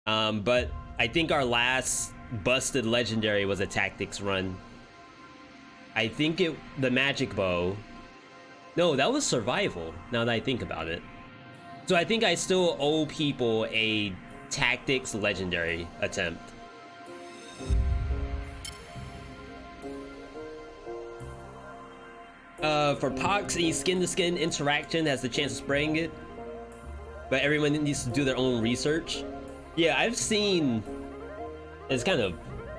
But I think our last busted legendary was a tactics run. I think the magic bow. No, that was survival, now that I think about it. So I think I still owe people a tactics legendary attempt. For Pox, any skin-to-skin interaction has the chance of spraying it, but everyone needs to do their own research. Yeah, I've seen... It's kind of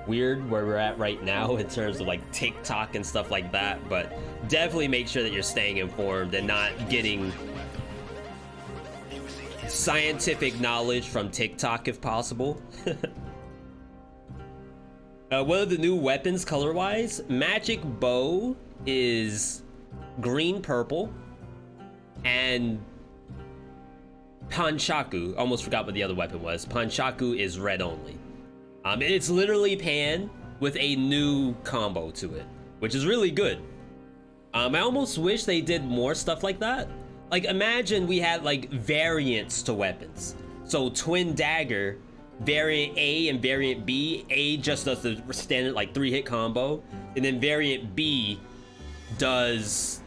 weird where we're at right now in terms of like TikTok and stuff like that, but definitely make sure that you're staying informed and not getting scientific knowledge from TikTok if possible. What are the new weapons color-wise? Magic bow is green purple, and Panshaku, almost forgot what the other weapon was. Panshaku is red only. It's literally Pan with a new combo to it, which is really good. I almost wish they did more stuff like that. Like, imagine we had like variants to weapons. So twin dagger, variant A and variant B. A just does the standard like 3-hit combo, and then variant B does,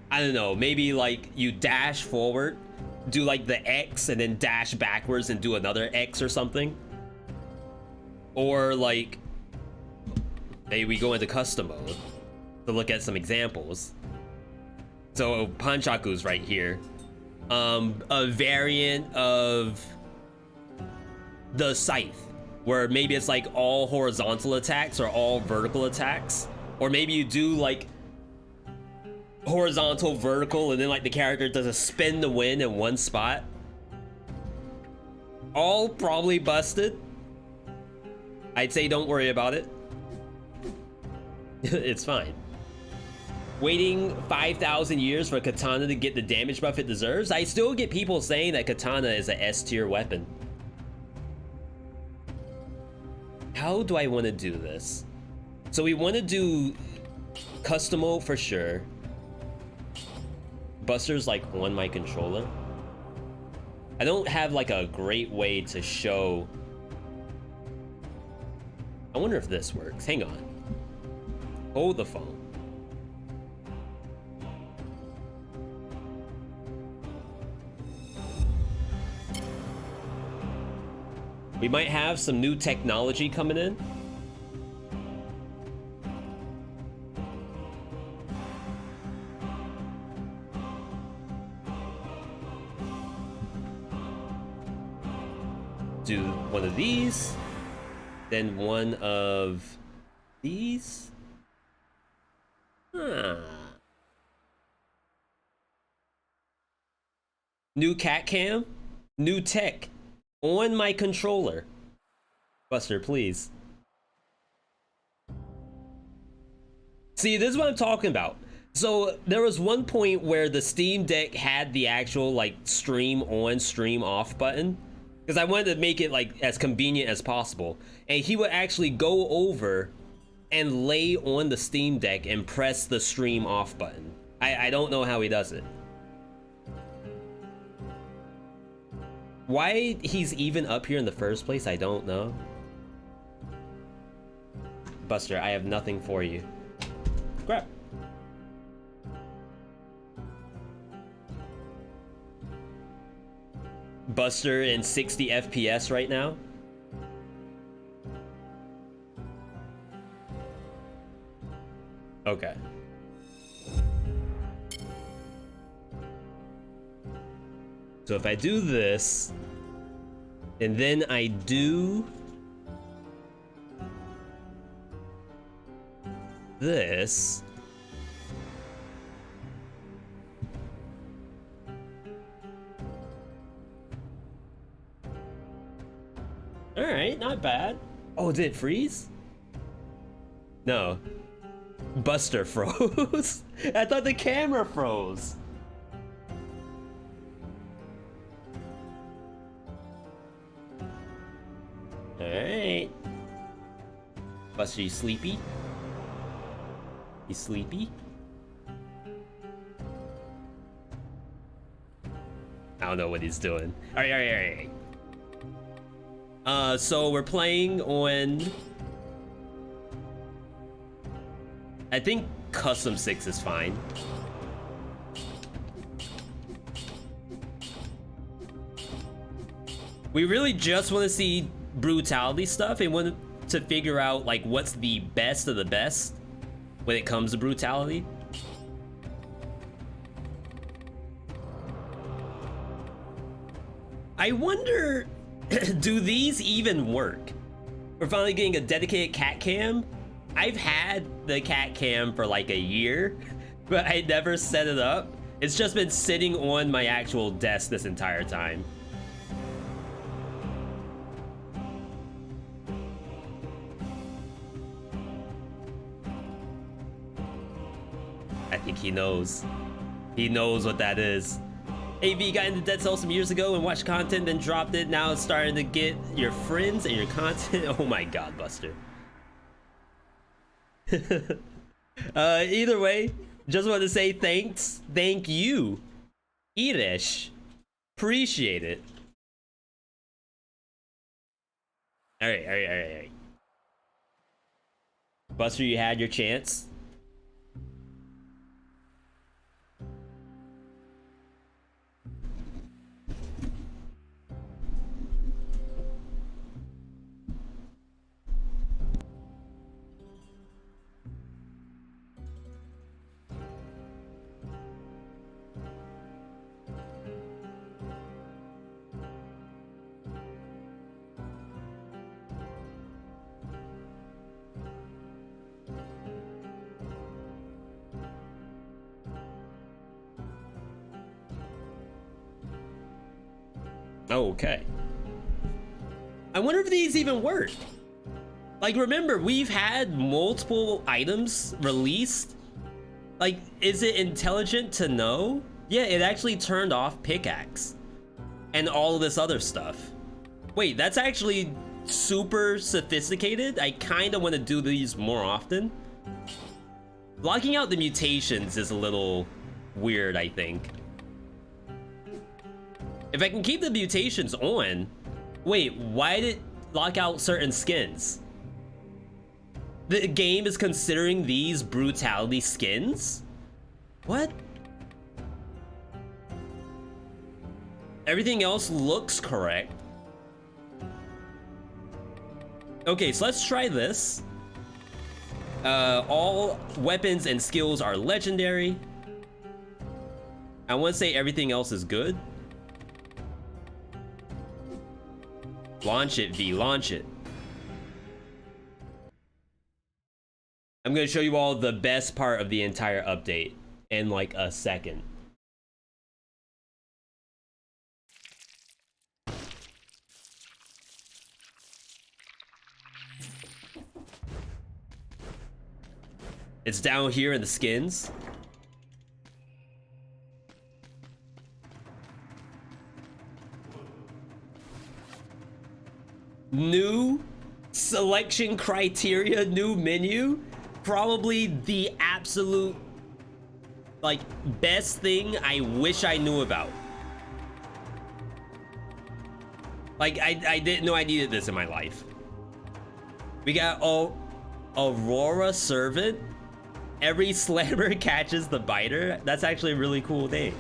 I don't know, maybe like you dash forward, do like the X, and then dash backwards and do another X or something. Or like, maybe we go into custom mode to look at some examples. So Panshaku's right here. A variant of the scythe, where maybe it's like all horizontal attacks or all vertical attacks. Or maybe you do like horizontal, vertical, and then like the character does a spin to win in one spot. All probably busted. I'd say don't worry about it. It's fine. Waiting 5,000 years for Katana to get the damage buff it deserves? I still get people saying that Katana is a S-tier weapon. How do I want to do this? So we want to do custom mode for sure. Buster's like on my controller. I don't have like a great way to show. I wonder if this works. Hang on. Hold the phone. We might have some new technology coming in. Do one of these, then one of these. New cat cam, new tech on my controller. Buster, please. See, this is what I'm talking about. So there was one point where the Steam Deck had the actual like stream on, stream off button, because I wanted to make it like as convenient as possible. And he would actually go over and lay on the Steam Deck and press the stream off button. I don't know how he does it. Why he's even up here in the first place, I don't know. Buster, I have nothing for you. Crap. Buster in 60 FPS right now. Okay. So if I do this, and then I do this, all right, not bad. Oh, did it freeze? No. Buster froze. I thought the camera froze. Alright. Buster, you sleepy? You sleepy? I don't know what he's doing. Alright. So we're playing on, I think custom 6 is fine. We really just want to see brutality stuff and want to figure out like what's the best of the best when it comes to brutality. I wonder, do these even work? We're finally getting a dedicated cat cam. I've had the cat cam for like a year, but I never set it up. It's just been sitting on my actual desk this entire time. I think he knows. He knows what that is. AV got into Dead Cells some years ago and watched content, then dropped it. Now it's starting to get your friends and your content. Oh my god, Buster. Either way, just want to say thanks. Thank you, Irish. Appreciate it. All right. Buster, you had your chance. Okay. I wonder if these even work. Like, remember, we've had multiple items released. Like, is it intelligent to know? Yeah, it actually turned off pickaxe and all of this other stuff. Wait, that's actually super sophisticated. I kind of want to do these more often. Locking out the mutations is a little weird, I think. If I can keep the mutations on, wait, why did it lock out certain skins? The game is considering these brutality skins? What? Everything else looks correct. Okay, so let's try this. All weapons and skills are legendary. I want to say everything else is good. Launch it, V, launch it. I'm gonna show you all the best part of the entire update in like a second. It's down here in the skins. New selection criteria, new menu. Probably the absolute like best thing I wish I knew about. Like I didn't know I needed this in my life. We got Aurora Servant. Every slammer catches the biter. That's actually a really cool thing.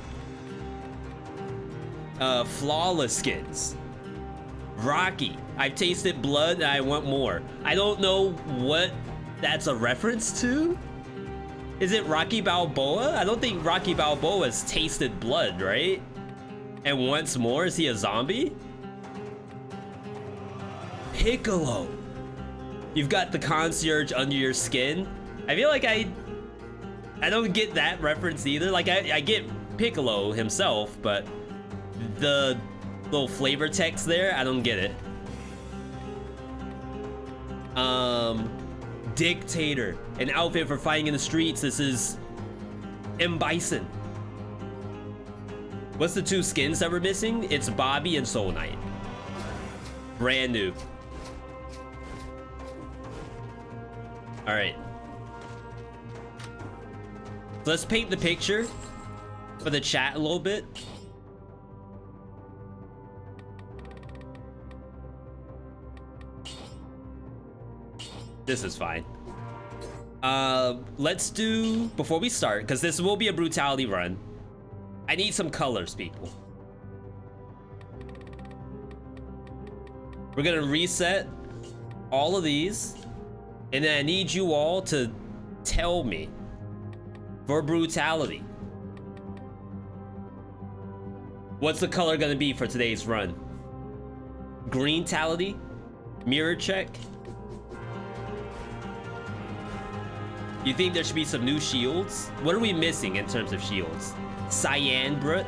Flawless skins. Rocky. I've tasted blood and I want more. I don't know what that's a reference to. Is it Rocky Balboa? I don't think Rocky Balboa's tasted blood, right? And wants more? Is he a zombie? Piccolo. You've got the concierge under your skin. I feel like I don't get that reference either. Like I get Piccolo himself, but the little flavor text there, I don't get it. Dictator, an outfit for fighting in the streets. This is M. Bison. What's the two skins that we're missing? It's Bobby and Soul Knight. Brand new. All right. So let's paint the picture for the chat a little bit. This is fine. Let's do, before we start, because this will be a brutality run, I need some colors, people. We're gonna reset all of these, and then I need you all to tell me, for brutality, what's the color gonna be for today's run? Green-tality? Mirror check? You think there should be some new shields? What are we missing in terms of shields? Cyan Brut?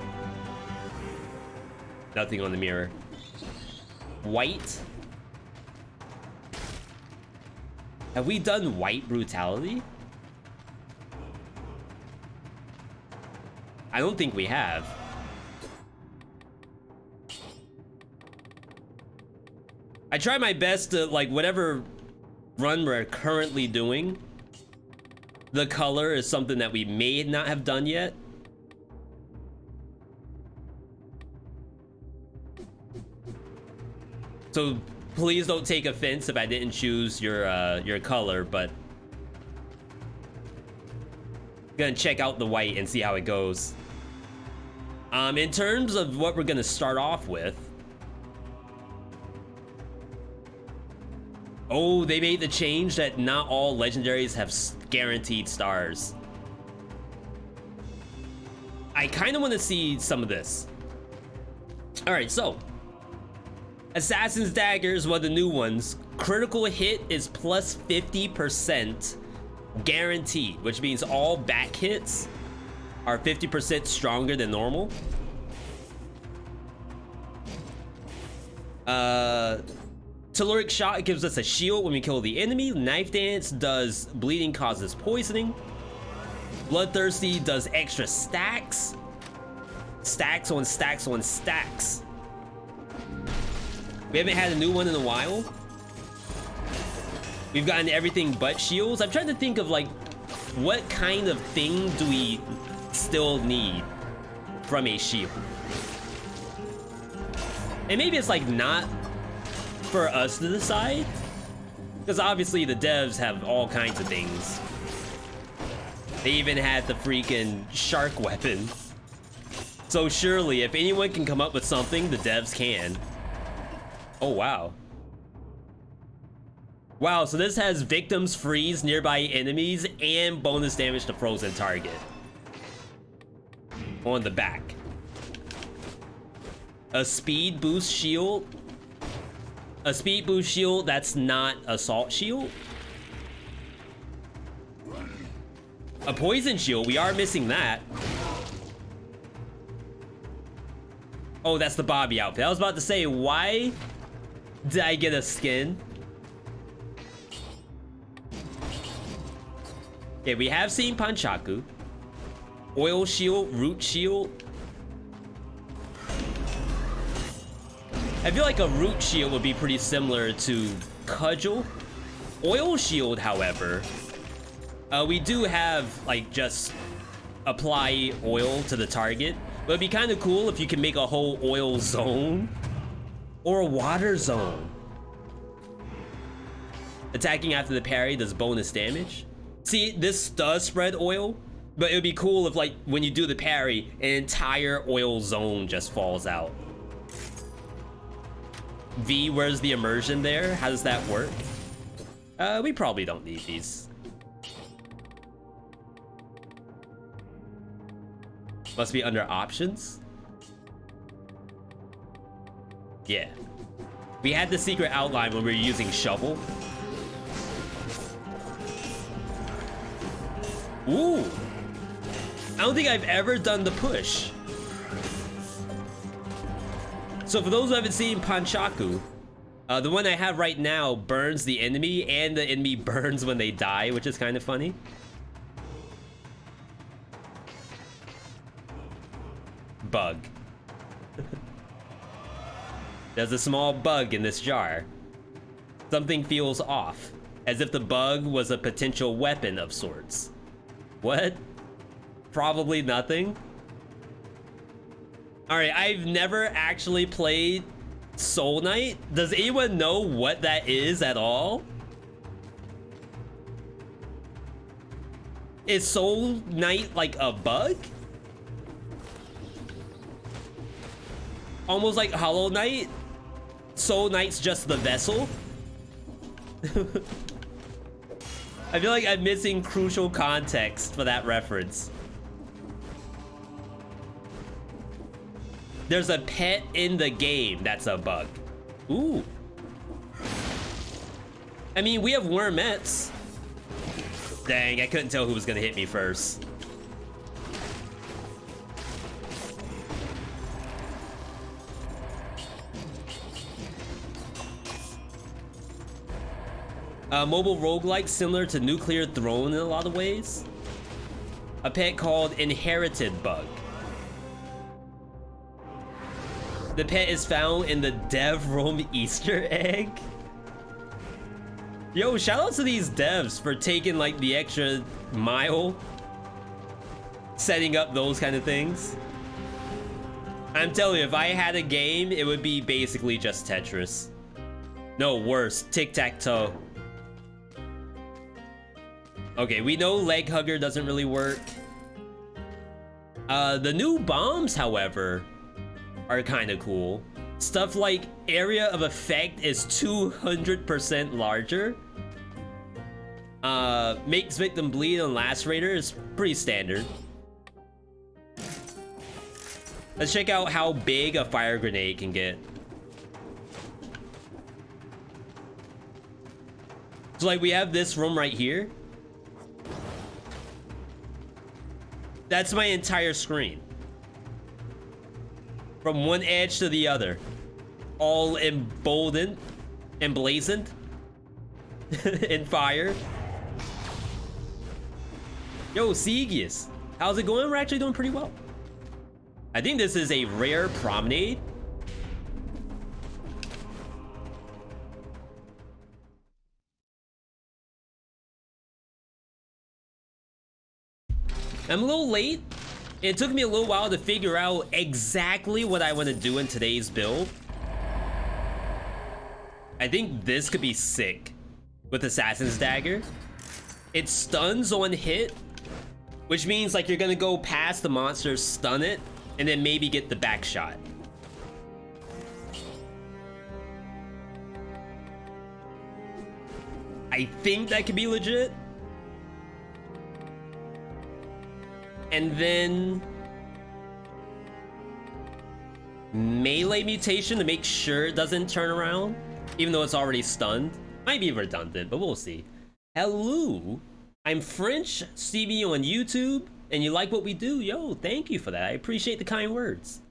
Nothing on the mirror. White? Have we done white brutality? I don't think we have. I try my best to, like, whatever run we're currently doing, the color is something that we may not have done yet. So please don't take offense if I didn't choose your color, but I'm gonna check out the white and see how it goes. In terms of what we're gonna start off with, oh, they made the change that not all legendaries have guaranteed stars. I kind of want to see some of this. All right, so Assassin's Dagger is one of the new ones. Critical hit is plus 50% guaranteed, which means all back hits are 50% stronger than normal. Telluric Shot gives us a shield when we kill the enemy. Knife Dance does bleeding causes poisoning. Bloodthirsty does extra stacks. Stacks on stacks on stacks. We haven't had a new one in a while. We've gotten everything but shields. I'm trying to think of, like, what kind of thing do we still need from a shield? And maybe it's like not for us to decide, because obviously the devs have all kinds of things. They even had the freaking shark weapon. So surely if anyone can come up with something, the devs can. Oh, wow. Wow, so this has victims freeze nearby enemies and bonus damage to frozen target on the back. A speed boost shield. A speed boost shield that's not assault shield. A poison shield, we are missing that. Oh, that's the Bobby outfit. I was about to say, why did I get a skin? Okay, we have seen Panchaku. Oil shield, root shield. I feel like a root shield would be pretty similar to Cudgel. Oil shield, however, we do have, like, just apply oil to the target. But it'd be kind of cool if you can make a whole oil zone or a water zone. Attacking after the parry does bonus damage. See, this does spread oil, but it would be cool if, like, when you do the parry, an entire oil zone just falls out. V, where's the immersion there? How does that work? We probably don't need these. Must be under options. Yeah. We had the secret outline when we were using shovel. Ooh. I don't think I've ever done the push. So for those who haven't seen Panchaku, the one I have right now burns the enemy, and the enemy burns when they die, which is kind of funny. Bug. There's a small bug in this jar. Something feels off, as if the bug was a potential weapon of sorts. What? Probably nothing. Alright, I've never actually played Soul Knight. Does anyone know what that is at all? Is Soul Knight like a bug? Almost like Hollow Knight? Soul Knight's just the vessel? I feel like I'm missing crucial context for that reference. There's a pet in the game that's a bug. Ooh. I mean, we have wormettes. Dang, I couldn't tell who was gonna hit me first. Mobile roguelike similar to Nuclear Throne in a lot of ways. A pet called Inherited Bug. The pet is found in the Dev Roam Easter egg. Yo, shout out to these devs for taking like the extra mile setting up those kind of things. I'm telling you, if I had a game, it would be basically just Tetris. No, worse, tic-tac-toe. Okay, we know Leg Hugger doesn't really work. The new bombs, however, are kind of cool. Stuff like area of effect is 200% larger. Makes victim bleed on lacerator is pretty standard. Let's check out how big a fire grenade can get. So like we have this room right here. That's my entire screen. From one edge to the other. All emboldened, emblazoned in fire. Yo, Segius, how's it going? We're actually doing pretty well. I think this is a rare promenade. I'm a little late. It took me a little while to figure out exactly what I want to do in today's build. I think this could be sick with Assassin's Dagger. It stuns on hit, which means like you're gonna go past the monster, stun it, and then maybe get the back shot. I think that could be legit. And then melee mutation to make sure it doesn't turn around, even though it's already stunned. Might be redundant, but we'll see. Hello, I'm French, see me on YouTube, and you like what we do? Yo, thank you for that. I appreciate the kind words.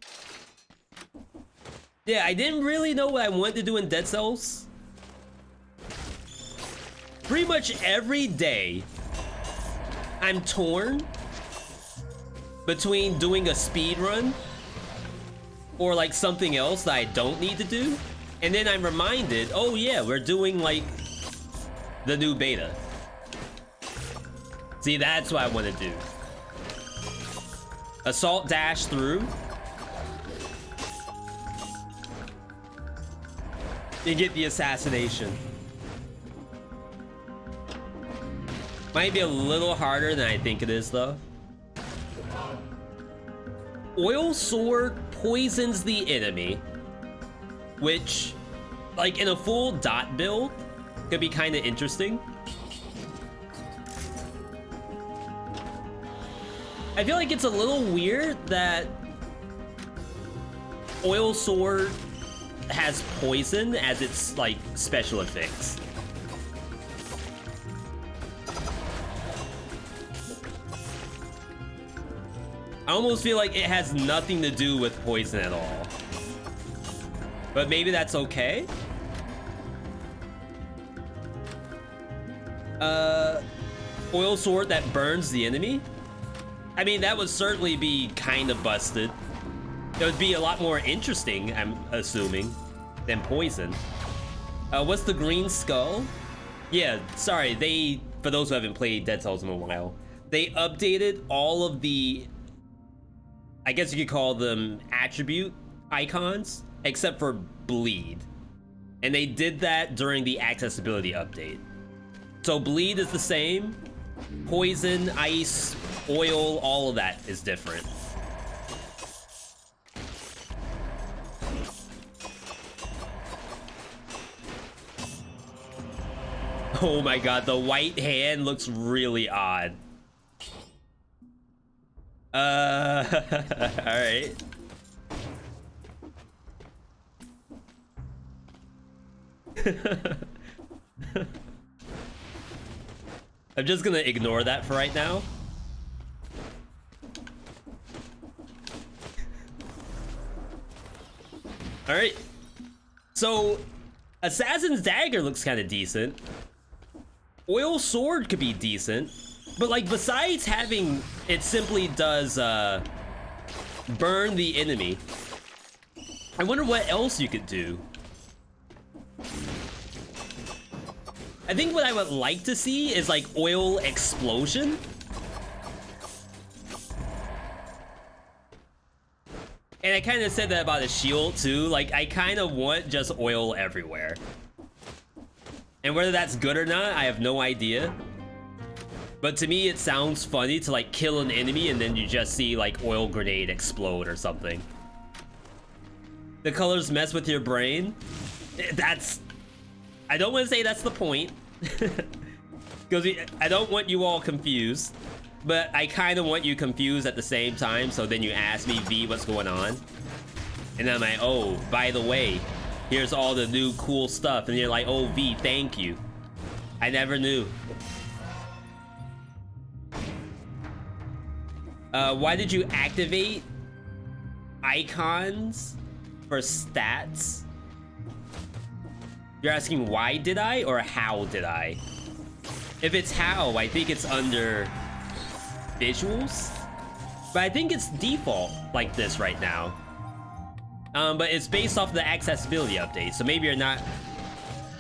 Yeah, I didn't really know what I wanted to do in Dead Cells. Pretty much every day, I'm torn between doing a speed run or like something else that I don't need to do. And then I'm reminded, oh yeah, we're doing like the new beta. See, that's what I want to do. Assault dash through. And get the assassination. Might be a little harder than I think it is though. Oil Sword poisons the enemy, which, like in a full dot build, could be kind of interesting. I feel like it's a little weird that Oil Sword has poison as its like special effects. I almost feel like it has nothing to do with poison at all. But maybe that's okay. Oil Sword that burns the enemy. I mean, that would certainly be kind of busted. It would be a lot more interesting, I'm assuming, than poison. What's the green skull? Yeah, sorry, they, for those who haven't played Dead Cells in a while, they updated all of the, I guess you could call them attribute icons, except for bleed. And they did that during the accessibility update. So bleed is the same, poison, ice, oil, all of that is different. Oh my god, the white hand looks really odd. Alright. I'm just gonna ignore that for right now. Alright. So, Assassin's Dagger looks kind of decent. Oil Sword could be decent. But, like, besides having... It simply does, burn the enemy. I wonder what else you could do. I think what I would like to see is, like, Oil Explosion. And I kind of said that about a shield, too. Like, I kind of want just oil everywhere. And whether that's good or not, I have no idea. But to me, it sounds funny to, like, kill an enemy and then you just see, like, oil grenade explode or something. The colors mess with your brain. That's... I don't want to say that's the point. Because I don't want you all confused. But I kind of want you confused at the same time, so then you ask me, V, what's going on? And I'm like, oh, by the way, here's all the new cool stuff. And you're like, oh, V, thank you. I never knew. Why did you activate icons for stats? You're asking why did I or how did I? If it's how, I think it's under visuals. But I think it's default like this right now. But it's based off the accessibility update. So maybe you're not,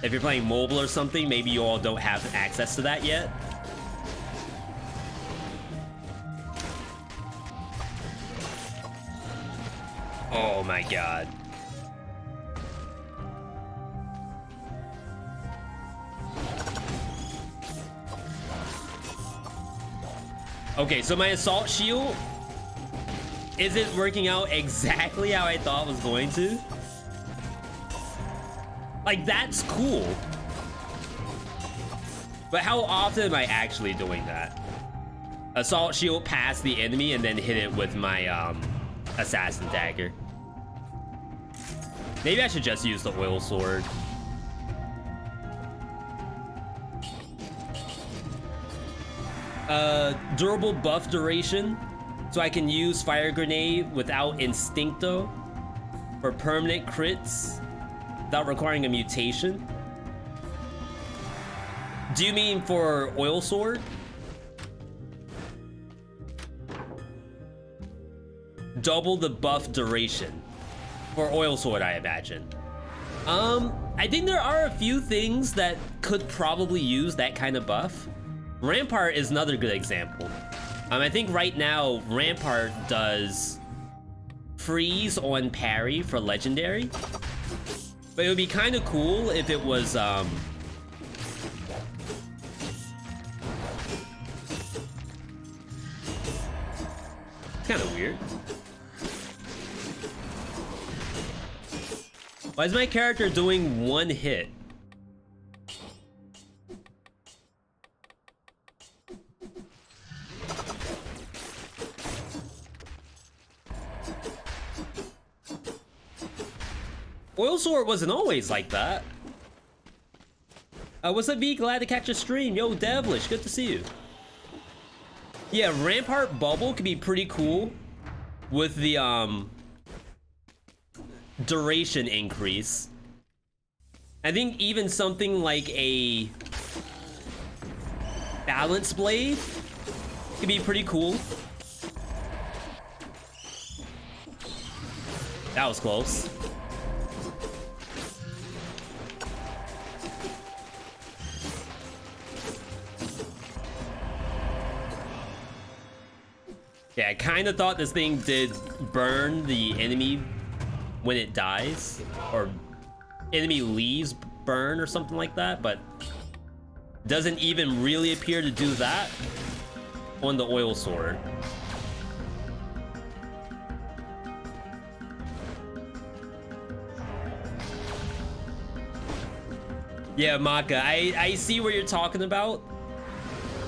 if you're playing mobile or something, maybe you all don't have access to that yet. Oh my god. Okay, so my assault shield isn't working out exactly how I thought it was going to. Like, that's cool. But how often am I actually doing that? Assault shield past the enemy and then hit it with my assassin dagger. Maybe I should just use the oil sword. Durable buff duration, so I can use fire grenade without instincto for permanent crits without requiring a mutation. Do you mean for oil sword? Double the buff duration for oil sword, I imagine. I think there are a few things that could probably use that kind of buff. Rampart is another good example. I think right now Rampart does freeze on parry for legendary, but it would be kind of cool if it was kind of weird. Why is my character doing one hit? Oil sword wasn't always like that. What's up, V? Glad to catch a stream. Yo, Devilish, good to see you. Yeah, Rampart Bubble could be pretty cool with the duration increase. I think even something like a balance blade could be pretty cool. That was close. Yeah, I kind of thought this thing did burn the enemy when it dies, or enemy leaves burn or something like that, but doesn't even really appear to do that on the oil sword. Yeah, Maka, I see what you're talking about.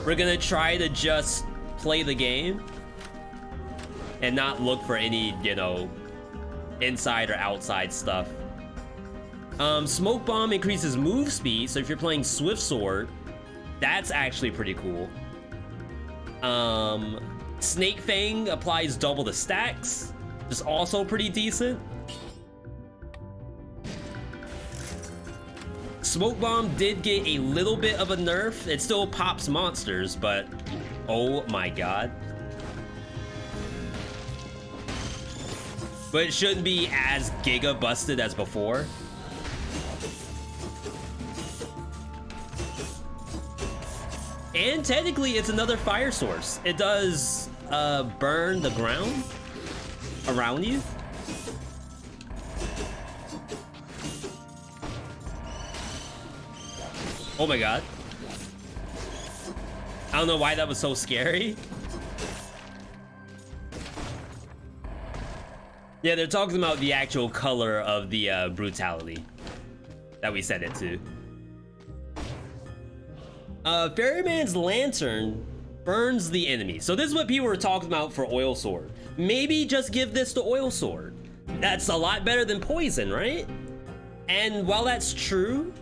We're gonna try to just play the game and not look for any, you know, inside or outside stuff. Smoke Bomb increases move speed, so if you're playing Swift Sword, that's actually pretty cool. Snake Fang applies double the stacks, which is also pretty decent. Smoke Bomb did get a little bit of a nerf. It still pops monsters, but oh my god. But it shouldn't be as giga busted as before. And technically it's another fire source. It does burn the ground around you. Oh my god. I don't know why that was so scary. Yeah, they're talking about the actual color of the brutality that we set it to. Ferryman's Lantern burns the enemy. So this is what people were talking about for Oil Sword. Maybe just give this to Oil Sword. That's a lot better than poison, right? And while that's true,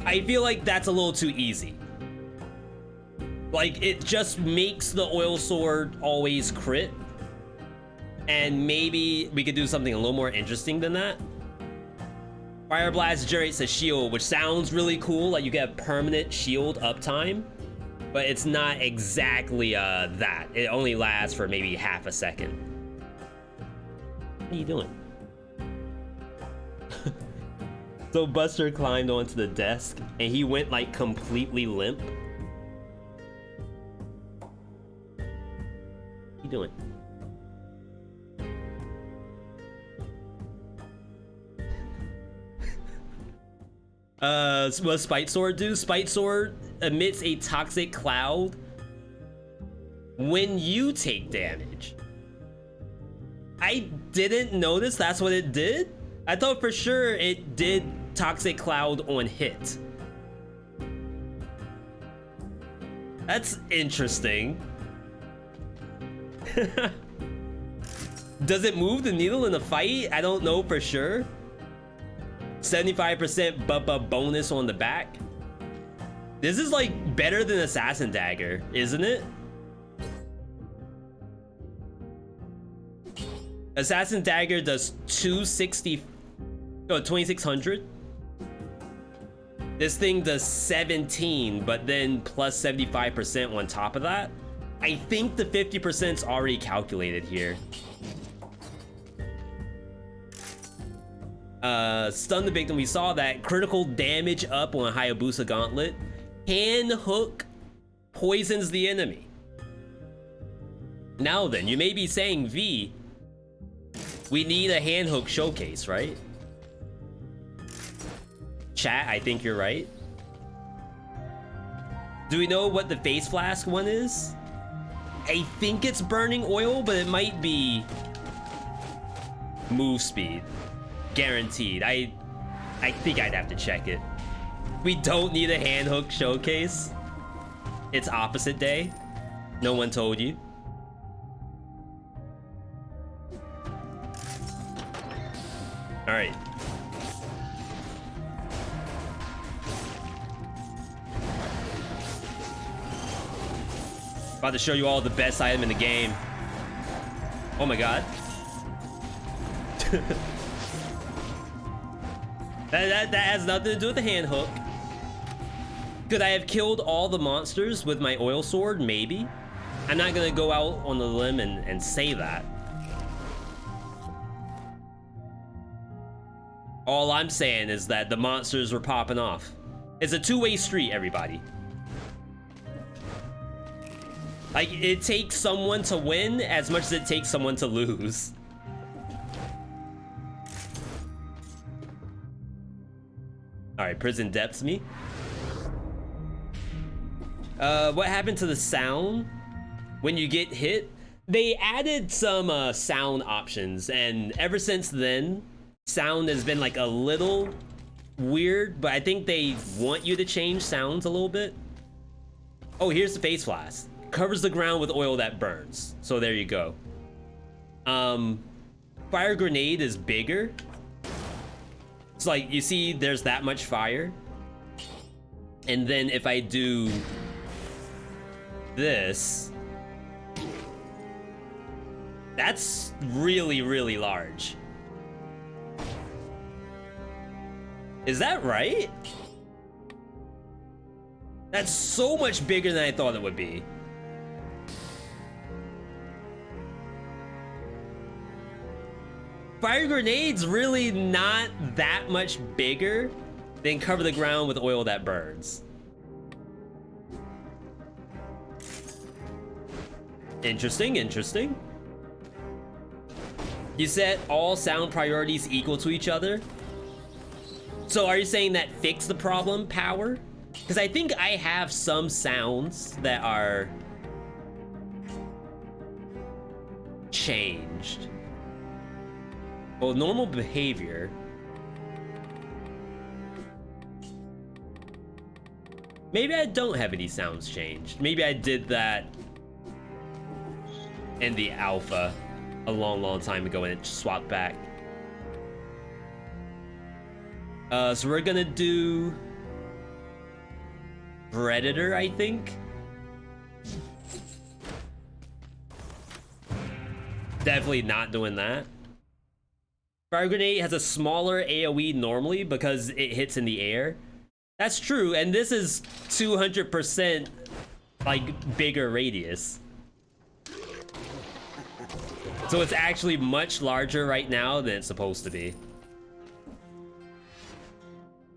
I feel like that's a little too easy. Like, it just makes the Oil Sword always crit. And maybe we could do something a little more interesting than that. Fire Blast generates a shield, which sounds really cool. Like, you get permanent shield uptime. But it's not exactly that. It only lasts for maybe half a second. What are you doing? So Buster climbed onto the desk and he went like completely limp. What are you doing? What does Spite Sword do? Spite Sword emits a toxic cloud when you take damage. I didn't notice that's what it did. I thought for sure it did toxic cloud on hit. That's interesting. Does it move the needle in the fight? I don't know for sure. 75% bonus on the back. This is like better than Assassin Dagger, isn't it? Assassin Dagger does 2600. This thing does 17, but then plus 75% on top of that. I think the 50% is already calculated here. Stun the victim. We saw that critical damage up on Hayabusa Gauntlet. Hand hook poisons the enemy. Now then, you may be saying, V, we need a hand hook showcase, right? Chat, I think you're right. Do we know what the face flask one is? I think it's burning oil, but it might be move speed. Guaranteed. I think I'd have to check it. We don't need a hand hook showcase. It's opposite day. No one told you. All right. About to show you all the best item in the game. Oh my god. That has nothing to do with the hand hook. Could I have killed all the monsters with my oil sword? Maybe. I'm not gonna go out on the limb and say that. All I'm saying is that the monsters were popping off. It's a two-way street, everybody. Like, it takes someone to win as much as it takes someone to lose. All right, prison depths me. What happened to the sound when you get hit? They added some sound options, and ever since then, sound has been like a little weird, but I think they want you to change sounds a little bit. Oh, here's the face flask. Covers the ground with oil that burns. So there you go. Fire grenade is bigger. It's like, you see there's that much fire. And then if I do this, that's really, really large. Is that right? That's so much bigger than I thought it would be. Fire grenade's really not that much bigger than cover the ground with oil that burns. Interesting, interesting. You set all sound priorities equal to each other. So are you saying that fixed the problem, Power? Because I think I have some sounds that are changed. Well, normal behavior. Maybe I don't have any sounds changed. Maybe I did that in the alpha a long, long time ago and it swapped back. So we're gonna do Predator, I think. Definitely not doing that. Fire grenade has a smaller AoE normally because it hits in the air. That's true, and this is 200% like bigger radius. So it's actually much larger right now than it's supposed to be.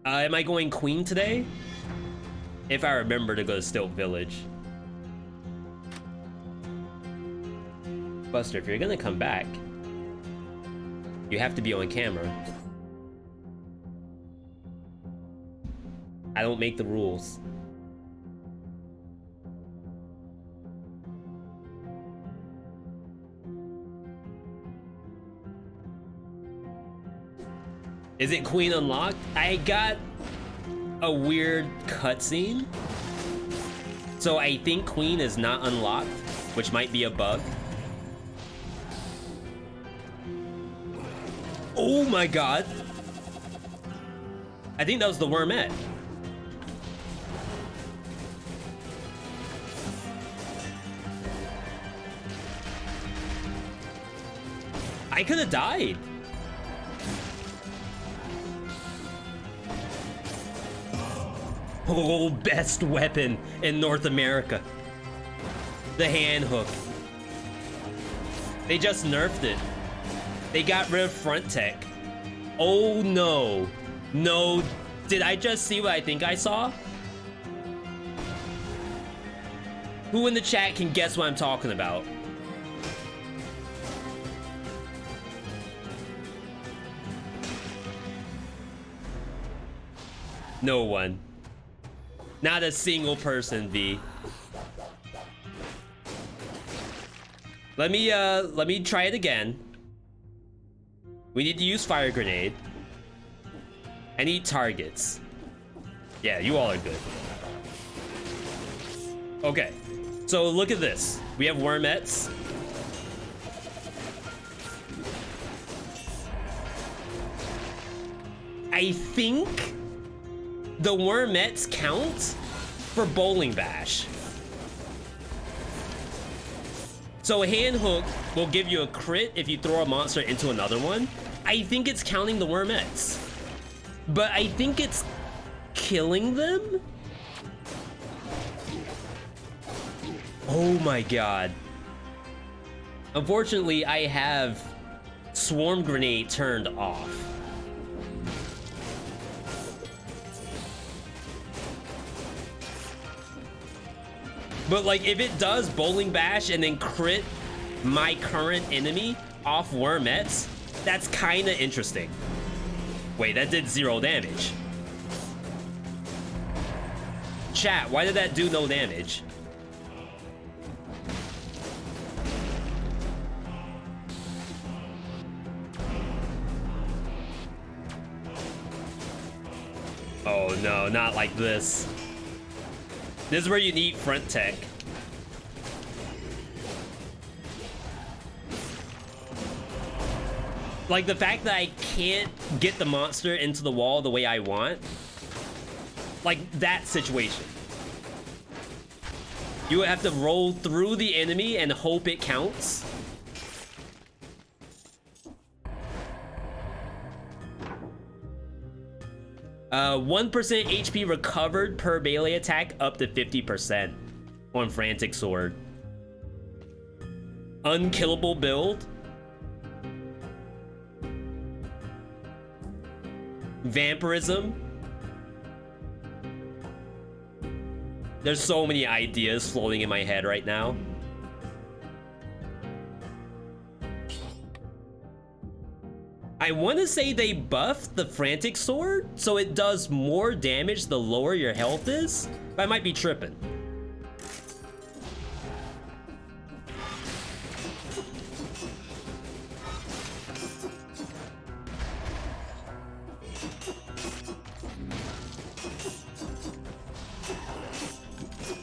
Am I going Queen today? If I remember to go to Stilt Village. Buster, if you're gonna come back, you have to be on camera. I don't make the rules. Is it Queen unlocked? I got a weird cutscene. So I think Queen is not unlocked, which might be a bug. Oh my god. I think that was the Wormette. I could have died. Oh, best weapon in North America. The hand hook. They just nerfed it. They got rid of front tech. Oh no. No, did I just see what I think I saw? Who in the chat can guess what I'm talking about? No one. Not a single person, V. Let me try it again. We need to use fire grenade. I need targets. Yeah, you all are good. Okay, so look at this. We have Wormettes. I think the Wormettes count for Bowling Bash. So a hand hook will give you a crit if you throw a monster into another one. I think it's counting the Wormettes. But I think it's killing them? Oh my god. Unfortunately, I have Swarm Grenade turned off. But like, if it does Bowling Bash and then crit my current enemy off Wormettes, that's kinda interesting. Wait, that did 0 damage. Chat, why did that do no damage? Oh no, not like this. This is where you need front tech. Like the fact that I can't get the monster into the wall the way I want. Like that situation. You would have to roll through the enemy and hope it counts. 1% HP recovered per melee attack up to 50% on Frantic Sword. Unkillable build. Vampirism. There's so many ideas floating in my head right now. I want to say they buffed the Frantic Sword, so it does more damage the lower your health is, but I might be tripping.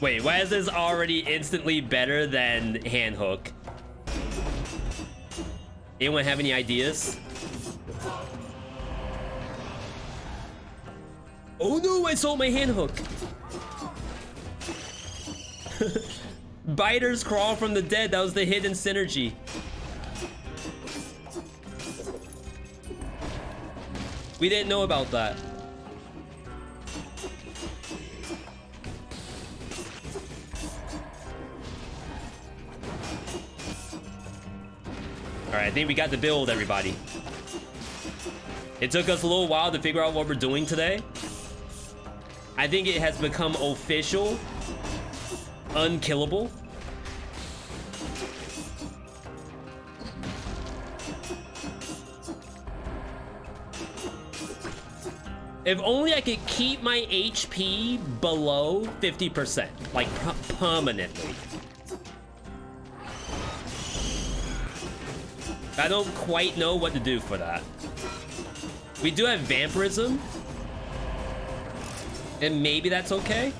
Wait, why is this already instantly better than Hand Hook? Anyone have any ideas? Oh no, I sold my Hand Hook. Biters crawl from the dead. That was the hidden synergy. We didn't know about that. All right, I think we got the build, everybody. It took us a little while to figure out what we're doing today. I think it has become official, unkillable. If only I could keep my HP below 50%, like permanently. I don't quite know what to do for that. We do have Vampirism. And maybe that's okay.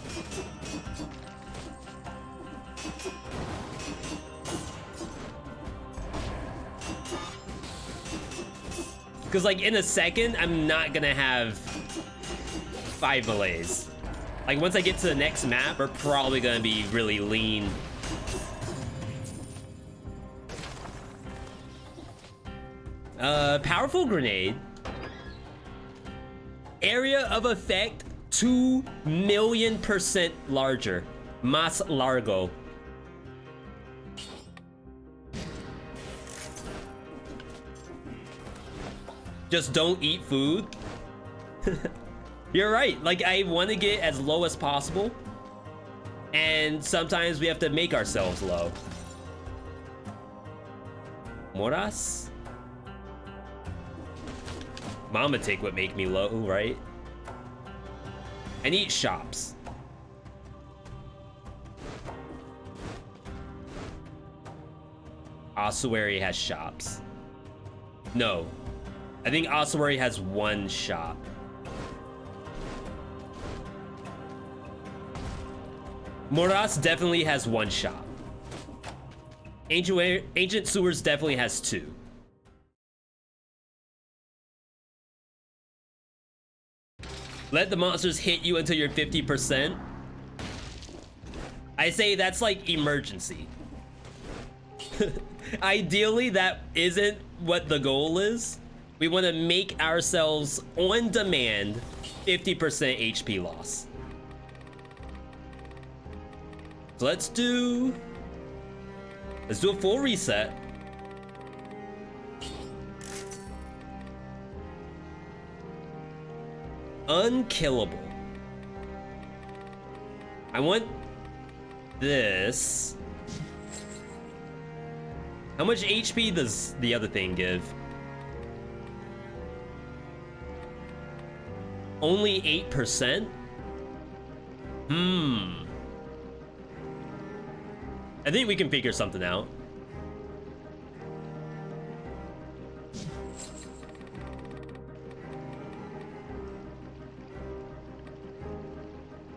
Because like in a second, I'm not gonna have 5 melees. Like once I get to the next map, we're probably gonna be really lean. Powerful grenade. Area of effect 2,000,000% larger. Mas largo. Just don't eat food. You're right. Like I want to get as low as possible. And sometimes we have to make ourselves low. Moras? Mama take what make me low, right? And eat shops. Ossuary has shops. No. I think Ossuary has 1 shop. Moras definitely has 1 shop. Ancient Sewers definitely has 2. Let the monsters hit you until you're 50%. I say that's like emergency. Ideally, that isn't what the goal is. We want to make ourselves on demand 50% HP loss. So let's do a full reset. Unkillable. I want this. How much HP does the other thing give? Only 8%? I think we can figure something out.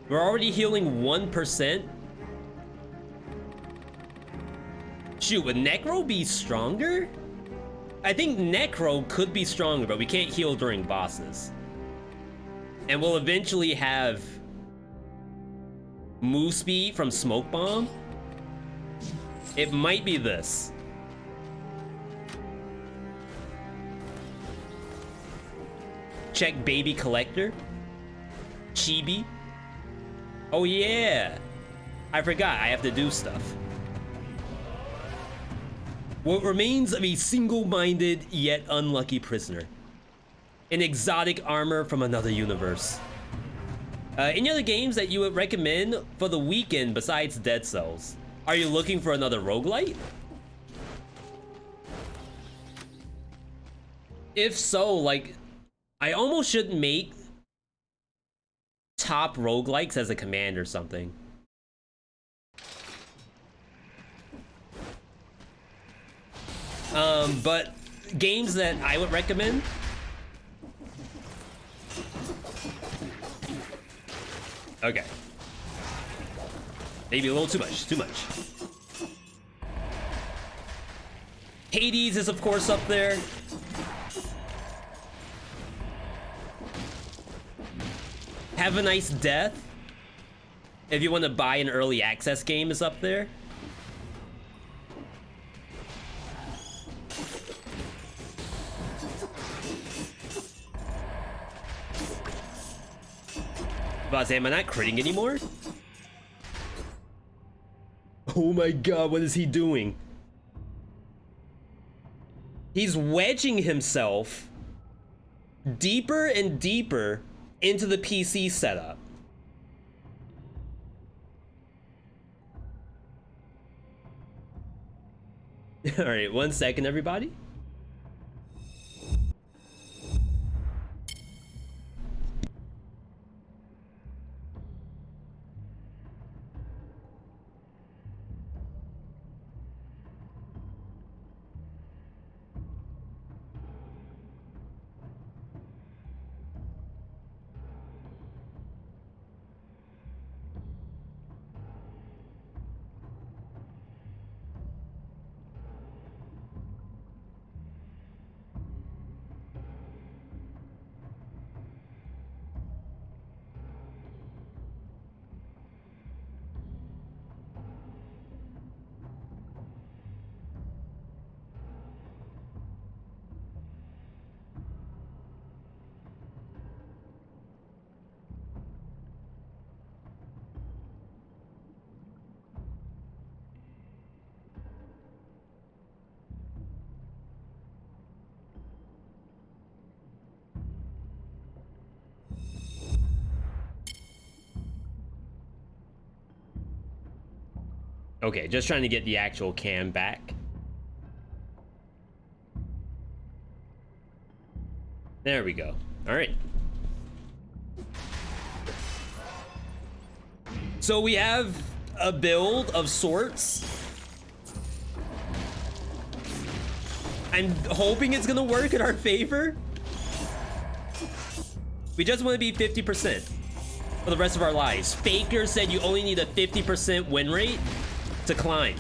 We're already healing 1%. Shoot, would Necro be stronger? I think Necro could be stronger, but we can't heal during bosses. And we'll eventually have move speed from Smoke Bomb. It might be this. Check Baby Collector. Chibi. Oh yeah. I forgot I have to do stuff. What remains of a single-minded yet unlucky prisoner. An exotic armor from another universe. Any other games that you would recommend for the weekend besides Dead Cells? Are you looking for another roguelite? If so, like, I almost should make top roguelikes as a command or something. But games that I would recommend. Okay. Maybe a little too much. Hades is of course up there. Have a Nice Death, if you want to buy an early access game, is up there. About to say, am I not critting anymore? Oh my god, what is he doing? He's wedging himself deeper and deeper into the PC setup. All right, 1 second, everybody. Okay, just trying to get the actual cam back. There we go. All right. So we have a build of sorts. I'm hoping it's gonna work in our favor. We just want to be 50% for the rest of our lives. Faker said you only need a 50% win rate to climb.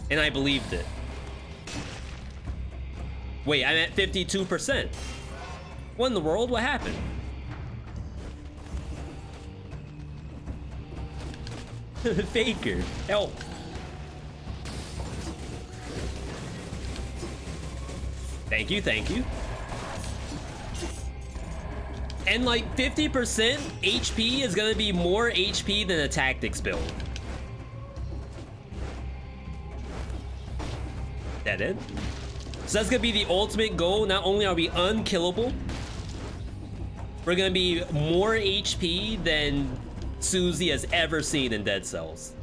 And I believed it. Wait, I'm at 52%. What in the world? What happened? Faker, help. Thank you, thank you. And like 50% HP is gonna be more HP than a tactics build. That it? So that's gonna be the ultimate goal. Not only are we unkillable, we're gonna be more HP than Susie has ever seen in Dead Cells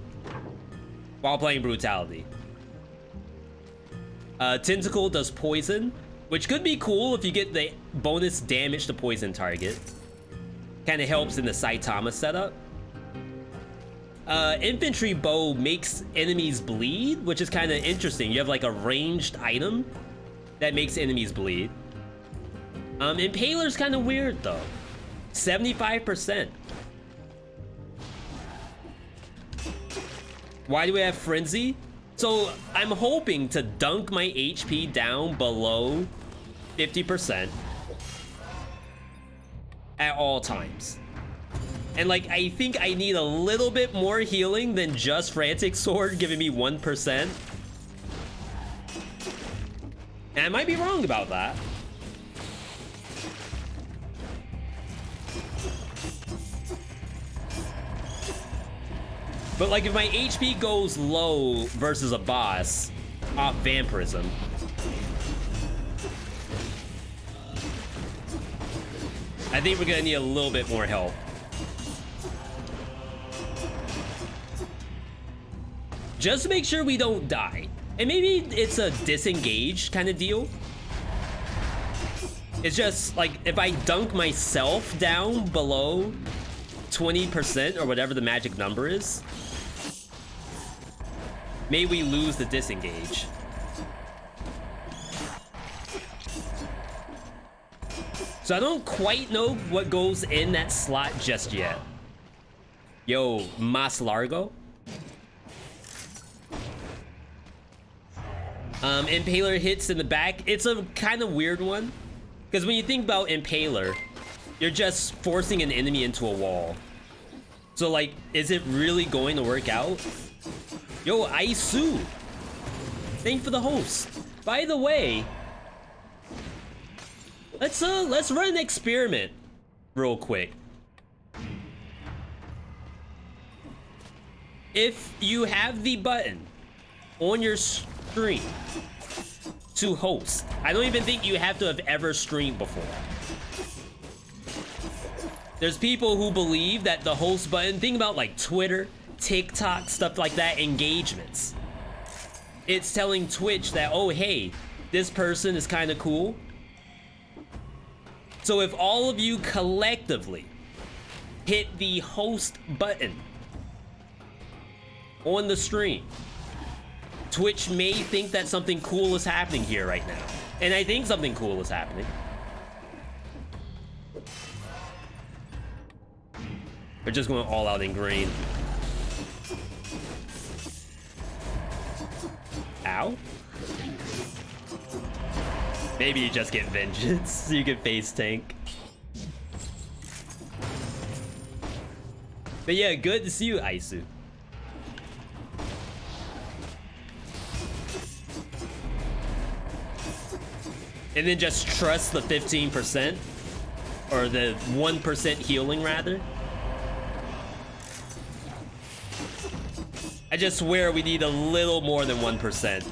while playing Brutality. Tentacle does poison, which could be cool if you get the bonus damage to poison target. Kind of helps in the Saitama setup. Infantry bow makes enemies bleed, which is kind of interesting. You have like a ranged item that makes enemies bleed. Impaler's kind of weird though. 75%. Why do we have Frenzy? So I'm hoping to dunk my HP down below 50% at all times. And like, I think I need a little bit more healing than just Frantic Sword giving me 1%. And I might be wrong about that. But like, if my HP goes low versus a boss off Vampirism, I think we're gonna need a little bit more help. Just to make sure we don't die. And maybe it's a disengaged kind of deal. It's just like, if I dunk myself down below 20% or whatever the magic number is, maybe we lose the disengage. So I don't quite know what goes in that slot just yet. Yo, Mas Largo. Impaler hits in the back. It's a kind of weird one, because when you think about Impaler, you're just forcing an enemy into a wall. So like, is it really going to work out? Yo, Aisu, thank you for the host. By the way, let's run an experiment real quick. If you have the button on your stream to host, I don't even think you have to have ever streamed before. There's people who believe that the host button, think about like Twitter, TikTok, stuff like that, engagements. It's telling Twitch that, oh, hey, this person is kind of cool. So if all of you collectively hit the host button on the stream, Twitch may think that something cool is happening here right now. And I think something cool is happening. We're just going all out in green. Ow. Maybe you just get vengeance so you can face tank. But yeah, good to see you, Aisu. And then just trust the 15%, or the 1% healing rather. I just swear we need a little more than 1%.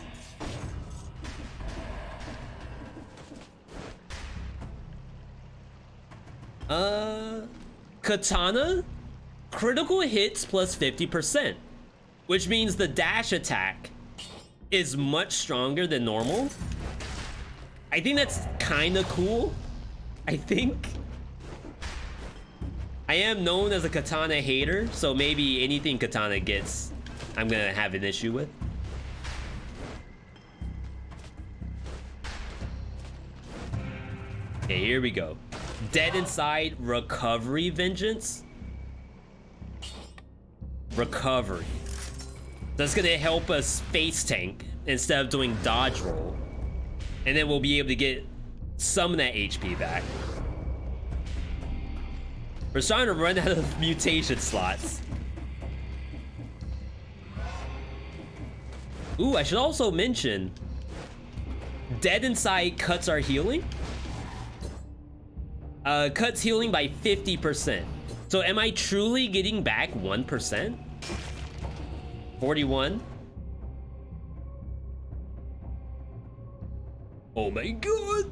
Katana? Critical hits plus 50%, which means the dash attack is much stronger than normal. I think that's kind of cool. I think. I am known as a katana hater, so maybe anything katana gets, I'm gonna have an issue with. Okay, here we go. Dead Inside Recovery Vengeance. Recovery. That's gonna help us face tank instead of doing dodge roll. And then we'll be able to get some of that HP back. We're starting to run out of mutation slots. Ooh, I should also mention, Dead Inside cuts our healing. Cuts healing by 50%. So am I truly getting back 1%? 41. Oh my god.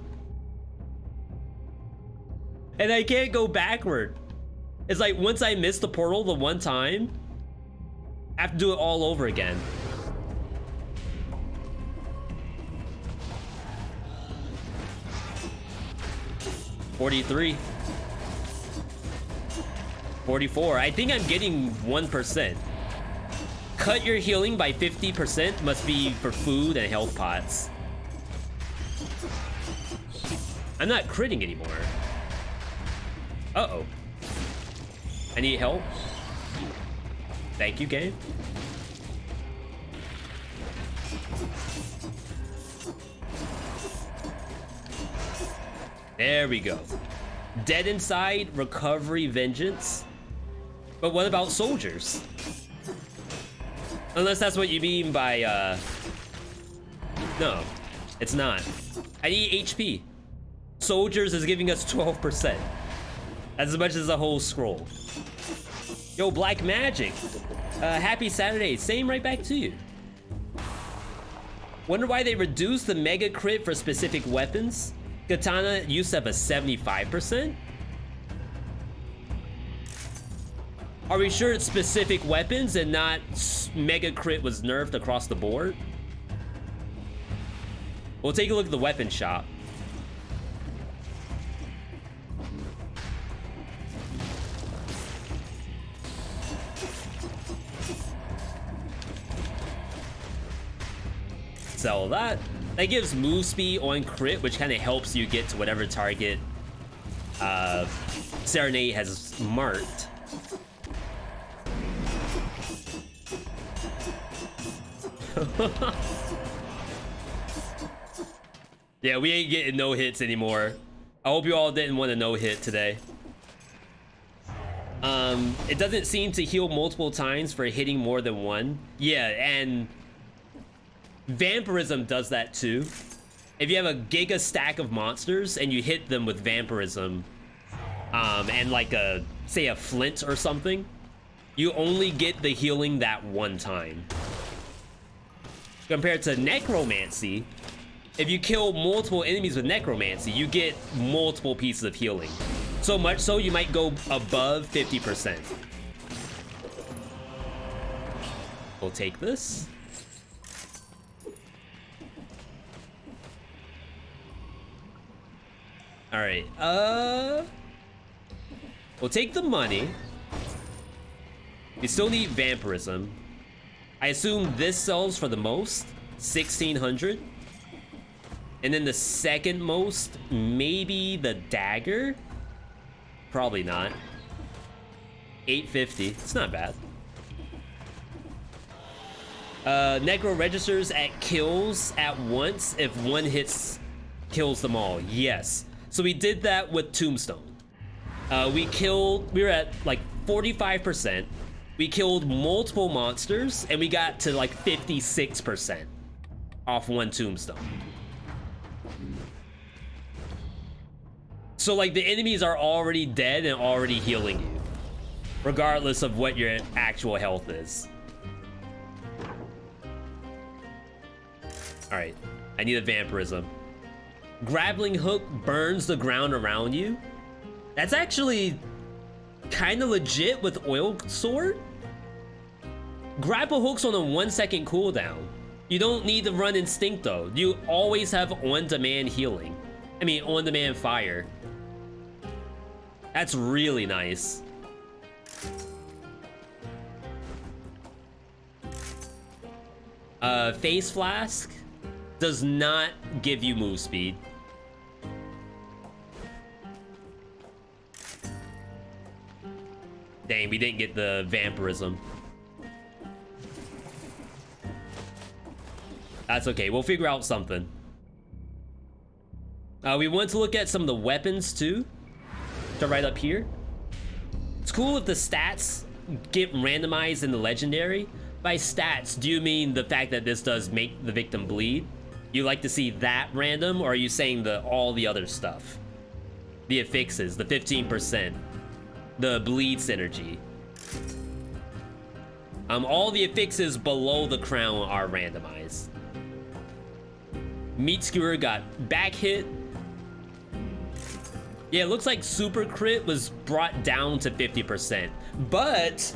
And I can't go backward. It's like once I miss the portal the one time, I have to do it all over again. $43. 44. I think I'm getting 1%. Cut your healing by 50% must be for food and health pots. I'm not critting anymore. Uh-oh. I need help. Thank you, game. There we go. Dead inside, recovery, vengeance. But what about soldiers? Unless that's what you mean by, no, it's not. I need HP. Soldiers is giving us 12%. That's as much as a whole scroll. Yo, Black Magic. Happy Saturday. Same right back to you. Wonder why they reduced the mega crit for specific weapons. Katana used to have a 75%. Are we sure it's specific weapons and not mega crit was nerfed across the board? We'll take a look at the weapon shop. Sell that. That gives move speed on crit, which kind of helps you get to whatever target Serenade has marked. Yeah, we ain't getting no hits anymore. I hope you all didn't want a no hit today. It doesn't seem to heal multiple times for hitting more than one. Yeah, and Vampirism does that too. If you have a giga stack of monsters and you hit them with Vampirism, and like say a flint or something, you only get the healing that one time. Compared to Necromancy, if you kill multiple enemies with Necromancy, you get multiple pieces of healing. So much so you might go above 50%. We'll take this. All right, we'll take the money. We still need Vampirism. I assume this sells for the most, 1,600. And then the second most, maybe the dagger? Probably not. 850, it's not bad. Necro registers at kills at once if one hits kills them all, yes. So we did that with Tombstone. We were at like 45%. We killed multiple monsters and we got to like 56% off one Tombstone. So like the enemies are already dead and already healing you, regardless of what your actual health is. All right, I need a Vampirism. Grappling hook burns the ground around you. That's actually kind of legit with oil sword. Grapple hooks on a 1 second cooldown. You don't need to run instinct though. You always have on-demand healing. I mean, on-demand fire. That's really nice. Face Flask does not give you move speed. Dang, we didn't get the Vampirism. That's okay, we'll figure out something. We want to look at some of the weapons too. So right up here. It's cool if the stats get randomized in the legendary. By stats, do you mean the fact that this does make the victim bleed? You like to see that random, or are you saying all the other stuff? The affixes, the 15%, the bleed synergy. All the affixes below the crown are randomized. Meat Skewer got back hit. Yeah, it looks like super crit was brought down to 50%, but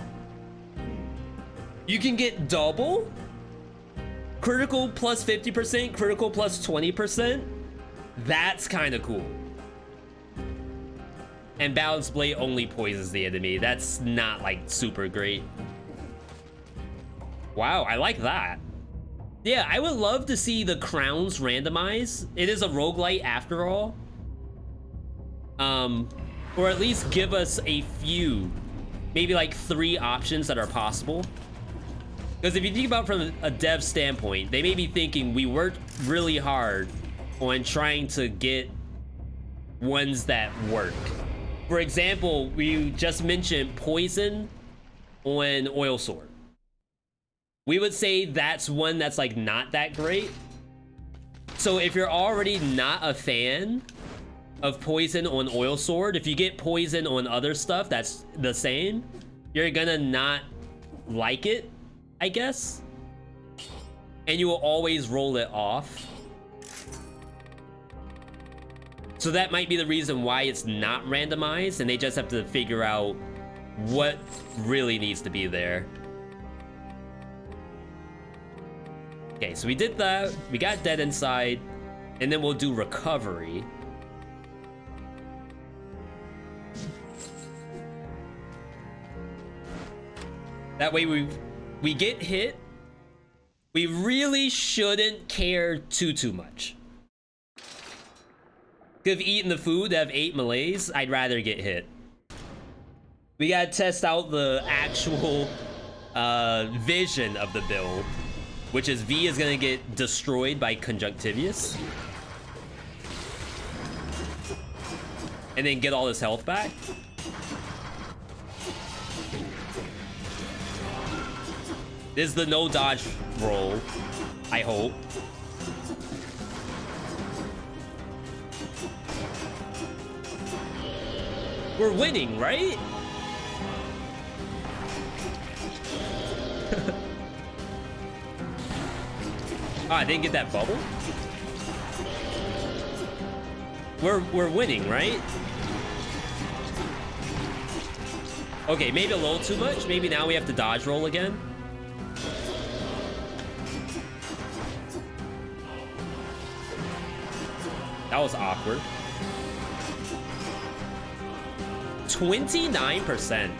you can get double critical plus 50%, critical plus 20%. That's kind of cool. And Balance Blade only poisons the enemy. That's not, like, super great. Wow, I like that. Yeah, I would love to see the crowns randomize. It is a roguelite after all. Or at least give us a few, maybe like 3 options that are possible. Because if you think about from a dev standpoint, they may be thinking we worked really hard on trying to get ones that work. For example, we just mentioned poison on Oil Sword. We would say that's one that's like not that great. So if you're already not a fan of poison on Oil Sword, if you get poison on other stuff that's the same, you're gonna not like it, I guess. And you will always roll it off. So that might be the reason why it's not randomized, and they just have to figure out what really needs to be there. Okay, so we did that. We got Dead Inside, and then we'll do Recovery. That way we get hit. We really shouldn't care too much. If eating the food that have 8 melees, I'd rather get hit. We gotta test out the actual vision of the build, which is V is gonna get destroyed by Conjunctivius. And then get all his health back. This is the no dodge roll, I hope. We're winning, right? Oh, I didn't get that bubble? We're winning, right? Okay, maybe a little too much. Maybe now we have to dodge roll again. That was awkward. 29%.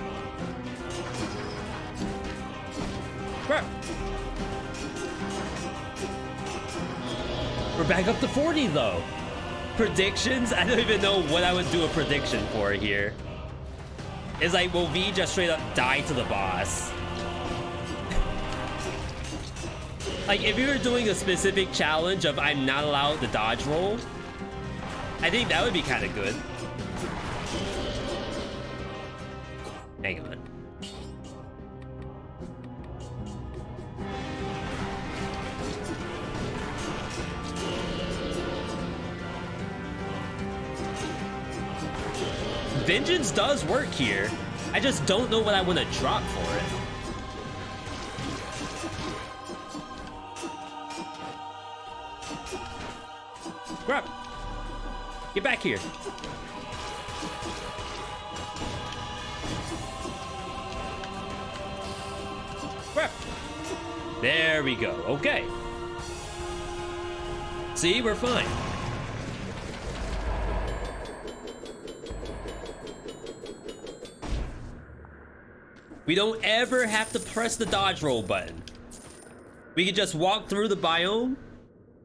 Crap. We're back up to 40 though. Predictions? I don't even know what I would do a prediction for here. It's like, will V just straight up die to the boss? Like, if you were doing a specific challenge of I'm not allowed to dodge roll, I think that would be kind of good. Hang on. Vengeance does work here. I just don't know what I want to drop for it. Crap. Get back here. Crap. There we go. Okay. See, we're fine. We don't ever have to press the dodge roll button. We can just walk through the biome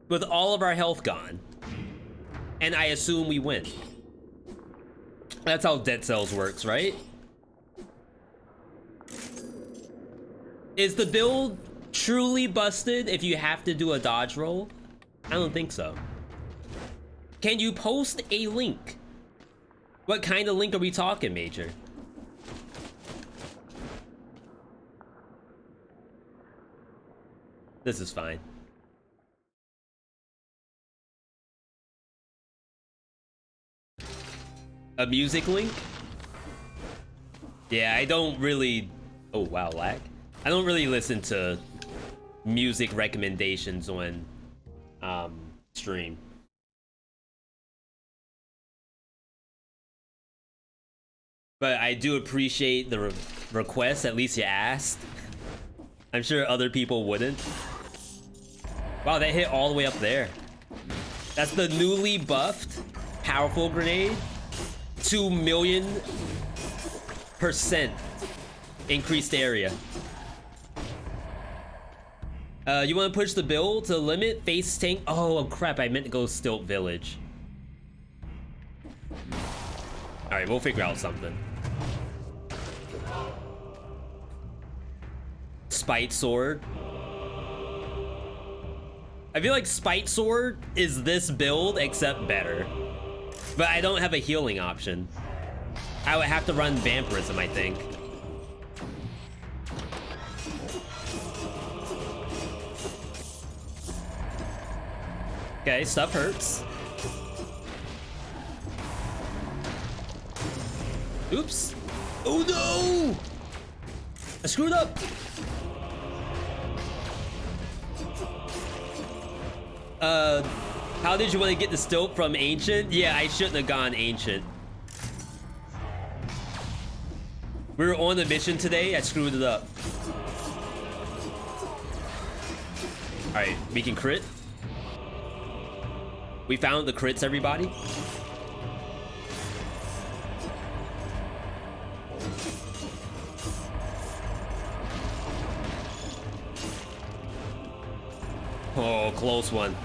with all of our health gone. And I assume we win. That's how Dead Cells works, right? Is the build truly busted if you have to do a dodge roll? I don't think so. Can you post a link? What kind of link are we talking, Major? This is fine. A music link? Yeah, I don't really... Oh, wow, lag. I don't really listen to music recommendations on stream. But I do appreciate the request, at least you asked. I'm sure other people wouldn't. Wow, that hit all the way up there. That's the newly buffed powerful grenade. 2,000,000% increased area. You want to push the build to the limit? Face tank? Oh crap, I meant to go Stilt Village. Alright, we'll figure out something. Spite Sword. I feel like Spite Sword is this build, except better. But I don't have a healing option. I would have to run Vampirism, I think. Okay, stuff hurts. Oops. Oh no! I screwed up. How did you want to get the stilt from Ancient? Yeah, I shouldn't have gone Ancient. We were on the mission today. I screwed it up. All right, we can crit. We found the crits, everybody. Oh, close one.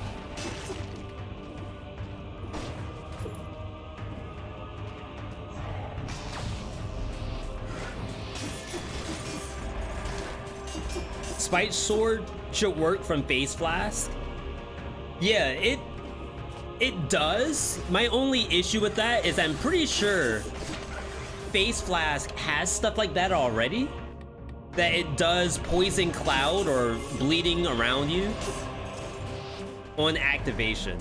Spite Sword should work from Face Flask. Yeah, it does. My only issue with that is I'm pretty sure Face Flask has stuff like that already. That it does Poison Cloud or bleeding around you on activation.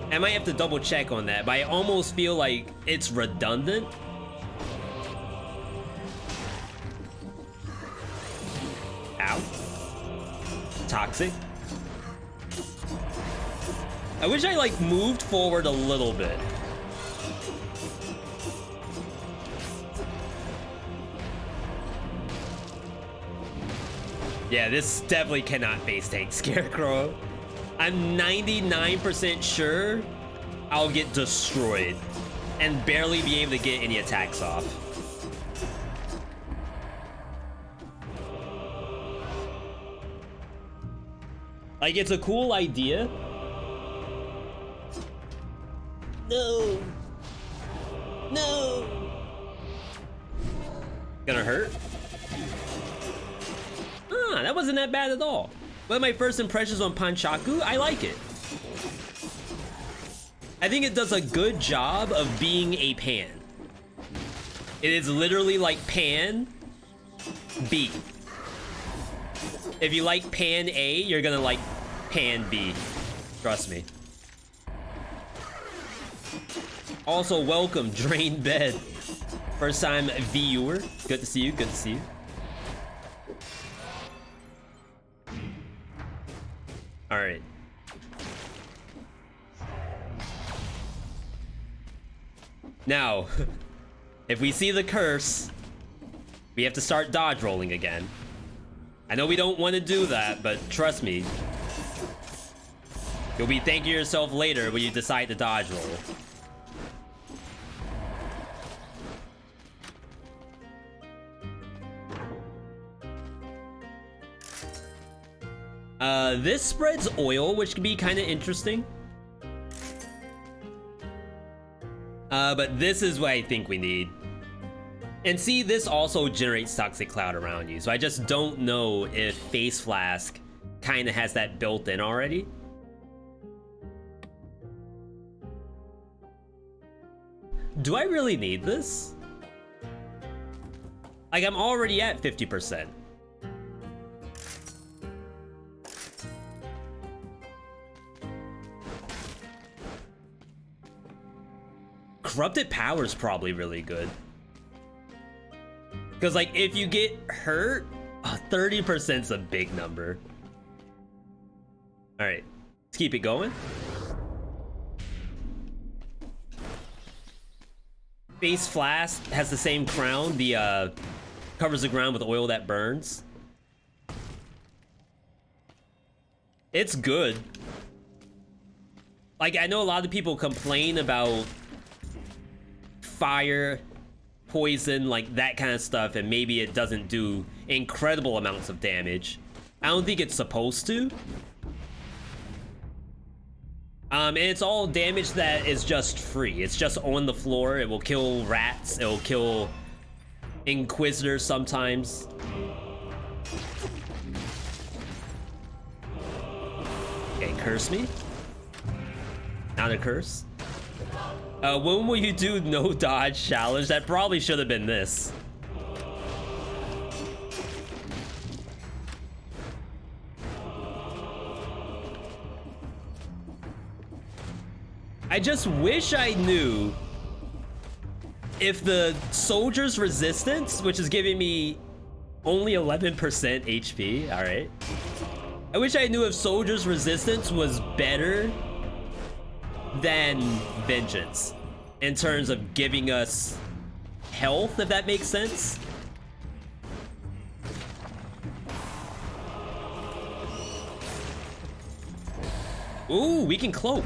I might have to double check on that, but I almost feel like it's redundant. Ow. Toxic. I wish I like moved forward a little bit. Yeah, this definitely cannot face tank Scarecrow. I'm 99% sure I'll get destroyed and barely be able to get any attacks off. Like, it's a cool idea. No. No. Gonna hurt? Ah, that wasn't that bad at all. One of my first impressions on Panshaku, I like it. I think it does a good job of being a pan. It is literally like Pan B. If you like Pan A, you're gonna like Pan B. Trust me. Also, welcome, Drain Bed. First time viewer. Good to see you, good to see you. Alright. Now, if we see the curse, we have to start dodge rolling again. I know we don't want to do that, but trust me. You'll be thanking yourself later when you decide to dodge roll. This spreads oil, which can be kind of interesting. But this is what I think we need. And see, this also generates Toxic Cloud around you, so I just don't know if Face Flask kind of has that built in already. Do I really need this? Like, I'm already at 50%. Corrupted Power is probably really good. Because, like, if you get hurt, 30% is a big number. Alright, let's keep it going. Face Flask has the same crown, the covers the ground with oil that burns. It's good. Like, I know a lot of people complain about fire, poison, like that kind of stuff, and maybe it doesn't do incredible amounts of damage. I don't think it's supposed to. And it's all damage that is just free. It's just on the floor. It will kill rats. It will kill inquisitors sometimes. Okay, curse me. Not a curse. When will you do no dodge challenge? That probably should have been this. I just wish I knew if the soldier's resistance, which is giving me only 11% HP, all right. I wish I knew if soldier's resistance was better than vengeance in terms of giving us health, if that makes sense. Ooh, we can cloak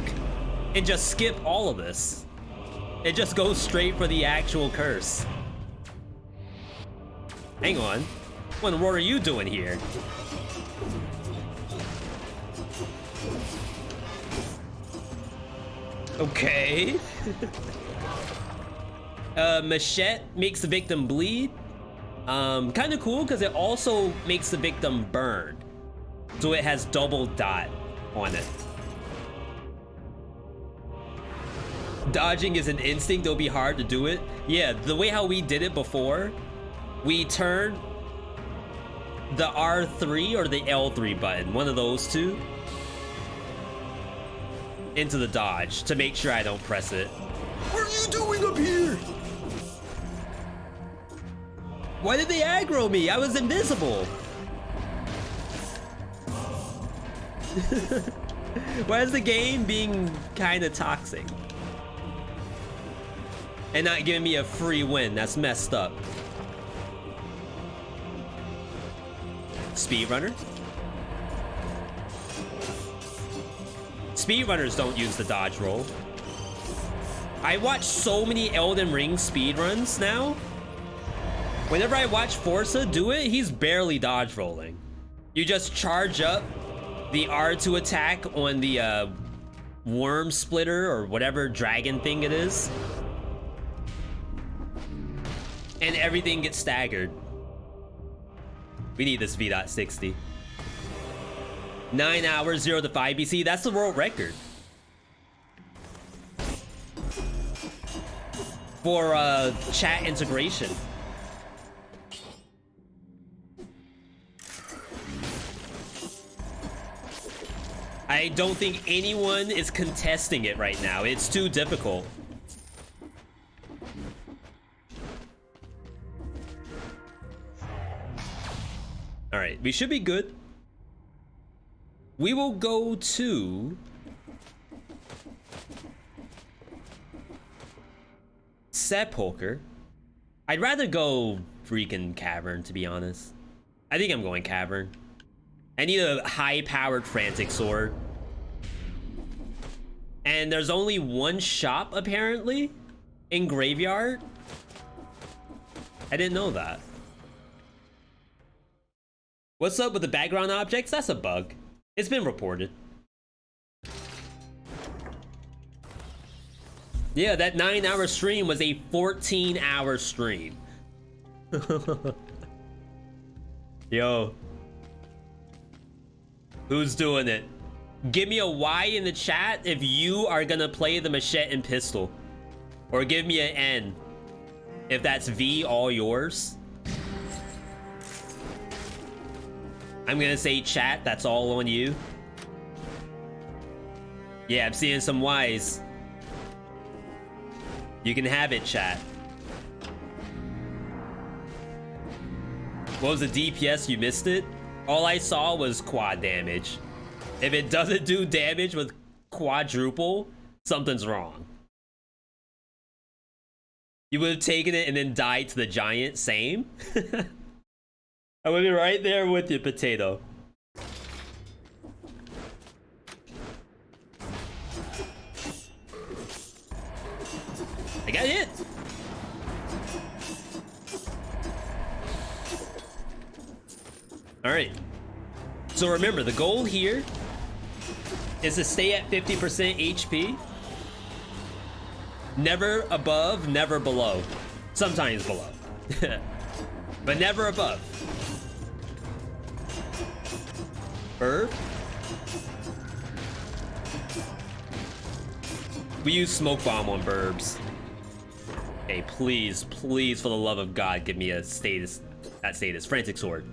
and just skip all of this. It just goes straight for the actual curse. Hang on. What are you doing here? Okay. Machete makes the victim bleed. Kind of cool because it also makes the victim burn. So it has double dot on it. Dodging is an instinct, it'll be hard to do it. Yeah, the way how we did it before, we turned the R3 or the L3 button, one of those two, into the dodge to make sure I don't press it. What are you doing up here? Why did they aggro me? I was invisible. Why is the game being kind of toxic? And not giving me a free win. That's messed up. Speedrunner? Speedrunners don't use the dodge roll. I watch so many Elden Ring speedruns now. Whenever I watch Forza do it, he's barely dodge rolling. You just charge up the R2 attack on the worm splitter or whatever dragon thing it is. And everything gets staggered. We need this V.60. 9 hours, 0 to 5 BC. That's the world record. For chat integration. I don't think anyone is contesting it right now. It's too difficult. All right, we should be good. We will go to Sepulcher. I'd rather go freaking Cavern, to be honest. I think I'm going Cavern. I need a high-powered frantic sword. And there's only one shop, apparently, in Graveyard. I didn't know that. What's up with the background objects? That's a bug. It's been reported. Yeah, that 9-hour stream was a 14-hour stream. Yo. Who's doing it? Give me a Y in the chat if you are gonna play the machete and pistol. Or give me an N if that's V, all yours. I'm gonna say chat, that's all on you. Yeah, I'm seeing some Ys. You can have it, chat. What was the DPS? You missed it? All I saw was quad damage. If it doesn't do damage with quadruple, something's wrong. You would have taken it and then died to the giant, same? I would be right there with you, potato. I got hit. All right. So remember, the goal here is to stay at 50% HP. Never above, never below. Sometimes below. But never above. Burb. We use smoke bomb on burbs. Hey, please, please, for the love of God, give me a status. Not status, frantic sword.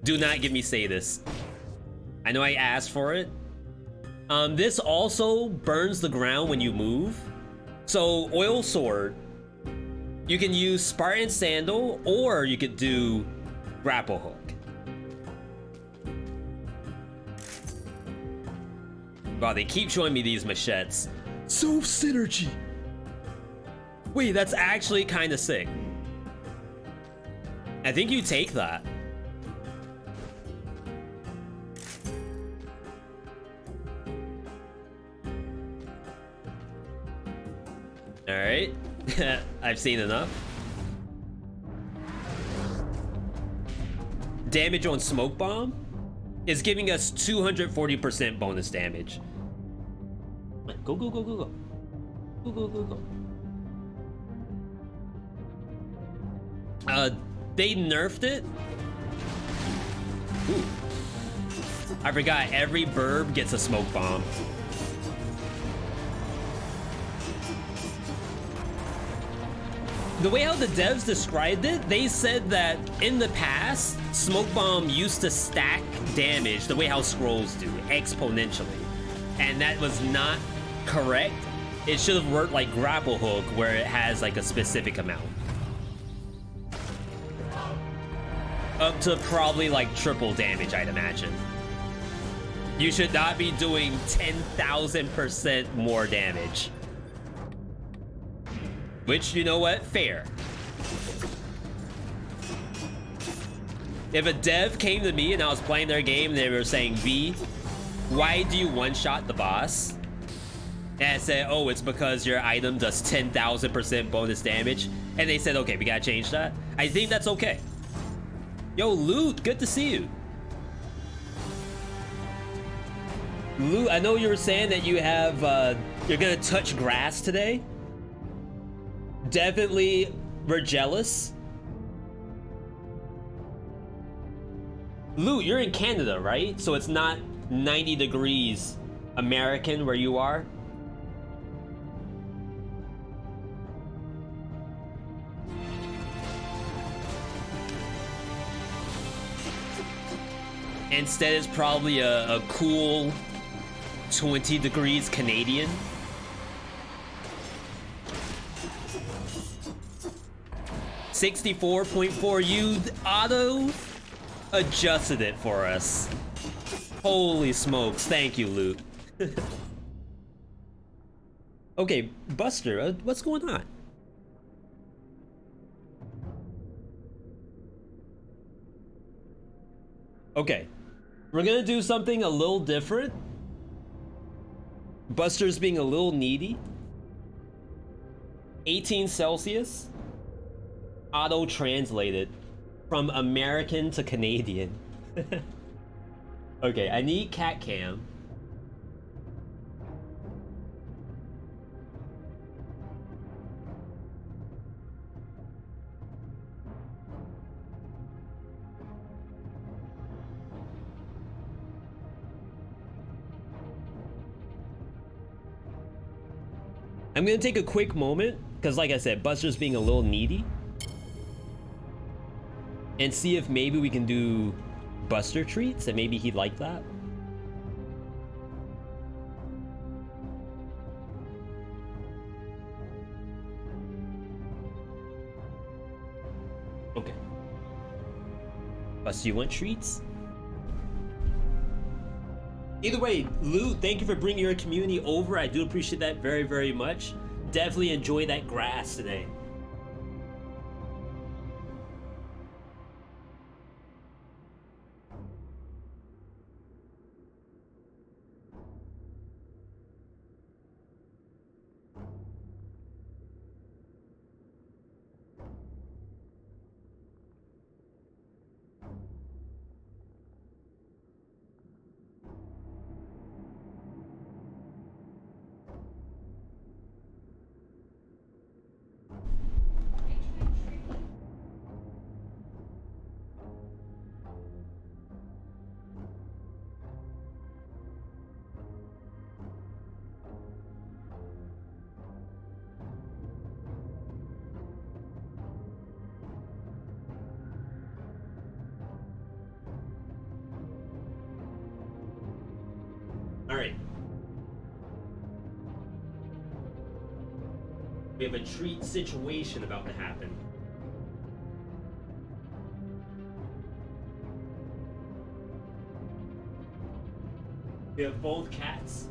Do not give me status. I know I asked for it. This also burns the ground when you move. So oil sword, you can use Spartan sandal, or you could do grapple hook. Wow, they keep showing me these machetes. So synergy. Wait, that's actually kind of sick. I think you take that. All right, I've seen enough. Damage on smoke bomb is giving us 240% bonus damage. Go, go, go, go, go. Go, go, go, go. They nerfed it. Ooh. I forgot every burb gets a smoke bomb. The way how the devs described it, they said that in the past, smoke bomb used to stack damage the way how scrolls do, exponentially. And that was not correct. It should have worked like grapple hook, where it has like a specific amount. Up to probably like triple damage, I'd imagine. You should not be doing 10,000% more damage. Which, you know what? Fair. If a dev came to me and I was playing their game and they were saying, V, why do you one-shot the boss? And I said, oh, it's because your item does 10,000% bonus damage. And they said, okay, we gotta change that. I think that's okay. Yo, Loot, good to see you. Loot, I know you were saying that you have, you're gonna touch grass today. Definitely, we're jealous. Loot, you're in Canada, right? So it's not 90 degrees American where you are. Instead, it's probably a cool 20 degrees Canadian. $64.4. You auto adjusted it for us. Holy smokes! Thank you, Luke. Okay, Buster, what's going on? Okay, we're gonna do something a little different. Buster's being a little needy. 18 Celsius. Auto translated from American to Canadian. Okay, I need cat cam. I'm gonna take a quick moment, because like I said, Buster's being a little needy. And see if maybe we can do Buster treats, and maybe he'd like that. Okay. Buster, you want treats? Either way, Lou, thank you for bringing your community over. I do appreciate that very, very much. Definitely enjoy that grass today. We have a treat situation about to happen. We have both cats.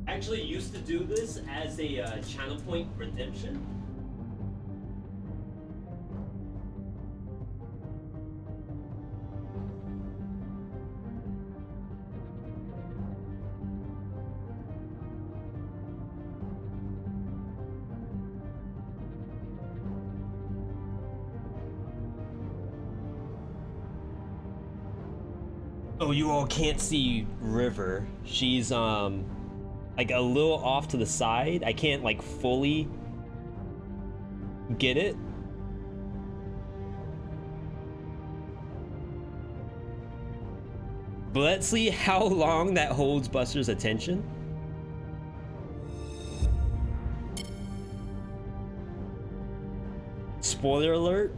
Actually used to do this as a channel point redemption. Oh, you all can't see River. She's like a little off to the side. I can't like fully get it. But let's see how long that holds Buster's attention. Spoiler alert,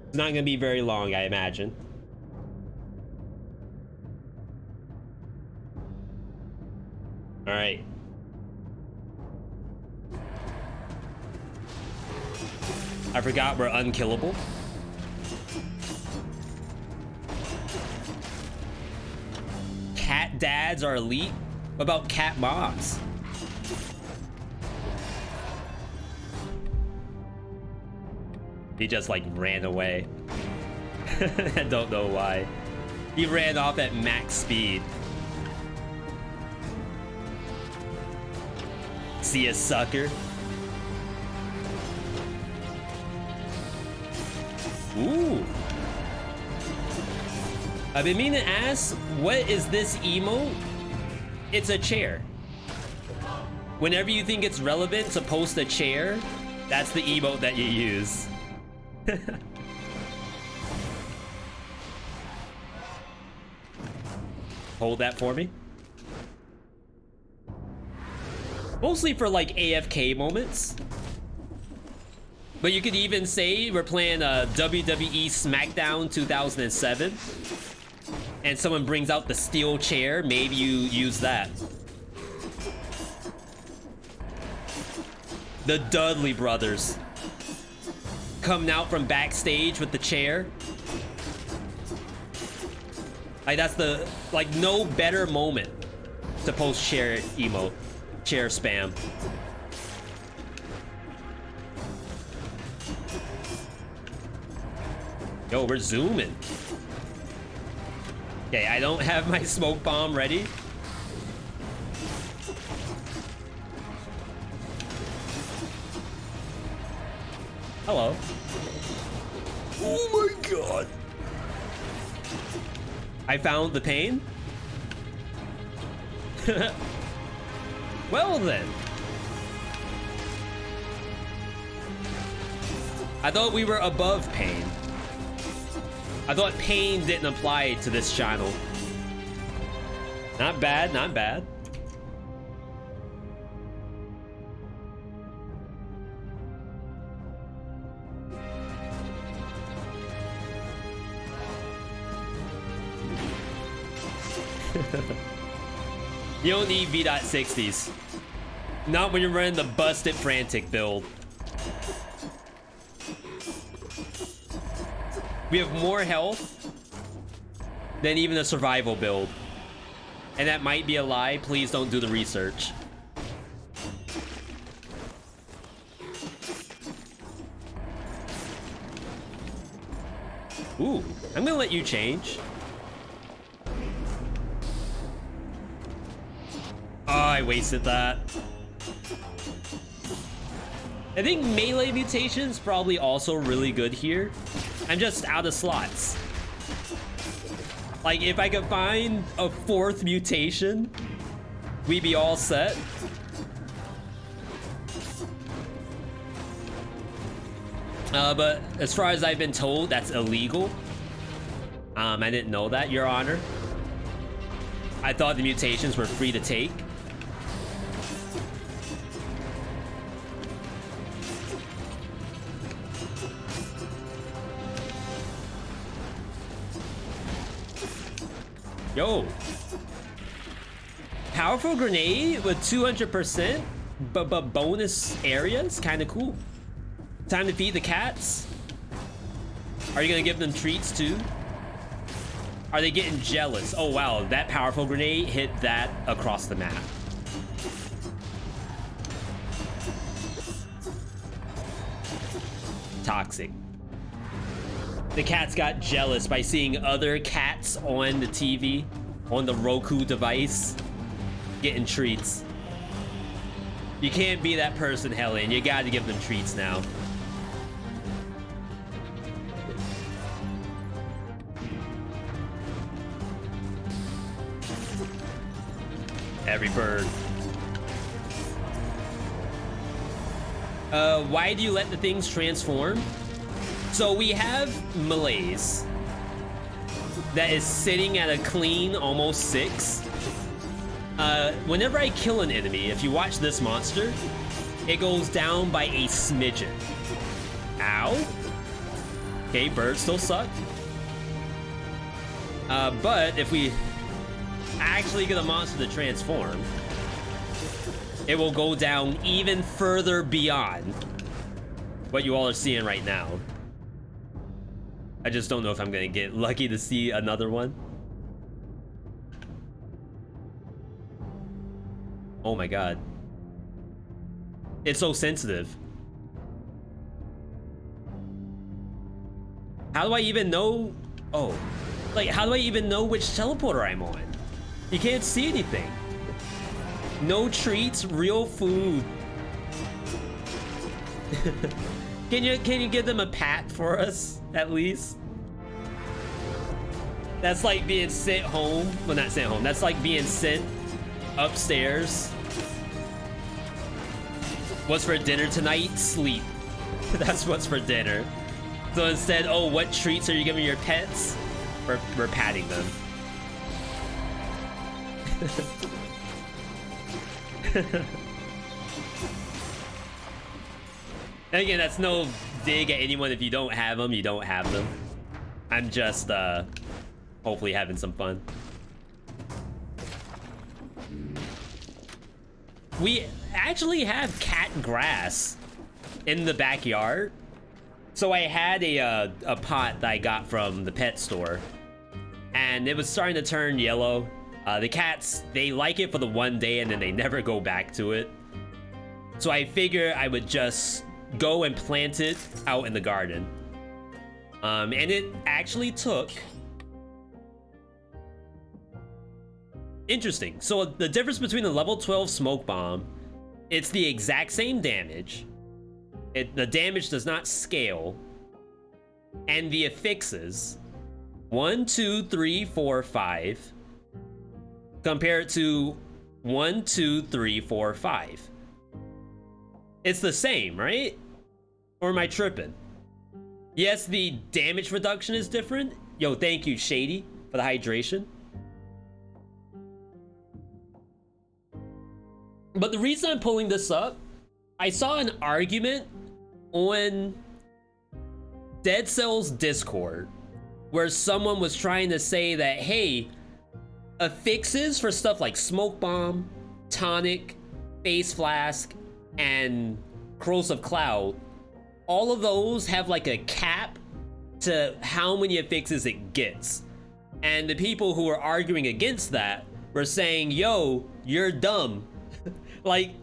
it's not gonna be very long, I imagine. All right. I forgot we're unkillable. Cat dads are elite. What about cat moms? He just like ran away. I don't know why. He ran off at max speed. See a sucker? Ooh. I've been meaning to ask, what is this emote? It's a chair. Whenever you think it's relevant to post a chair, that's the emote that you use. Hold that for me. Mostly for like AFK moments. But you could even say we're playing a WWE SmackDown 2007 and someone brings out the steel chair, maybe you use that. The Dudley brothers coming out from backstage with the chair. Like that's the, like no better moment to post chair emote, chair spam. Yo, we're zooming. Okay, I don't have my smoke bomb ready. Hello. Oh my god. I found the pain. Well then. I thought we were above pain. I thought pain didn't apply to this channel. Not bad, not bad. You don't need V.60s. Not when you're running the busted frantic build. We have more health than even a survival build. And that might be a lie. Please don't do the research. Ooh, I'm gonna let you change. Oh, I wasted that. I think melee mutation's probably also really good here. I'm just out of slots. Like, if I could find a 4th mutation, we'd be all set. But as far as I've been told, that's illegal. I didn't know that, Your Honor. I thought the mutations were free to take. Yo. Powerful grenade with 200%, but bonus areas, kind of cool. Time to feed the cats. Are you gonna give them treats too? Are they getting jealous? Oh wow, that powerful grenade hit that across the map. Toxic. The cats got jealous by seeing other cats on the TV, on the Roku device, getting treats. You can't be that person, Helen. You gotta give them treats now. Every bird. Why do you let the things transform? So we have Malaise that is sitting at a clean almost 6. Whenever I kill an enemy, if you watch this monster, it goes down by a smidgen. Ow. Okay, birds still suck. But if we actually get a monster to transform, it will go down even further beyond what you all are seeing right now. I just don't know if I'm gonna get lucky to see another one. Oh my god. It's so sensitive. How do I even know? Oh, like how do I even know which teleporter I'm on? You can't see anything. No treats, real food. Can you give them a pat for us at least? That's like being sent home. Well, not sent home. That's like being sent upstairs. What's for dinner tonight? Sleep. That's what's for dinner. So instead, oh, what treats are you giving your pets? We're patting them. And again, that's no dig at anyone. If you don't have them, you don't have them. I'm just hopefully having some fun. We actually have cat grass in the backyard. So I had a pot that I got from the pet store, and it was starting to turn yellow. The cats, they like it for the one day and then they never go back to it. So I figure I would just go and plant it out in the garden. And it actually took. Interesting. So the difference between the level 12 smoke bomb, it's the exact same damage. The damage does not scale. And the affixes, 1, 2, 3, 4, 5. Compared to 1, 2, 3, 4, 5. It's the same, right? Or am I tripping? Yes, the damage reduction is different. Yo, thank you, Shady, for the hydration. But the reason I'm pulling this up, I saw an argument on Dead Cell's Discord where someone was trying to say that, hey, affixes for stuff like Smoke Bomb, Tonic, Face Flask, and Corrosive Cloud, all of those have like a cap to how many affixes it gets. And the people who were arguing against that were saying, yo, you're dumb. Like,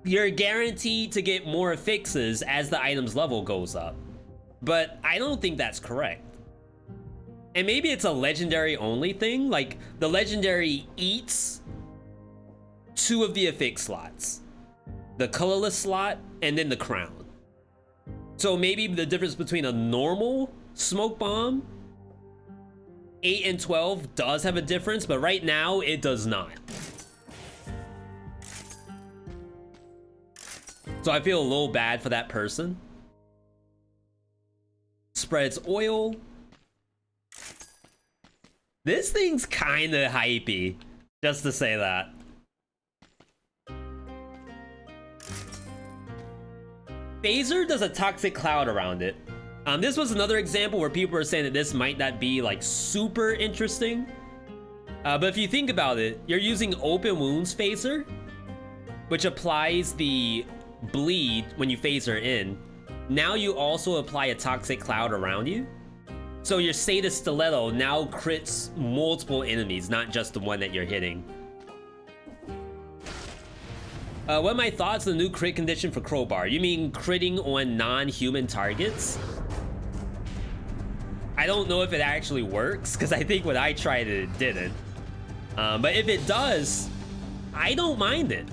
you're guaranteed to get more affixes as the item's level goes up. But I don't think that's correct. And maybe it's a legendary only thing. Like, the legendary eats 2 of the affix slots, the colorless slot and then the crown. So maybe the difference between a normal smoke bomb, 8 and 12, does have a difference, but right now it does not. So I feel a little bad for that person. Spreads oil. This thing's kinda hypey, just to say that. Phaser does a toxic cloud around it. This was another example where people were saying that this might not be like super interesting. But if you think about it, you're using open wounds phaser, which applies the bleed when you phaser in. Now you also apply a toxic cloud around you. So your Status Stiletto now crits multiple enemies, not just the one that you're hitting. What are my thoughts on the new crit condition for Crowbar? You mean critting on non-human targets? I don't know if it actually works, because I think when I tried it, it didn't. But if it does, I don't mind it.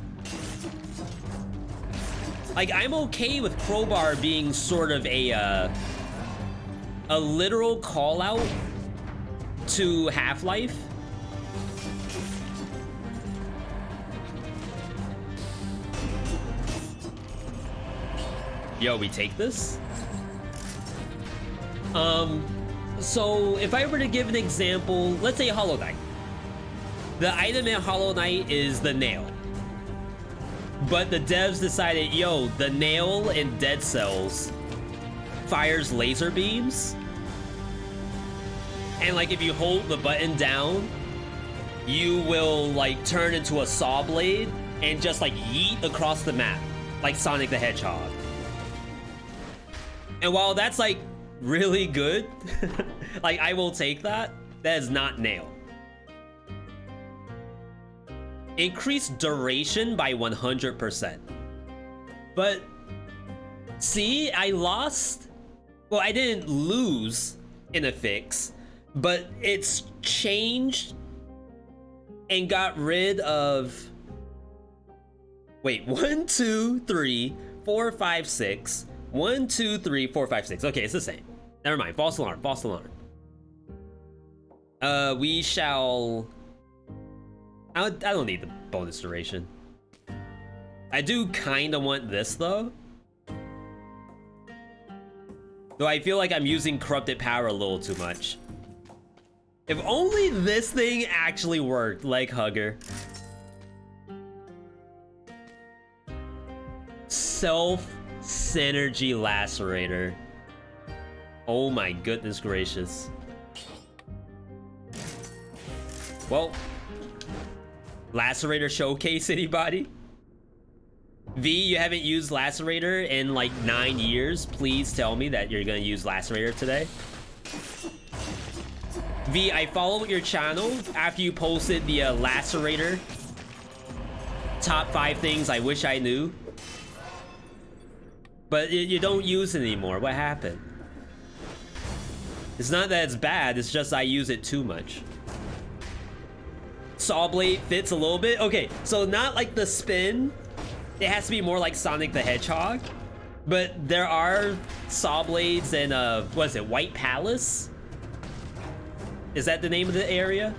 Like, I'm okay with Crowbar being sort of a literal call-out to Half-Life. Yo, we take this? So if I were to give an example, let's say Hollow Knight. The item in Hollow Knight is the nail. But the devs decided, yo, the nail in Dead Cells fires laser beams. And like if you hold the button down, you will like turn into a saw blade and just like yeet across the map, like Sonic the Hedgehog. And while that's like really good, like I will take that, that is not nail. Increase duration by 100%. But see, I lost. Well, I didn't lose in a fix, but it's changed and got rid of. Wait, 1, 2, 3, 4, 5, 6. 1, 2, 3, 4, 5, 6. Okay, it's the same. Never mind. False alarm. False alarm. We shall. I don't need the bonus duration. I do kind of want this though. Though I feel like I'm using corrupted power a little too much. If only this thing actually worked, Leg Hugger. Self-Synergy Lacerator. Oh my goodness gracious. Well, Lacerator Showcase, anybody? V, you haven't used Lacerator in like 9 years. Please tell me that you're gonna use Lacerator today. V, I followed your channel after you posted the Lacerator top 5 things I wish I knew. But you don't use it anymore. What happened? It's not that it's bad, it's just I use it too much. Saw blade fits a little bit. Okay, so not like the spin. It has to be more like Sonic the Hedgehog. But there are saw blades in what is it, White Palace? Is that the name of the area?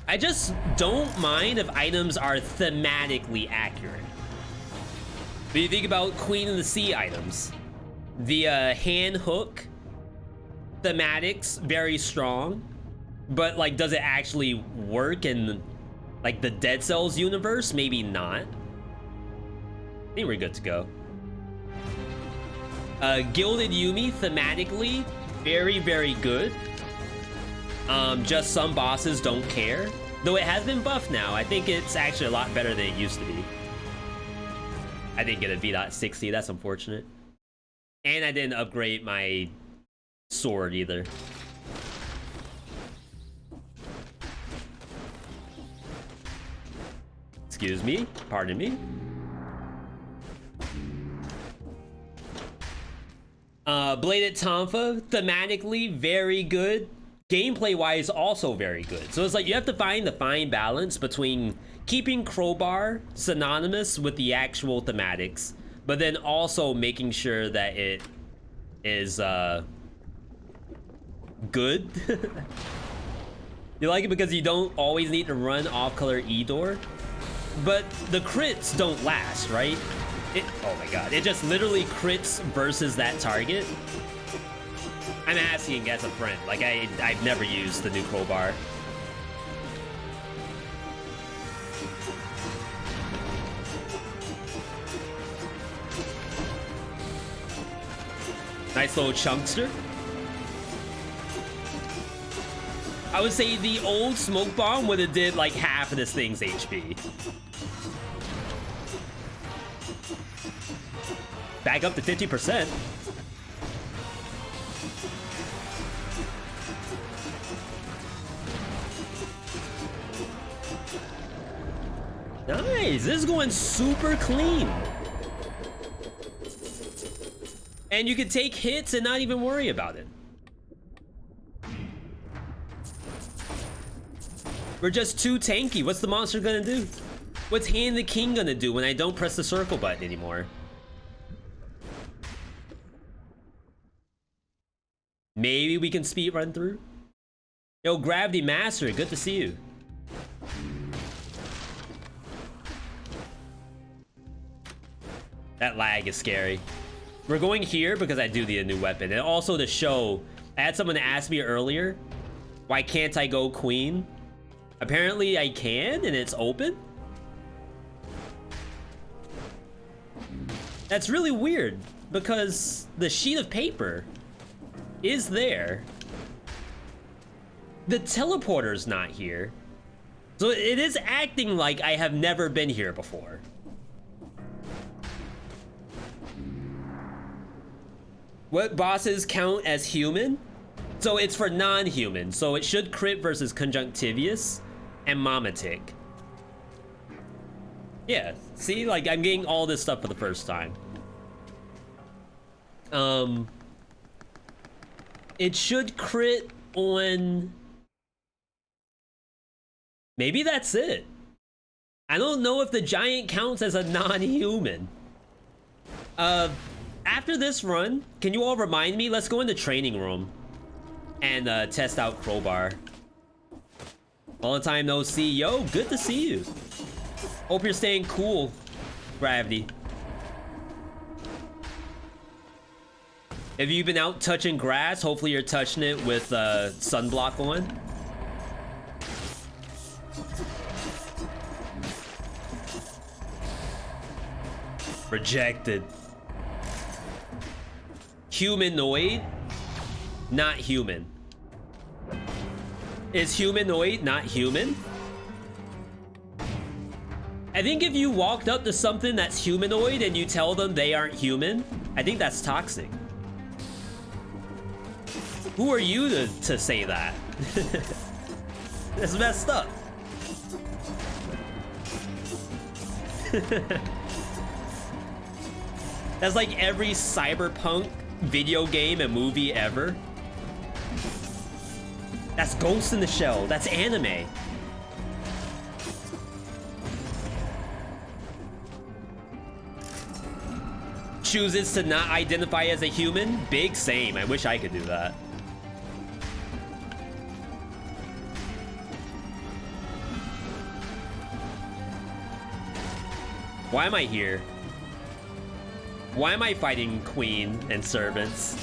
I just don't mind if items are thematically accurate. But you think about Queen of the Sea items. The hand hook thematics very strong, but like does it actually work in like the Dead Cells universe? Maybe not. I think we're good to go. Gilded Yumi thematically very, very good. Just some bosses don't care, though it has been buffed now. I think it's actually a lot better than it used to be. I didn't get a V.60, that's unfortunate. And I didn't upgrade my sword either. Excuse me, pardon me. Bladed Tonfa, thematically very good. Gameplay wise also very good. So it's like you have to find the fine balance between keeping Crowbar synonymous with the actual thematics, but then also making sure that it is good. You like it because you don't always need to run off-color E-door, but the crits don't last, right? Oh my god, it just literally crits versus that target. I'm asking as a friend. Like, I've never used the new crowbar. Nice little chunkster. I would say the old smoke bomb would have did like half of this thing's HP. Back up to 50%. Nice, this is going super clean. And you can take hits and not even worry about it. We're just too tanky. What's the monster gonna do? What's Hand the King gonna do when I don't press the circle button anymore? Maybe we can speed run through? Yo, Gravity Master, good to see you. That lag is scary. We're going here because I do need a new weapon. And also to show, I had someone ask me earlier, why can't I go Queen? Apparently I can, and it's open. That's really weird, because the sheet of paper is there. The teleporter's not here. So it is acting like I have never been here before. What bosses count as human? So it's for non-human, so it should crit versus Conjunctivius and Mamatic. Yeah, see, like I'm getting all this stuff for the first time. It should crit on... Maybe that's it. I don't know if the giant counts as a non-human. After this run, can you all remind me? Let's go in the training room and test out Crowbar. Long time no see. Yo, good to see you. Hope you're staying cool, Gravity. Have you been out touching grass? Hopefully you're touching it with sunblock on. Rejected. Humanoid, not human. Is humanoid not human? I think if you walked up to something that's humanoid and you tell them they aren't human, I think that's toxic. Who are you to say that? That's messed up. That's like every cyberpunk video game and movie ever. That's Ghost in the Shell. That's anime. Chooses to not identify as a human? Big same. I wish I could do that. Why am I here? Why am I fighting Queen and servants?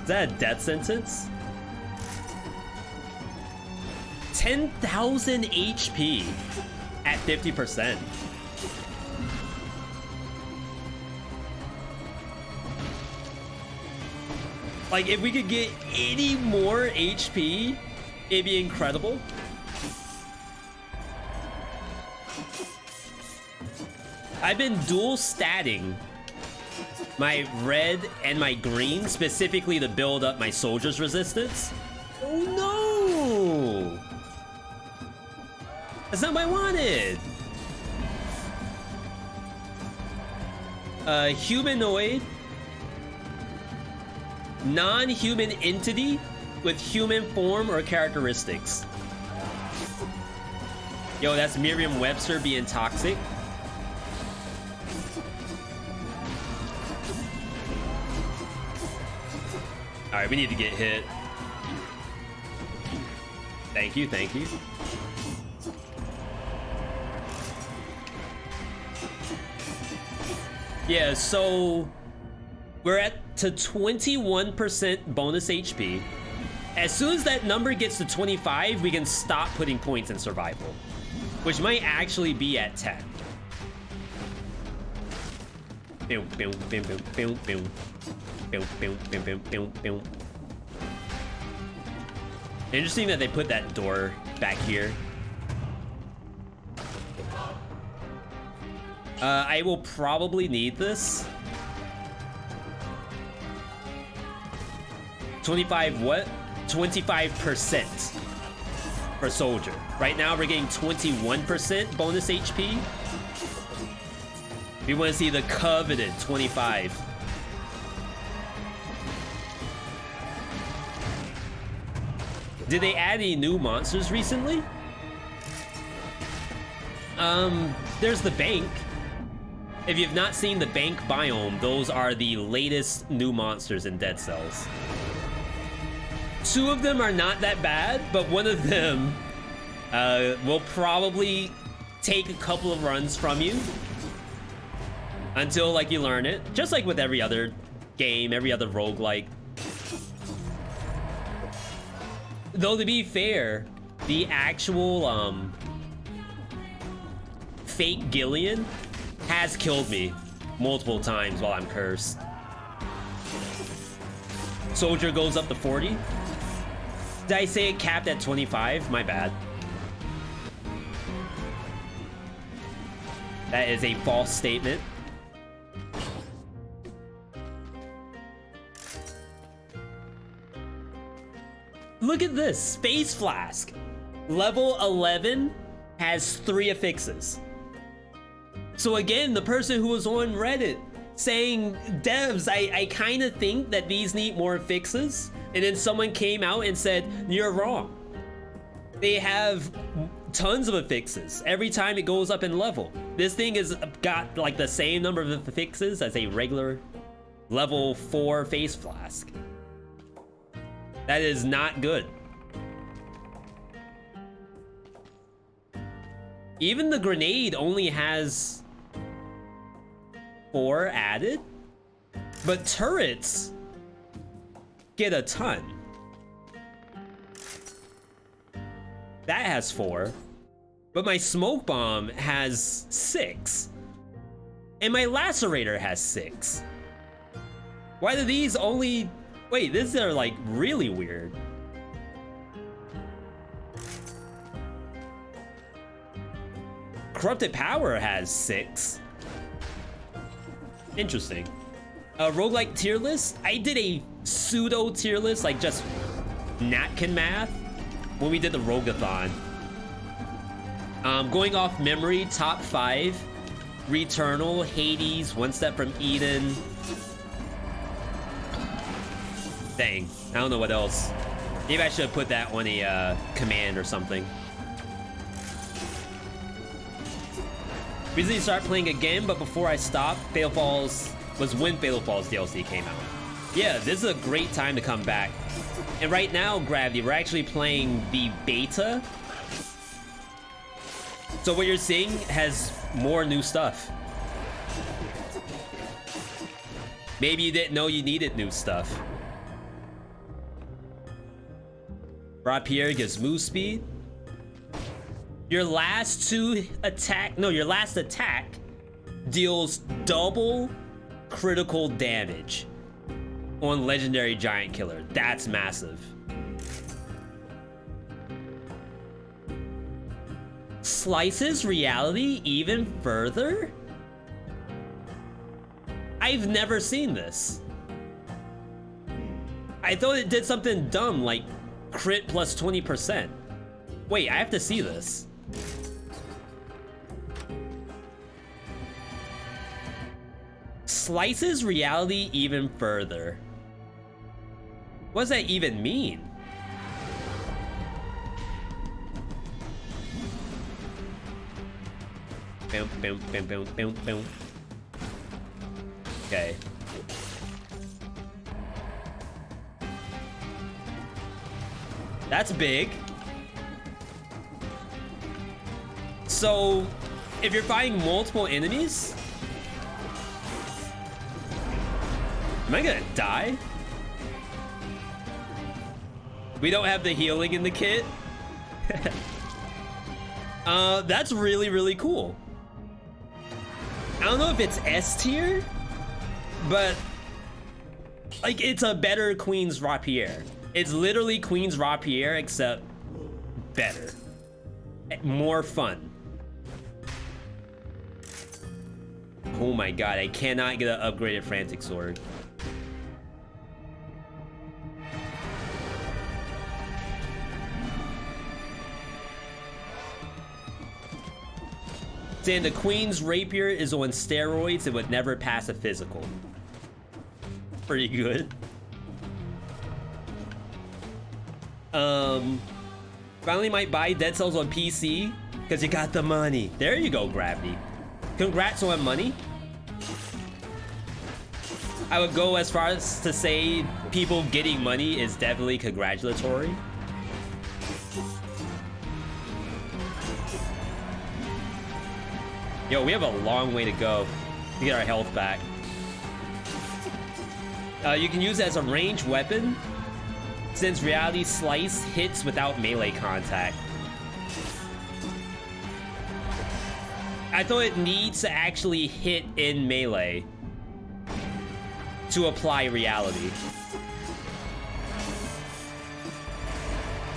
Is that a death sentence? 10,000 HP at 50%. Like, if we could get any more HP, it'd be incredible. I've been dual statting my red and my green, specifically to build up my soldier's resistance. Oh no! That's not what I wanted! Humanoid. Non-human entity with human form or characteristics. Yo, that's Merriam-Webster being toxic. All right, we need to get hit. Thank you, thank you. Yeah, so we're at to 21% bonus HP. As soon as that number gets to 25, we can stop putting points in survival, which might actually be at 10. Boom, boom, boom, boom, boom, boom. Boom, boom, boom, boom, boom, boom. Interesting that they put that door back here. I will probably need this. 25 what? 25% for soldier. Right now we're getting 21% bonus HP. We want to see the coveted 25. Did they add any new monsters recently? There's the bank. If you've not seen the bank biome, those are the latest new monsters in Dead Cells. 2 of them are not that bad, but one of them will probably take a couple of runs from you until like you learn it. Just like with every other game, every other roguelike. Though to be fair, the actual fake Gillian has killed me multiple times while I'm cursed. Soldier goes up to 40. Did I say it capped at 25? My bad. That is a false statement. Look at this, Space Flask. Level 11 has 3 affixes. So again, the person who was on Reddit saying, devs, I kind of think that these need more affixes. And then someone came out and said, you're wrong. They have tons of affixes every time it goes up in level. This thing has got like the same number of affixes as a regular level 4 Face Flask. That is not good. Even the grenade only has 4 added, but turrets get a ton. That has 4, but my smoke bomb has 6, and my lacerator has 6. Why do these only... Wait, these are like really weird. Corrupted Power has 6. Interesting. Roguelike tier list. I did a pseudo tier list, like just napkin math, when we did the Rogathon. Going off memory, top 5. Returnal, Hades, One Step from Eden. Dang, I don't know what else. Maybe I should have put that on a command or something. Recently started playing again, but before I stopped, Fatal Falls was when Fatal Falls DLC came out. Yeah, this is a great time to come back. And right now, Gravity, we're actually playing the beta. So what you're seeing has more new stuff. Maybe you didn't know you needed new stuff. Rod Pierre gives move speed. Your last your last attack deals double critical damage on Legendary Giant Killer. That's massive. Slices reality even further? I've never seen this. I thought it did something dumb like crit plus 20%. Wait, I have to see this. Slices reality even further. What does that even mean? Boom, boom, boom, boom, boom, boom. Okay. That's big. So, if you're fighting multiple enemies, Am I gonna die? We don't have the healing in the kit. That's really, really cool. I don't know if it's S tier, but like it's a better Queen's Rapier. It's literally Queen's Rapier, except better. More fun. Oh my god, I cannot get an upgraded Frantic Sword. Saying the Queen's Rapier is on steroids, it would never pass a physical. Pretty good. Finally might buy Dead Cells on PC because you got the money. There you go, Gravity. Congrats on money. I would go as far as to say people getting money is definitely congratulatory. Yo, we have a long way to go to get our health back. You can use it as a ranged weapon since Reality Slice hits without melee contact. I thought it needs to actually hit in melee to apply Reality.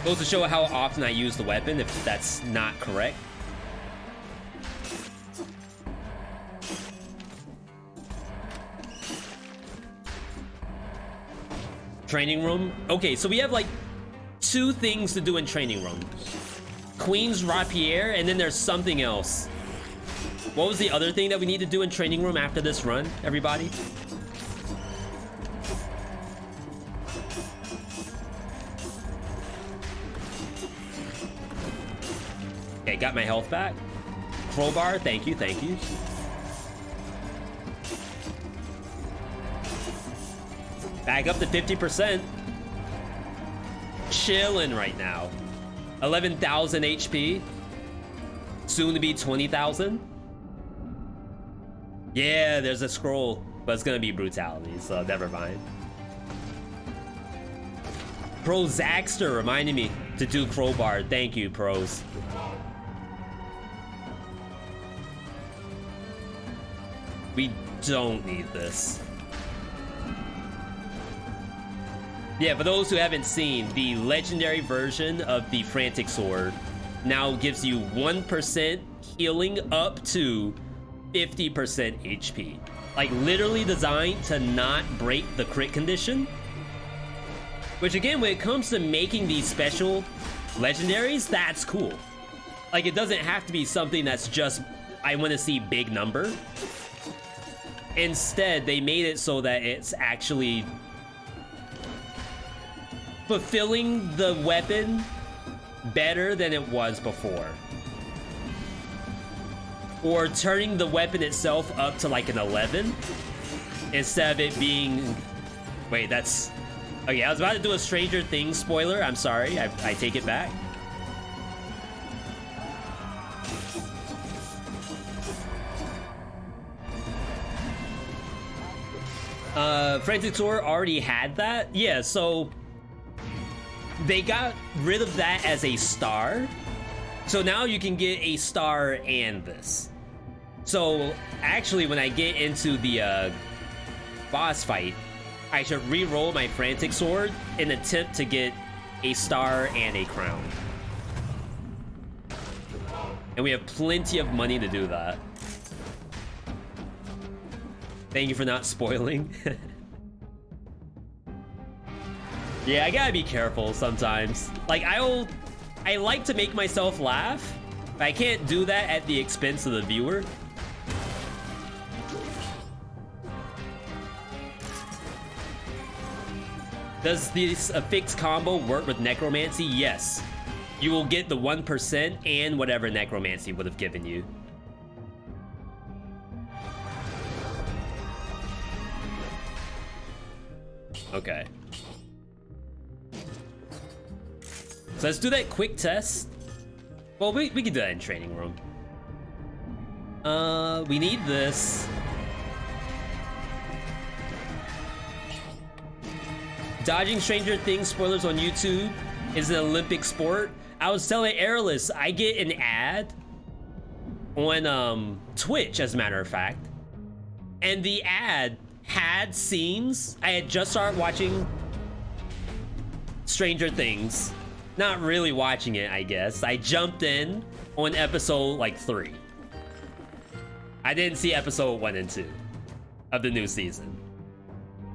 Goes to show how often I use the weapon if that's not correct. Training room. Okay, so we have like 2 things to do in training room. Queen's Rapier, and then there's something else. What was the other thing that we need to do in training room after this run, everybody? Okay, got my health back. Crowbar, thank you, thank you. Back up to 50%. Chilling right now. 11,000 HP. Soon to be 20,000. Yeah, there's a scroll, but it's gonna be brutality, so never mind. Pro Zaxter reminded me to do crowbar. Thank you, pros. We don't need this. Yeah, for those who haven't seen, the legendary version of the Frantic Sword now gives you 1% healing up to 50% HP. Like literally designed to not break the crit condition. Which again, when it comes to making these special legendaries, that's cool. Like it doesn't have to be something that's just, I want to see big number. Instead, they made it so that it's actually fulfilling the weapon better than it was before. Or turning the weapon itself up to like an 11 instead of it being... Wait, that's... Okay, I was about to do a Stranger Things spoiler. I'm sorry, I take it back. Frantic Sword already had that? Yeah, so they got rid of that as a star. So now you can get a star and this. So actually when I get into the boss fight, I should re-roll my Frantic Sword in an attempt to get a star and a crown. And we have plenty of money to do that. Thank you for not spoiling. Yeah, I gotta be careful sometimes. Like, I like to make myself laugh, but I can't do that at the expense of the viewer. Does this affix combo work with Necromancy? Yes. You will get the 1% and whatever Necromancy would have given you. Okay. So let's do that quick test. Well, we can do that in training room. We need this. Dodging Stranger Things spoilers on YouTube is an Olympic sport. I was telling Airless, I get an ad on Twitch, as a matter of fact, and the ad had scenes. I had just started watching Stranger Things, not really watching it, I guess. I jumped in on episode like 3. I didn't see episode 1 and 2 of the new season.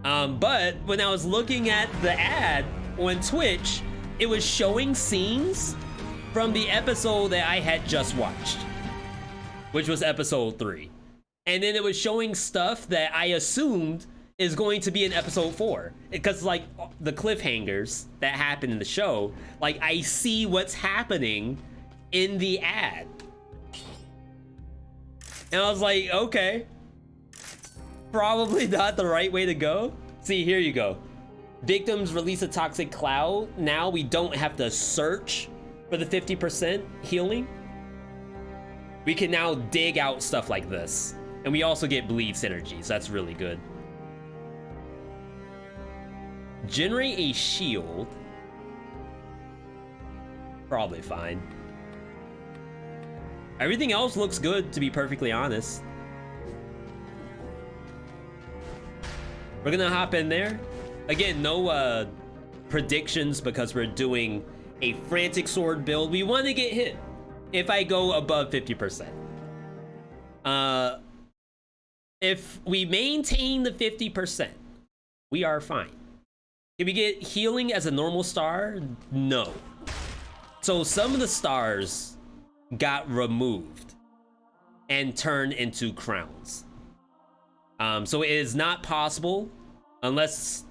But when I was looking at the ad on Twitch, it was showing scenes from the episode that I had just watched, which was episode 3. And then it was showing stuff that I assumed is going to be in episode 4. Because like the cliffhangers that happen in the show, like I see what's happening in the ad. And I was like, okay, probably not the right way to go. See, here you go. Victims release a toxic cloud. Now we don't have to search for the 50% healing. We can now dig out stuff like this. And we also get bleed synergy, so that's really good. Generate a shield. Probably fine. Everything else looks good, to be perfectly honest. We're gonna hop in there. Again, no predictions because we're doing a frantic sword build. We want to get hit if I go above 50%. If we maintain the 50%, we are fine. Can we get healing as a normal star? No. So some of the stars got removed and turned into crowns. So it is not possible, unless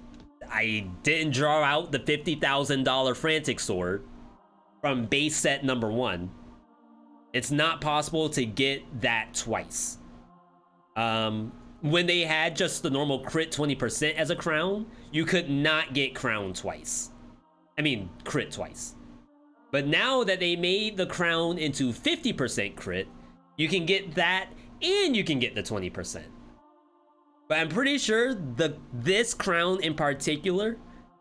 I didn't draw out the $50,000 frantic sword from base set number 1. It's not possible to get that twice. When they had just the normal crit 20% as a crown, you could not get crown twice. I mean, crit twice. But now that they made the crown into 50% crit, you can get that and you can get the 20%. But I'm pretty sure this crown in particular,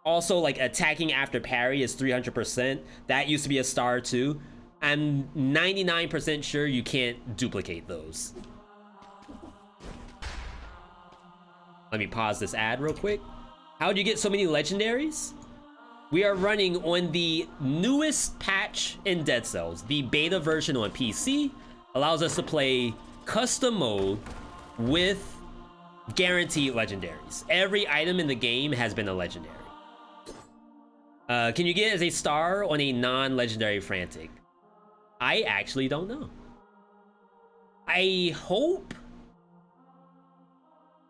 also like attacking after parry is 300%. That used to be a star too. I'm 99% sure you can't duplicate those. Let me pause this ad real quick. How do you get so many legendaries? We are running on the newest patch in Dead Cells. The beta version on PC allows us to play custom mode with guaranteed legendaries. Every item in the game has been a legendary. Can you get as a star on a non-legendary frantic? I actually don't know. I hope.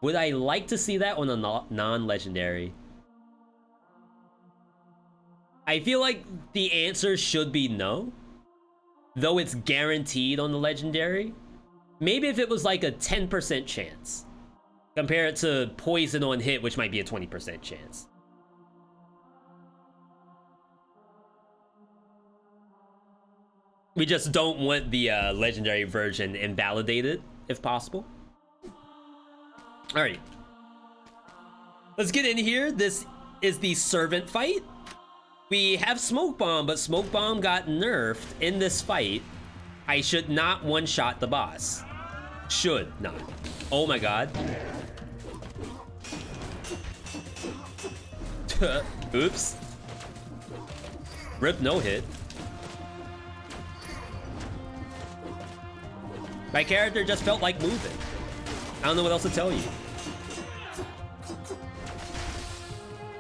Would I like to see that on a non-legendary? I feel like the answer should be no, though it's guaranteed on the legendary. Maybe if it was like a 10% chance. Compare it to poison on hit, which might be a 20% chance. We just don't want the legendary version invalidated, if possible. All right. Let's get in here. This is the servant fight. We have Smoke Bomb, but Smoke Bomb got nerfed in this fight. I should not one-shot the boss. Should not. Oh my god. Oops. Rip no hit. My character just felt like moving. I don't know what else to tell you.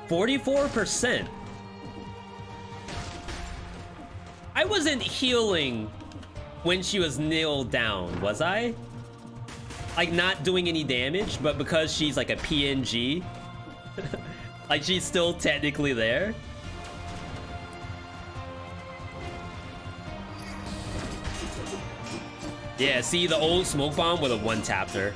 44%. I wasn't healing when she was kneeled down, was I? Like not doing any damage, but because she's like a PNG, like she's still technically there. Yeah, see, the old Smoke Bomb would have one-tapped her.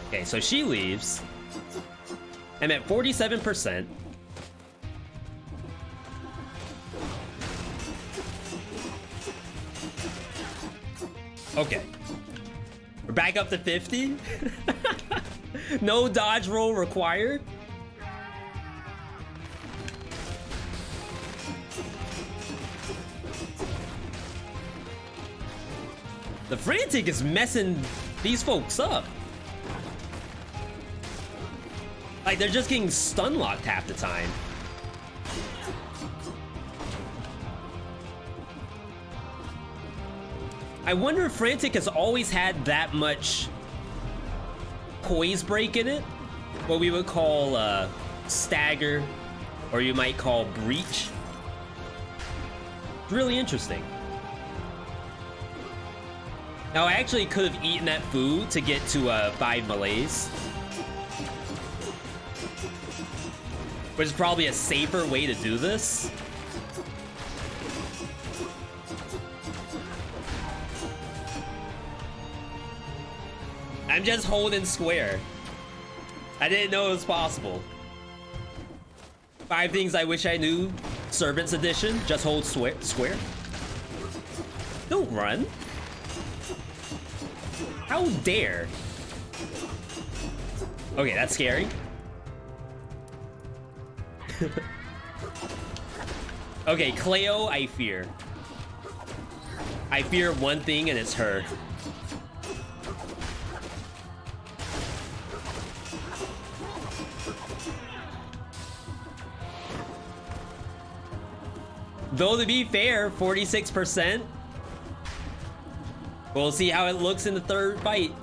Okay, so she leaves. I'm at 47%. Okay. We're back up to 50. No dodge roll required. The Frantic is messing these folks up. Like, they're just getting stun locked half the time. I wonder if Frantic has always had that much poise break in it. What we would call stagger, or you might call breach. Really interesting. Now, I actually could have eaten that food to get to 5 melees, which is probably a safer way to do this. I'm just holding square. I didn't know it was possible. 5 things I wish I knew. Servants edition. Just hold square. Don't run. How dare? Okay, that's scary. Okay, Cleo, I fear. I fear one thing, and it's her. Though, to be fair, 46%. We'll see how it looks in the third fight.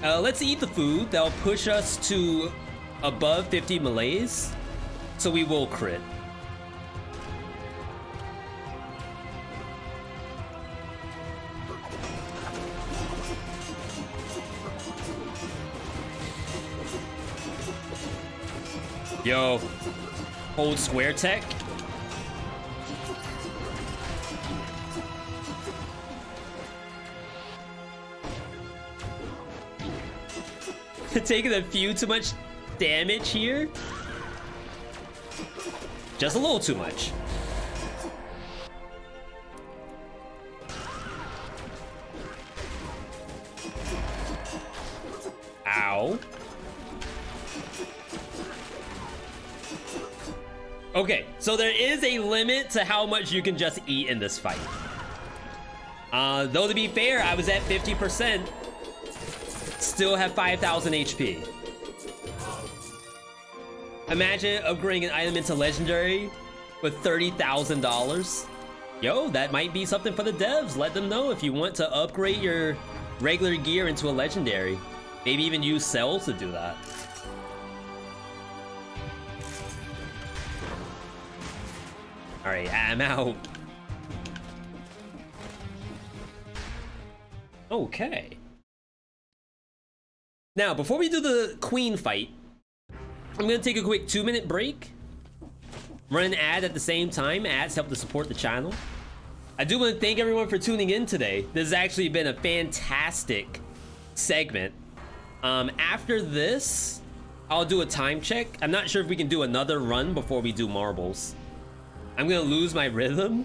Let's eat the food. That'll push us to above 50 melees, so we will crit. Yo, hold square tech. Taking a few too much damage here. Just a little too much. Ow. Okay, so there is a limit to how much you can just eat in this fight. Though, to be fair, I was at 50%. Still have 5,000 HP. Imagine upgrading an item into legendary with $30,000. Yo, that might be something for the devs. Let them know if you want to upgrade your regular gear into a legendary. Maybe even use cells to do that. All right, I'm out. Okay. Now, before we do the queen fight, I'm gonna take a quick 2-minute break. Run an ad at the same time. Ads help to support the channel. I do want to thank everyone for tuning in today. This has actually been a fantastic segment. After this, I'll do a time check. I'm not sure if we can do another run before we do marbles. I'm gonna lose my rhythm.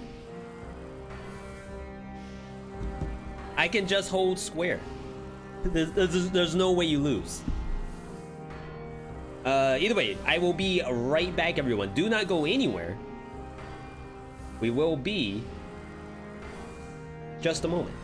I can just hold square. There's no way you lose. Either way, I will be right back, everyone. Do not go anywhere. We will be just a moment.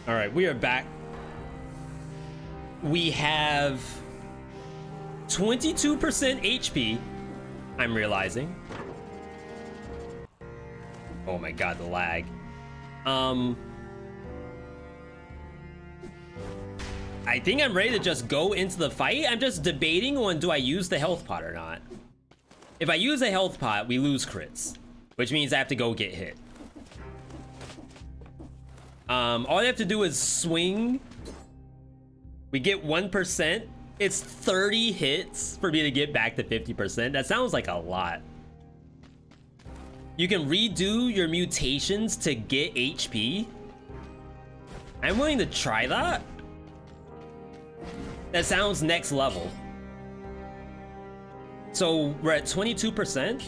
All right, we are back. We have 22% HP, I'm realizing. Oh my god, the lag. I think I'm ready to just go into the fight. I'm just debating on, do I use the health pot or not? If I use a health pot, we lose crits, which means I have to go get hit. All I have to do is swing. We get 1%. It's 30 hits for me to get back to 50%. That sounds like a lot. You can redo your mutations to get HP. I'm willing to try that. That sounds next level. So we're at 22%.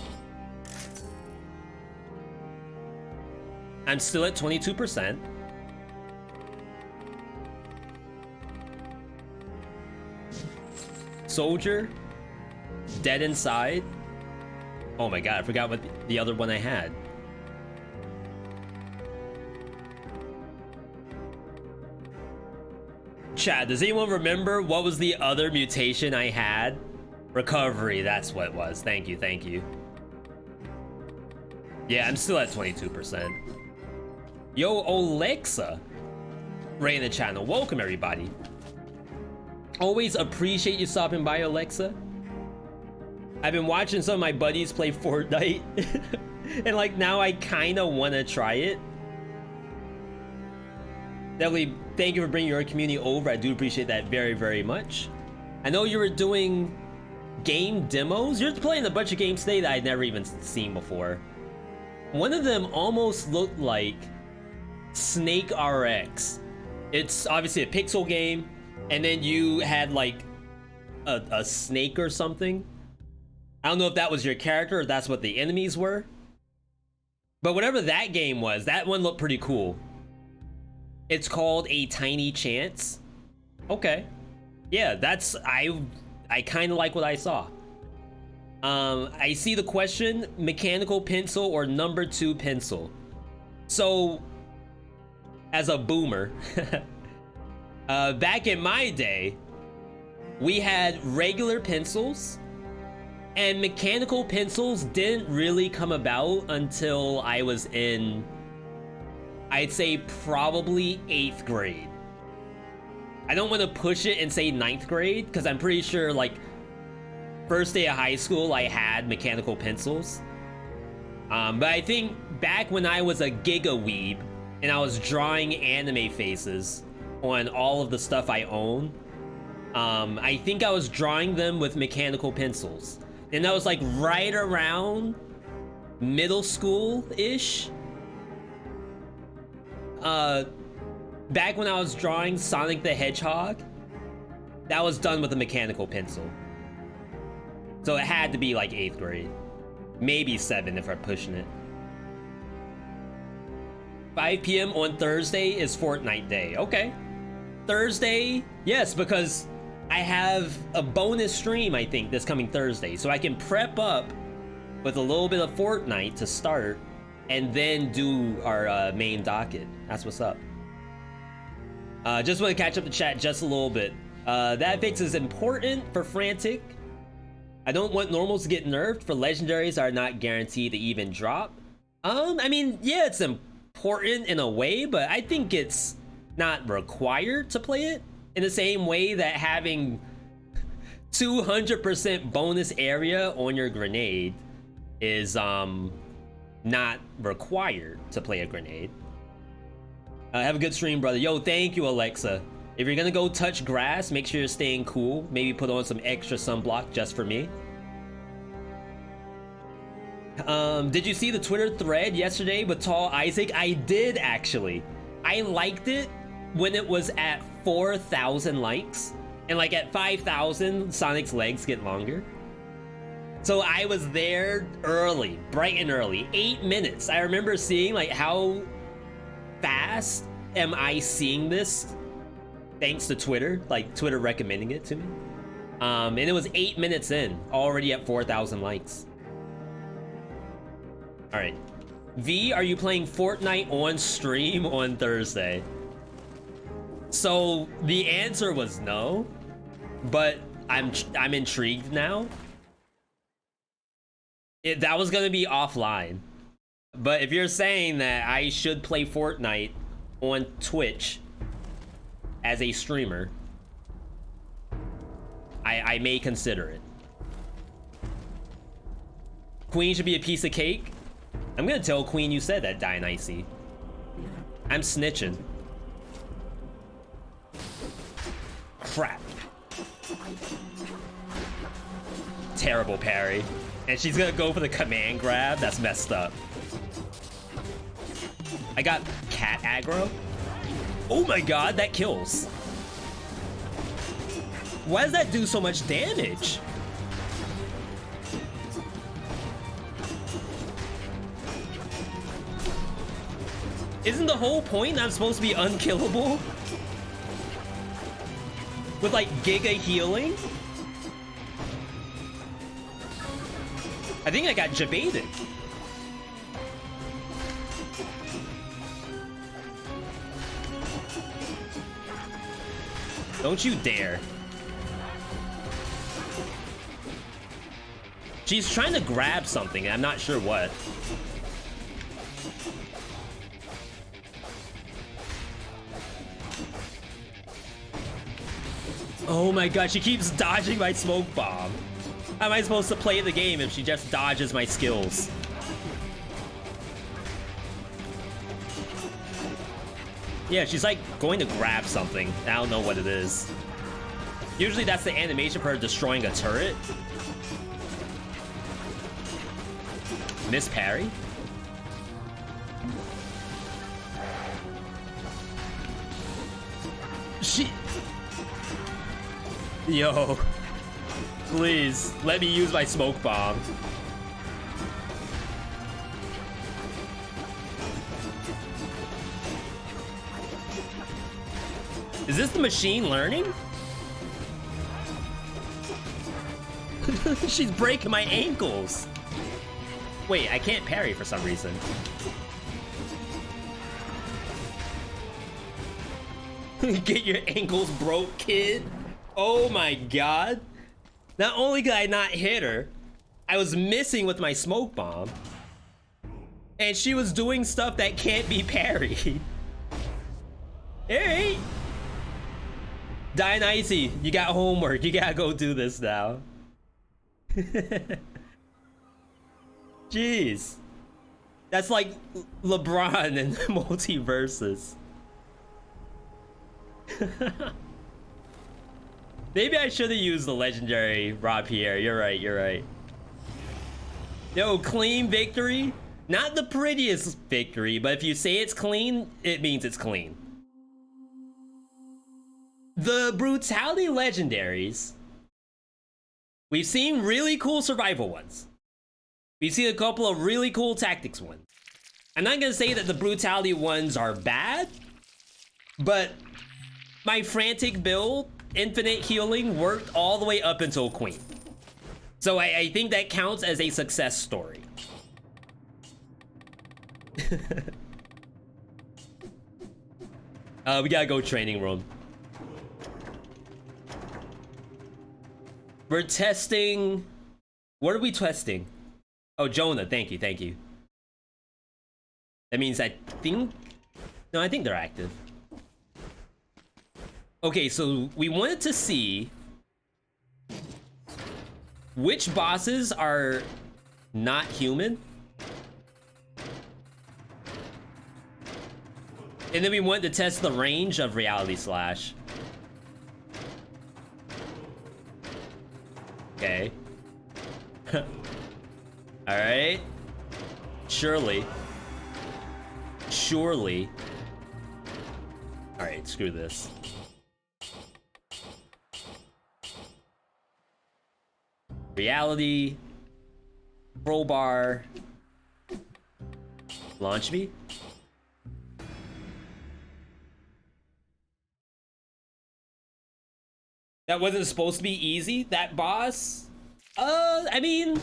I'm still at 22%. Soldier, dead inside. Oh my god, I forgot what the other one I had. Chat, does anyone remember what was the other mutation I had? Recovery, that's what it was. Thank you, thank you. Yeah, I'm still at 22%. Yo, Alexa, right in the channel. Welcome, everybody. Always appreciate you stopping by, Alexa. I've been watching some of my buddies play Fortnite, and like now I kind of want to try it. Definitely, thank you for bringing your community over. I do appreciate that very, very much. I know you were doing game demos. You're playing a bunch of games today that I'd never even seen before. One of them almost looked like Snake RX. It's obviously a pixel game, and then you had like a snake or something. I don't know if that was your character or if that's what the enemies were. But whatever that game was, that one looked pretty cool. It's called A Tiny Chance. Okay. Yeah, that's... I kind of like what I saw. I see the question, mechanical pencil or number 2 pencil. So, as a boomer, back in my day, we had regular pencils, and mechanical pencils didn't really come about until I was in, I'd say probably 8th grade. I don't want to push it and say 9th grade, because I'm pretty sure like first day of high school I had mechanical pencils. But I think back when I was a giga-weeb and I was drawing anime faces on all of the stuff I own, I think I was drawing them with mechanical pencils. And that was like right around middle school-ish. Back when I was drawing Sonic the Hedgehog, that was done with a mechanical pencil. So it had to be like 8th grade. Maybe 7 if I'm pushing it. 5 p.m. on Thursday is Fortnite Day. Okay. Thursday, yes, because I have a bonus stream, I think, this coming Thursday. So I can prep up with a little bit of Fortnite to start and then do our main docket. That's what's up. Just want to catch up the chat just a little bit. That fix is important for Frantic. I don't want normals to get nerfed, for legendaries are not guaranteed to even drop. I mean, yeah, it's important in a way, but I think it's not required to play it in the same way that having 200% bonus area on your grenade is not required to play a grenade. Have a good stream, brother. Yo, thank you, Alexa. If you're gonna go touch grass, make sure you're staying cool. Maybe put on some extra sunblock just for me. Did you see the Twitter thread yesterday with Tall Isaac? I did, actually. I liked it when it was at 4,000 likes. And like at 5,000, Sonic's legs get longer. So I was there early, bright and early, 8 minutes. I remember seeing like how fast am I seeing this thanks to Twitter, like Twitter recommending it to me. And it was 8 minutes in, already at 4,000 likes. All right, V, are you playing Fortnite on stream on Thursday? So the answer was no, but I'm intrigued now. That was gonna be offline, but if you're saying that I should play Fortnite on Twitch as a streamer, I may consider it. Queen should be a piece of cake. I'm gonna tell Queen you said that, Dionysi. I'm snitching. Crap. Terrible parry. And she's gonna go for the command grab? That's messed up. I got cat aggro. Oh my god, that kills. Why does that do so much damage? Isn't the whole point I'm supposed to be unkillable? With like giga healing? I think I got jebaited. Don't you dare. She's trying to grab something, and I'm not sure what. Oh my god, she keeps dodging my smoke bomb. How am I supposed to play the game if she just dodges my skills? Yeah, she's like going to grab something. I don't know what it is. Usually that's the animation for her destroying a turret. Miss parry? Yo. Please, let me use my smoke bomb. Is this the machine learning? She's breaking my ankles. Wait, I can't parry for some reason. Get your ankles broke, kid. Oh my god. Not only could I not hit her, I was missing with my smoke bomb. And she was doing stuff that can't be parried. Hey! Dionysi, you got homework. You gotta go do this now. Jeez. That's like LeBron in multiverses. Maybe I should have used the legendary Rob Pierre. You're right, you're right. Yo, clean victory. Not the prettiest victory, but if you say it's clean, it means it's clean. The brutality legendaries. We've seen really cool survival ones. We've seen a couple of really cool tactics ones. I'm not gonna say that the brutality ones are bad, but my frantic build, infinite healing, worked all the way up until Queen. So I think that counts as a success story. We gotta go training room. We're testing... What are we testing? Oh, Jonah, thank you, thank you. That means I think... No, I think they're active. Okay, so we wanted to see which bosses are not human. And then we wanted to test the range of Reality Slash. Okay. Alright. Surely. Surely. Alright, screw this. Reality. Crowbar. Launch me. That wasn't supposed to be easy, that boss? I mean,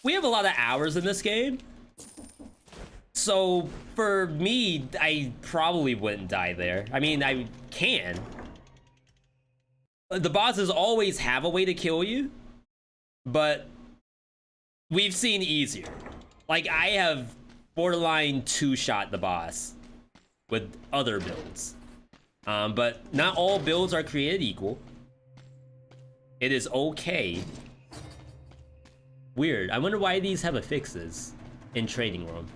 we have a lot of hours in this game. So for me, I probably wouldn't die there. I mean, I can. The bosses always have a way to kill you, but we've seen easier. Like, I have borderline two-shot the boss with other builds. But not all builds are created equal. It is okay. Weird. I wonder why these have affixes in Training Room.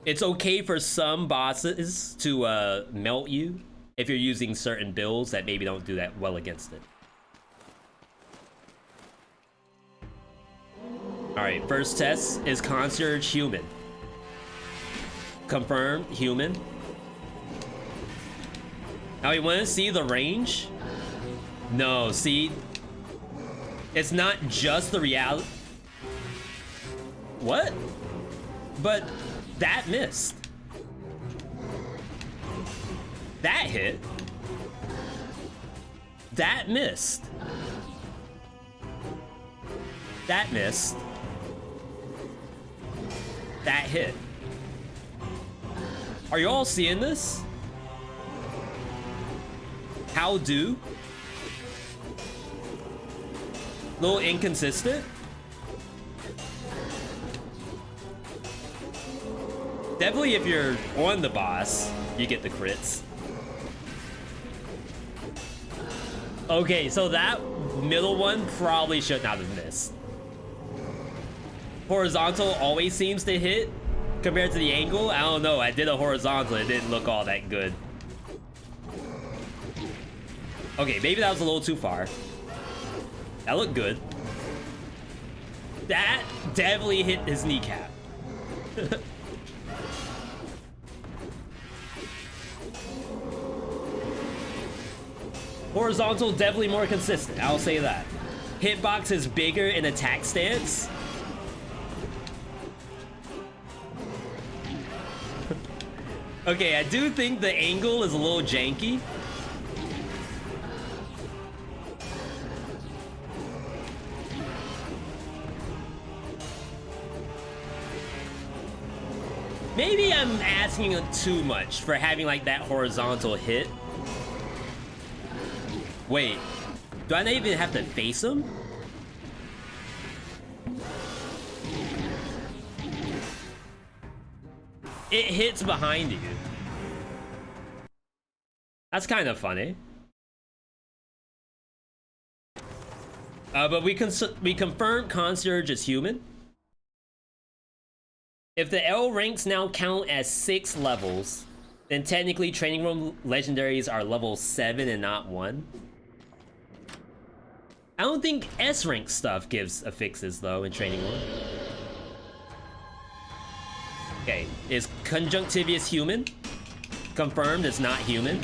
It's okay for some bosses to melt you if you're using certain builds that maybe don't do that well against it. Alright, first test is Concierge Human. Confirmed, human. Now you want to see the range? No, see? It's not just the reality. What? But that missed. That hit. That missed. That missed. That hit. Are you all seeing this? How do? A little inconsistent. Definitely if you're on the boss, you get the crits. Okay, so that middle one probably should not have missed. Horizontal always seems to hit compared to the angle. I don't know, I did a horizontal, it didn't look all that good. Okay, maybe that was a little too far. That looked good. That definitely hit his kneecap. Horizontal, definitely more consistent, I'll say that. Hitbox is bigger in attack stance. Okay, I do think the angle is a little janky. Maybe I'm asking too much for having like that horizontal hit. Wait, do I not even have to face him? It hits behind you. That's kind of funny. But we confirmed Concierge is human. If the L ranks now count as 6 levels, then technically Training Room legendaries are level 7 and not 1. I don't think S rank stuff gives affixes though in Training Room. Okay, is Conjunctivius human? Confirmed it's not human.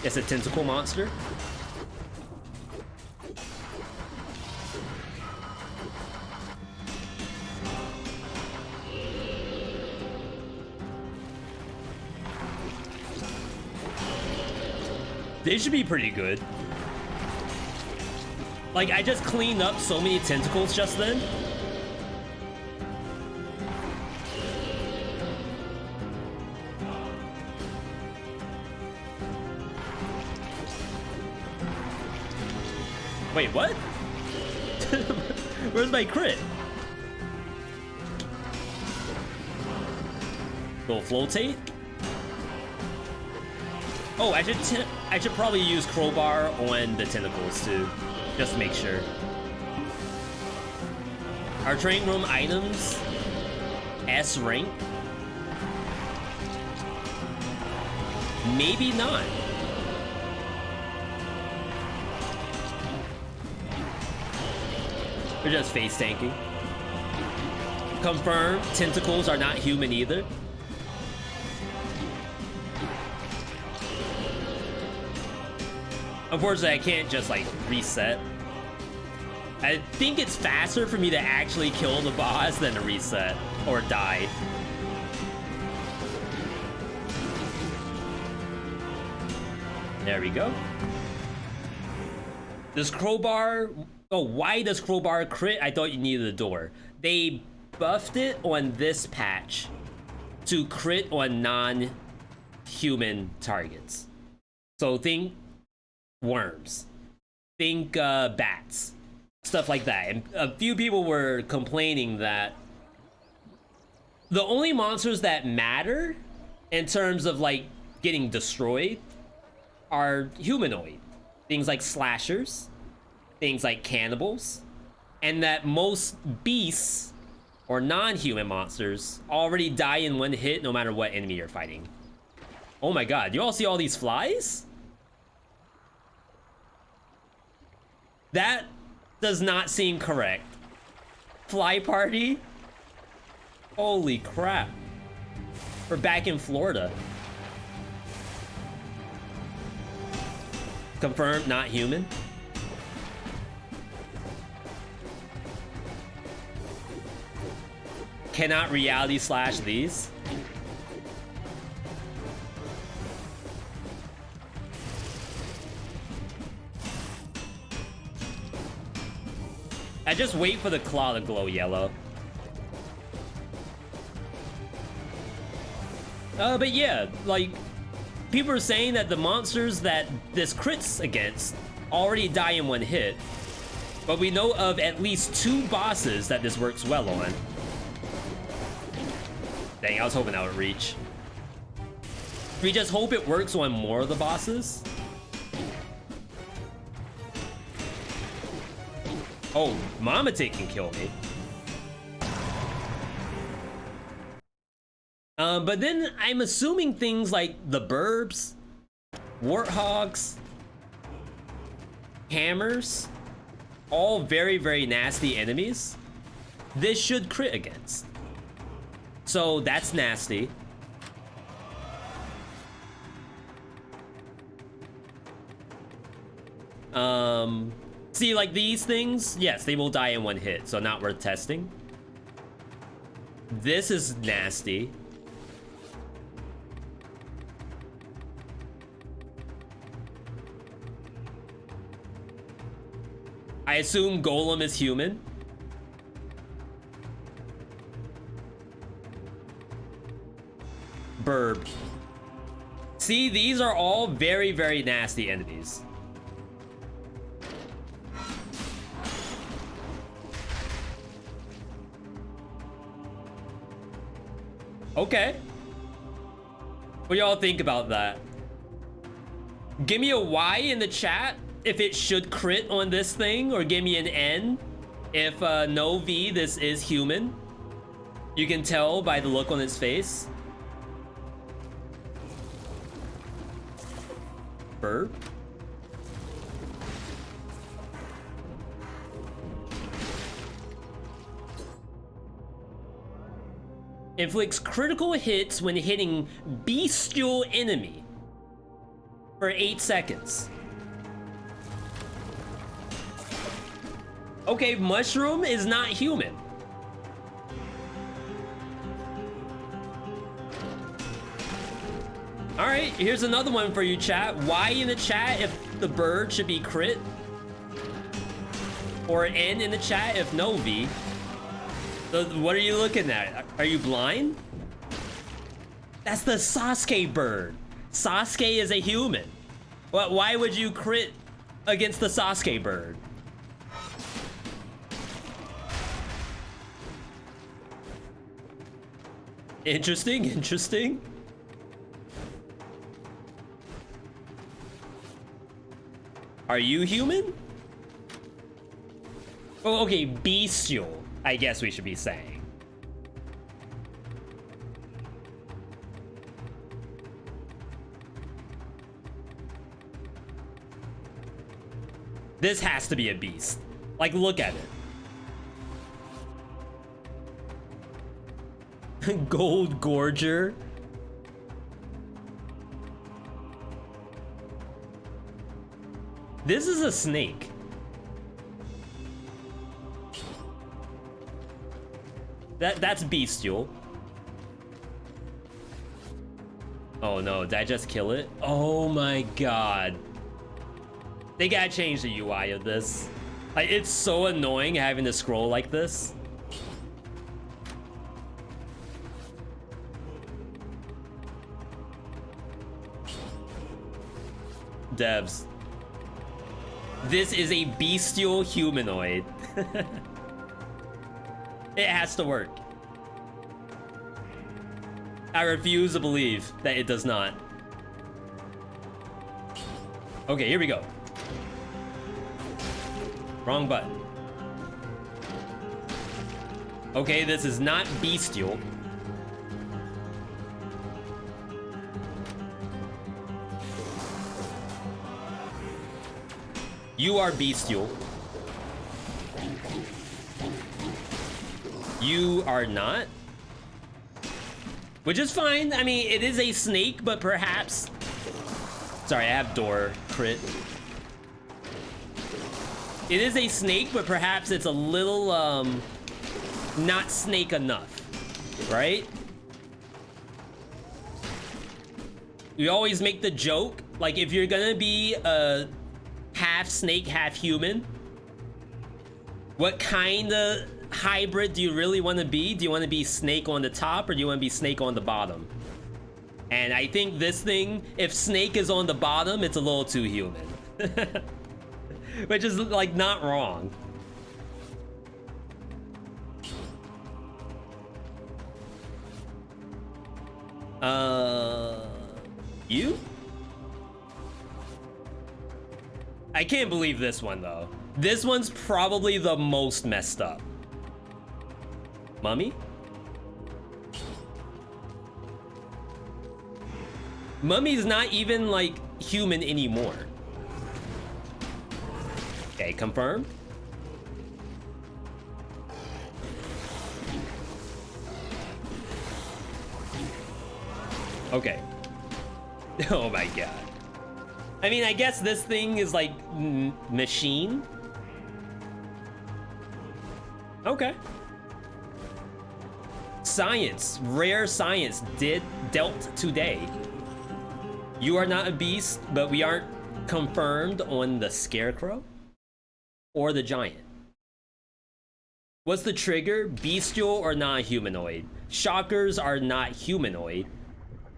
It's a tentacle monster. They should be pretty good. Like, I just cleaned up so many tentacles just then. Wait, what? Where's my crit? Go floatate? Oh, I should probably use crowbar on the tentacles too, just to make sure. Our Training Room items, S rank? Maybe not. We're just face tanking. Confirmed, tentacles are not human either. Unfortunately, I can't just like reset. I think it's faster for me to actually kill the boss than to reset or die. There we go. Does crowbar Oh, why does crowbar crit? I thought you needed a door. They buffed it on this patch to crit on non-human targets. So think worms, think bats, stuff like that. And a few people were complaining that the only monsters that matter in terms of like getting destroyed are humanoid. Things like slashers, things like cannibals, and that most beasts or non-human monsters already die in one hit no matter what enemy you're fighting. Oh my god, you all see all these flies? That does not seem correct. Fly party? Holy crap. We're back in Florida. Confirmed, not human. Cannot reality slash these. I just wait for the claw to glow yellow. But yeah, like, people are saying that the monsters that this crits against already die in one hit. But we know of at least 2 bosses that this works well on. Dang, I was hoping that would reach. We just hope it works on more of the bosses. Oh, Mamate can kill me. But then I'm assuming things like the burbs, warthogs, hammers, all very, very nasty enemies, this should crit against. So that's nasty. See, like these things, yes, they will die in one hit, so not worth testing. This is nasty. I assume Golem is human. Burb. See, these are all very, very nasty enemies. Okay. What do y'all think about that? Give me a Y in the chat if it should crit on this thing, or give me an N if no V, this is human. You can tell by the look on its face. Burp. Inflicts critical hits when hitting bestial enemy for 8 seconds. Okay, mushroom is not human. All right, here's another one for you, chat. Y in the chat if the bird should be crit, or N in the chat if no V. So what are you looking at? Are you blind? That's the Sasuke bird. Sasuke is a human. Why would you crit against the Sasuke bird? Interesting, interesting. Are you human? Oh, okay, bestial, I guess we should be saying. This has to be a beast. Like, look at it. Gold Gorger. This is a snake. That's bestial. Oh no, did I just kill it? Oh my god. They gotta change the UI of this. It's so annoying having to scroll like this. Devs. This is a bestial humanoid. It has to work. I refuse to believe that it does not. Okay, here we go. Wrong button. Okay, this is not bestial. You are bestial. You are not. Which is fine. I mean, it is a snake, but perhaps... Sorry, I have door crit. It is a snake, but perhaps it's a little, not snake enough, right? We always make the joke, like, if you're gonna be a half snake, half human, what kind of hybrid do you really want to be? Do you want to be snake on the top, or do you want to be snake on the bottom? And I think this thing, if snake is on the bottom, it's a little too human. Which is, like, not wrong. You? I can't believe this one, though. This one's probably the most messed up. Mummy? Mummy's not even, like, human anymore. Okay, confirmed. Okay. Oh my god. I mean, I guess this thing is like machine. Okay. Science, rare science dealt today. You are not a beast, but we aren't confirmed on the scarecrow or the giant. What's the trigger? Bestial or non-humanoid? Shockers are not humanoid,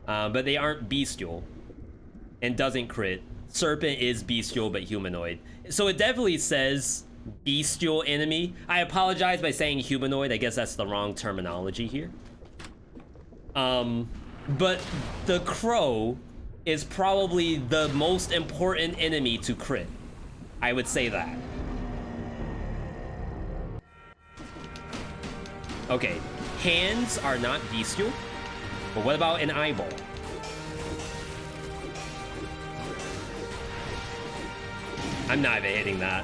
but they aren't bestial and doesn't crit. Serpent is bestial but humanoid. So it definitely says bestial enemy. I apologize by saying humanoid. I guess that's the wrong terminology here. But the crow is probably the most important enemy to crit. I would say that. Okay, hands are not bestial, but what about an eyeball? I'm not even hitting that.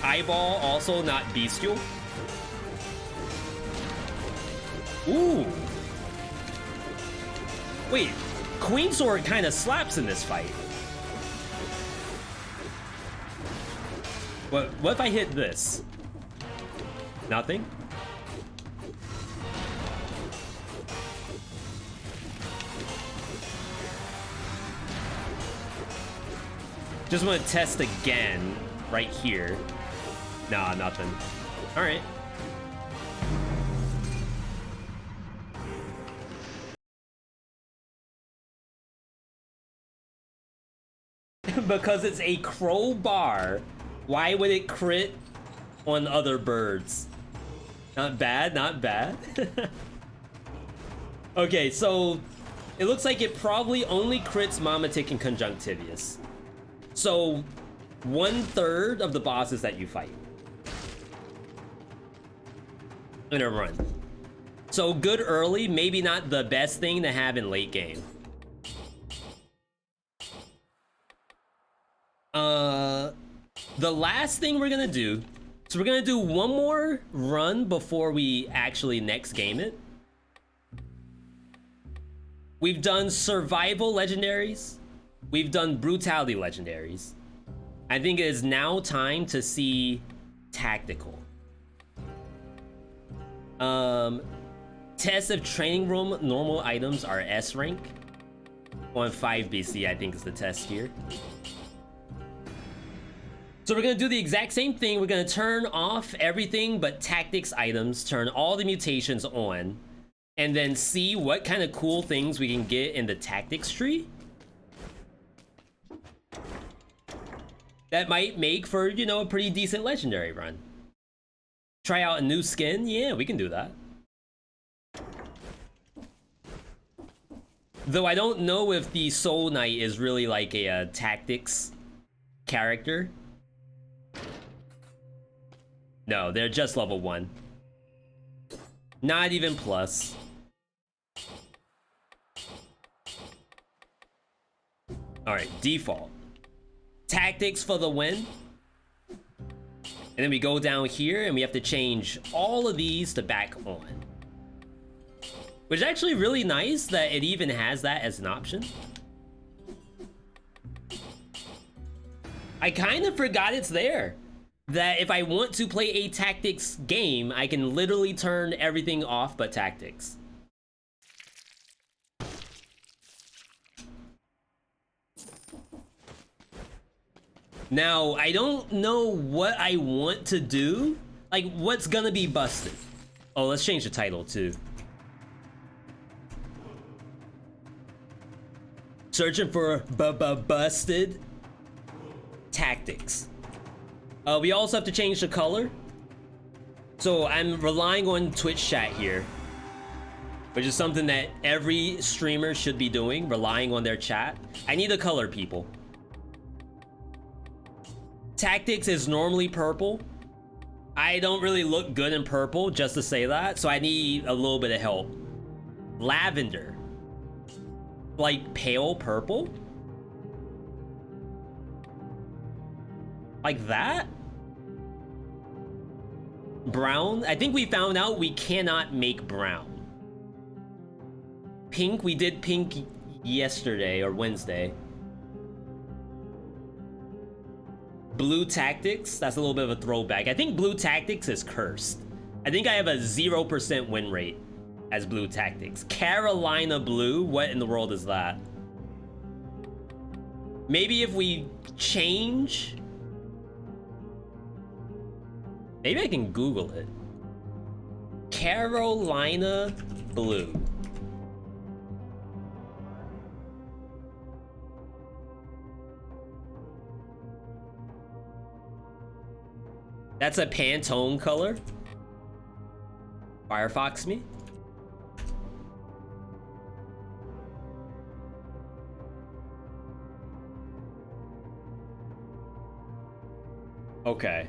Eyeball also not bestial. Ooh. Wait, Queen Sword kind of slaps in this fight. What if I hit this? Nothing? Just want to test again right here. Nah, nothing. All right. Because it's a crowbar, why would it crit on other birds? Not bad, not bad. Okay, so it looks like it probably only crits Momotic and Conjunctivius. So 1/3 of the bosses that you fight in a run. So good early, maybe not the best thing to have in late game. The last thing we're gonna do, so we're gonna do one more run before we actually next game it. We've done survival legendaries. We've done brutality legendaries. I think it is now time to see tactical. Test of training room normal items are S rank. On 5 BC, I think is the test here. So we're gonna do the exact same thing. We're gonna turn off everything but tactics items, turn all the mutations on, and then see what kind of cool things we can get in the tactics tree. That might make for, you know, a pretty decent legendary run. Try out a new skin? Yeah, we can do that. Though I don't know if the Soul Knight is really like a tactics character. No, they're just level 1. Not even plus. Alright, default. Tactics for the win. And then we go down here and we have to change all of these to back on. Which is actually really nice that it even has that as an option. I kind of forgot it's there. That if I want to play a tactics game, I can literally turn everything off but tactics. Now, I don't know what I want to do. Like, what's gonna be busted? Oh, let's change the title too. Searching for busted tactics. We also have to change the color. So I'm relying on Twitch chat here, which is something that every streamer should be doing, relying on their chat. I need a color, people. Tactics is normally purple. I don't really look good in purple, just to say that, so I need a little bit of help. Lavender. Like pale purple? Like that? Brown? I think we found out we cannot make brown. Pink? We did pink yesterday or Wednesday. Blue Tactics? That's a little bit of a throwback. I think Blue Tactics is cursed. I think I have a 0% win rate as Blue Tactics. Carolina Blue? What in the world is that? Maybe if we change... Maybe I can Google it. Carolina Blue. That's a Pantone color? Firefox me? Okay.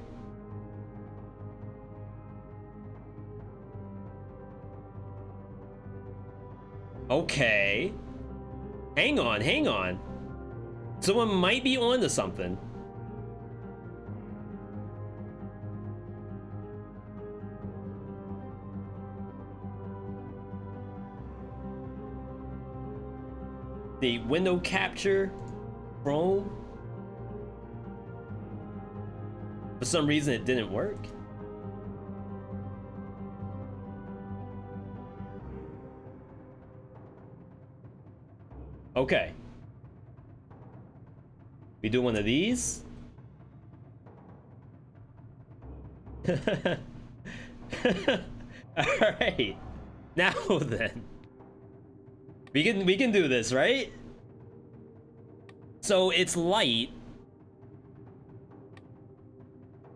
Okay. Hang on, hang on. Someone might be onto something. The window capture, Chrome. For some reason it didn't work. Okay. We do one of these. Alright. Now then. We can do this, right? So it's light,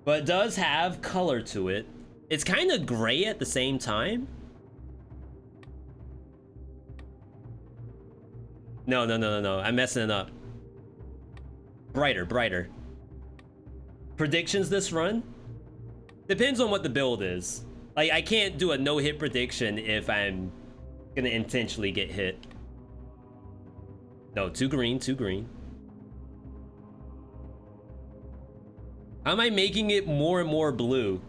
but it does have color to it. It's kind of gray at the same time. No. I'm messing it up. Brighter, brighter. Predictions this run? Depends on what the build is. Like, I can't do a no-hit prediction if I'm gonna intentionally get hit. No, too green, too green. How am I making it more and more blue?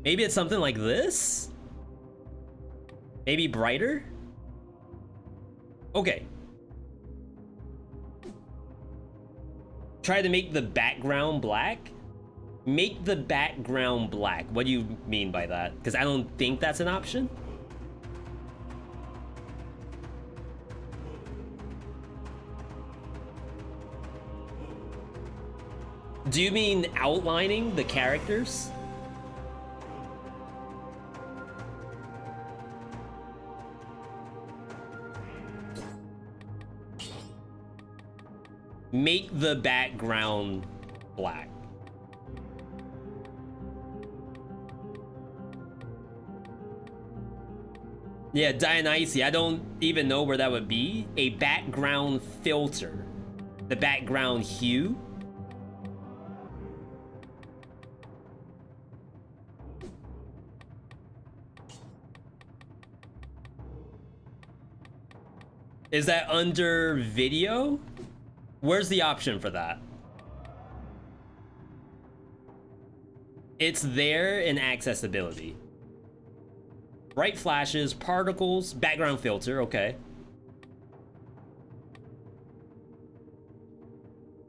Maybe it's something like this? Maybe brighter? Okay. Try to make the background black? Make the background black. What do you mean by that? Because I don't think that's an option. Do you mean outlining the characters? Make the background black. Yeah, Dionysi, I don't even know where that would be. A background filter. The background hue. Is that under video? Where's the option for that? It's there in accessibility. Bright flashes, particles, background filter, okay.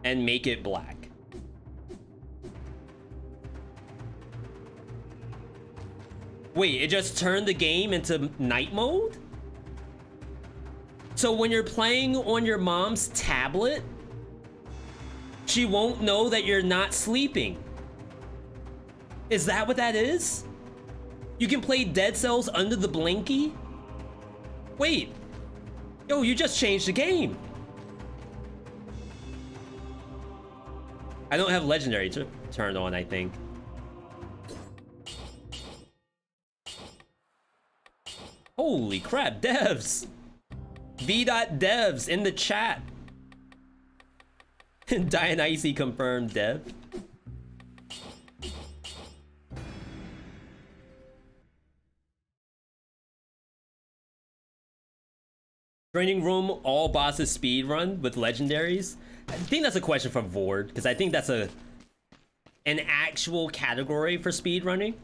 And make it black. Wait, it just turned the game into night mode? So when you're playing on your mom's tablet, she won't know that you're not sleeping. Is that what that is? You can play Dead Cells under the blinky? Wait. Yo, you just changed the game. I don't have Legendary turned on, I think. Holy crap, devs. VeeDotVod in the chat. Dionysi confirmed dev. Training room, all bosses speed run with legendaries. I think that's a question from Vord, because I think that's an actual category for speed running.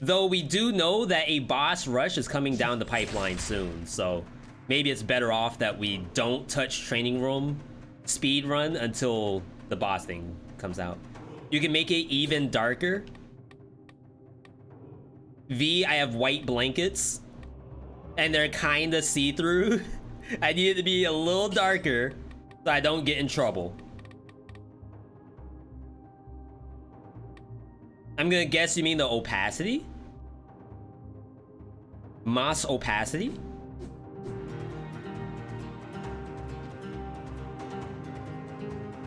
Though we do know that a boss rush is coming down the pipeline soon, so maybe it's better off that we don't touch training room speed run until the boss thing comes out. You can make it even darker. V, I have white blankets and they're kind of see-through. I need it to be a little darker so I don't get in trouble. I'm gonna guess you mean the opacity? Moss opacity?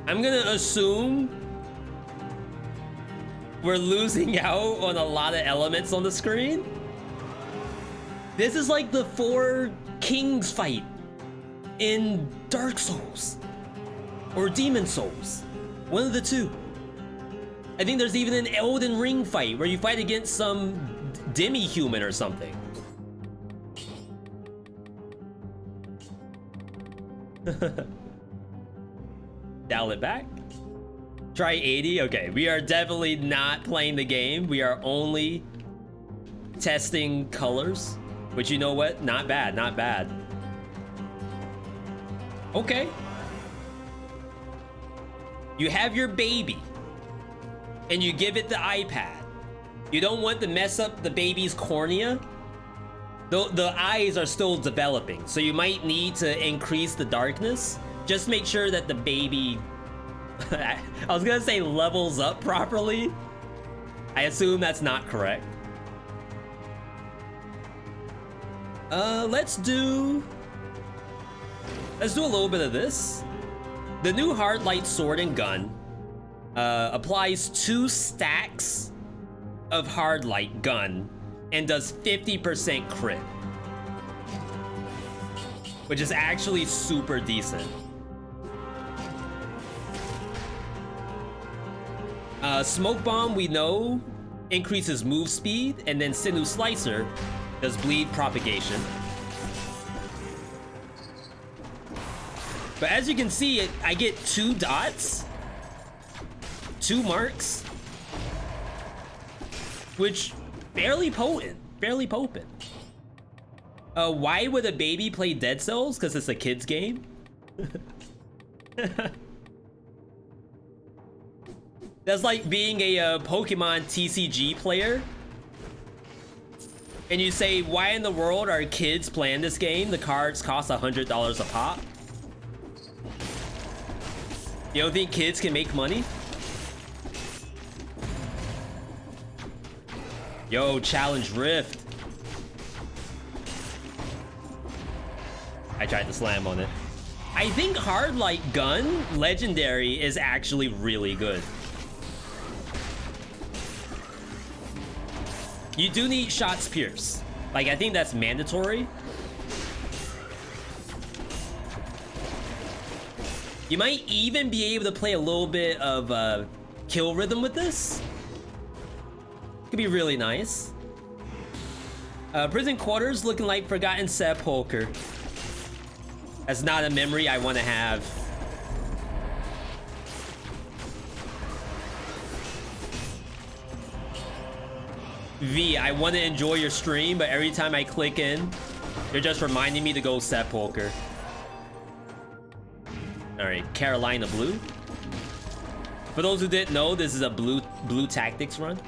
I'm gonna assume we're losing out on a lot of elements on the screen. This is like the 4 kings fight in Dark Souls or Demon Souls. One of the two. I think there's even an Elden Ring fight where you fight against some demi-human or something. Dial it back. Try 80. Okay, we are definitely not playing the game. We are only testing colors, which, you know what? Not bad, not bad. Okay. You have your baby and you give it the iPad. You don't want to mess up the baby's cornea. The eyes are still developing, so you might need to increase the darkness. Just make sure that the baby, I was gonna say levels up properly. I assume that's not correct. Let's do a little bit of this. The new Hard Light Sword and Gun applies 2 stacks of Hard Light Gun and does 50% crit, which is actually super decent. Smoke Bomb, we know, increases move speed, and then Sinew Slicer does bleed propagation. But as you can see, I get 2 dots, 2 marks, which fairly potent, fairly potent. Why would a baby play Dead Cells? Because it's a kid's game. That's like being a Pokemon TCG player and you say, why in the world are kids playing this game? The cards cost $100 a pop. You don't think kids can make money? Yo, challenge Rift. I tried to slam on it. I think Hard Light Gun Legendary is actually really good. You do need Shots Pierce. Like, I think that's mandatory. You might even be able to play a little bit of kill rhythm with this. Could be really nice. Prison Quarters looking like Forgotten Sepulcher. That's not a memory I want to have. V, I want to enjoy your stream, but every time I click in, you're just reminding me to go Sepulcher. Alright, Carolina Blue. For those who didn't know, this is a blue tactics run.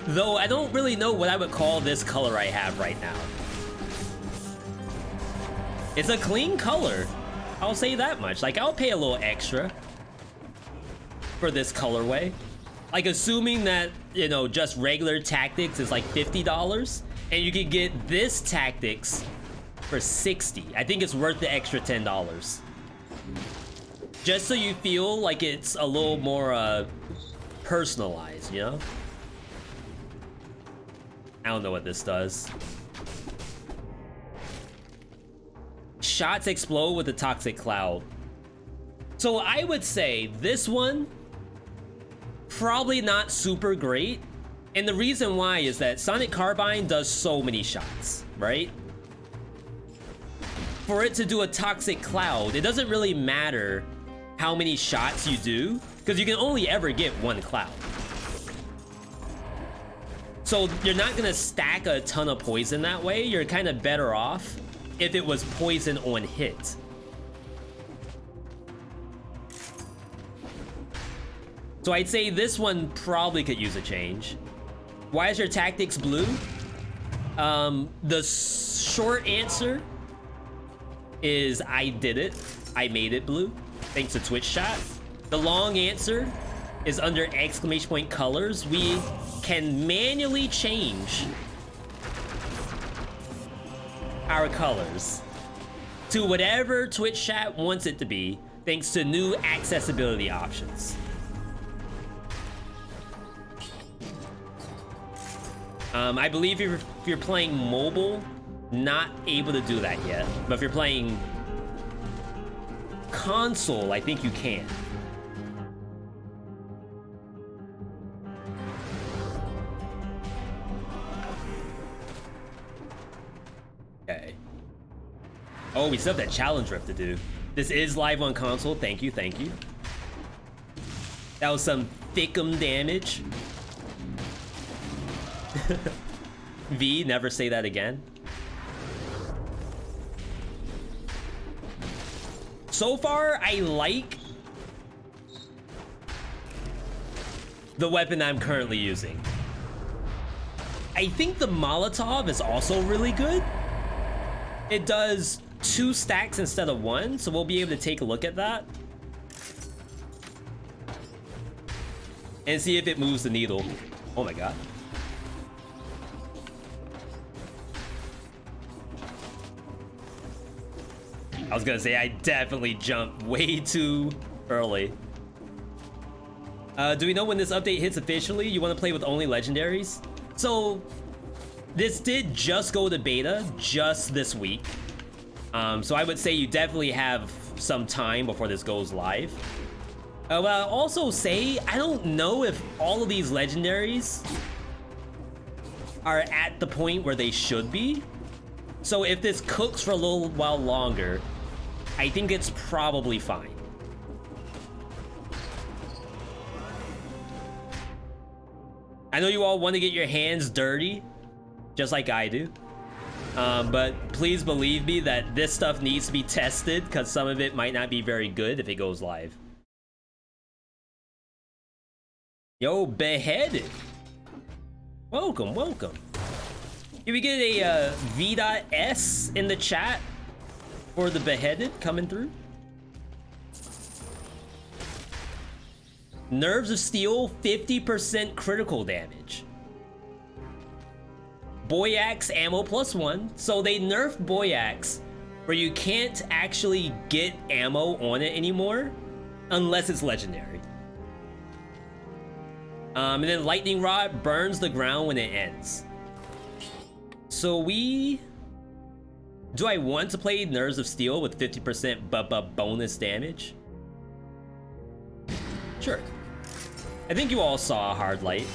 Though I don't really know what I would call this color I have right now. It's a clean color. I'll say that much. Like, I'll pay a little extra for this colorway. Like, assuming that, you know, just regular tactics is like $50 and you could get this tactics for $60. I think it's worth the extra $10. Just so you feel like it's a little more personalized, you know? I don't know what this does. Shots explode with a toxic cloud. So I would say this one, probably not super great. And the reason why is that Sonic Carbine does so many shots, right? For it to do a toxic cloud, it doesn't really matter how many shots you do, because you can only ever get one cloud. So you're not gonna stack a ton of poison that way. You're kind of better off if it was poison on hit. So I'd say this one probably could use a change. Why is your tactics blue? The short answer is I did it. I made it blue, thanks to Twitch Shot. The long answer is under exclamation point colors. We can manually change our colors to whatever Twitch Chat wants it to be, thanks to new accessibility options. I believe if you're playing mobile, not able to do that yet. But if you're playing console, I think you can. Okay. Oh, we still have that challenge rift to do. This is live on console. Thank you, thank you. That was some thickum damage. V, never say that again. So far, I like the weapon I'm currently using. I think the Molotov is also really good. It does 2 stacks instead of 1, so we'll be able to take a look at that and see if it moves the needle. Oh my god. I was gonna say, I definitely jumped way too early. Do we know when this update hits officially? You want to play with only legendaries? So, this did just go to beta just this week. So I would say you definitely have some time before this goes live. But I'll also say, I don't know if all of these legendaries are at the point where they should be. So if this cooks for a little while longer, I think it's probably fine. I know you all want to get your hands dirty, just like I do. But please believe me that this stuff needs to be tested, because some of it might not be very good if it goes live. Yo, Beheaded. Welcome, welcome. Can we get a V.S in the chat for the beheaded coming through? Nerves of Steel, 50% critical damage. Boy Axe ammo +1. So they nerfed Boy Axe where you can't actually get ammo on it anymore unless it's legendary. And then Lightning Rod burns the ground when it ends. So do I want to play Nerves of Steel with 50% bonus damage? Sure. I think you all saw Hard Light.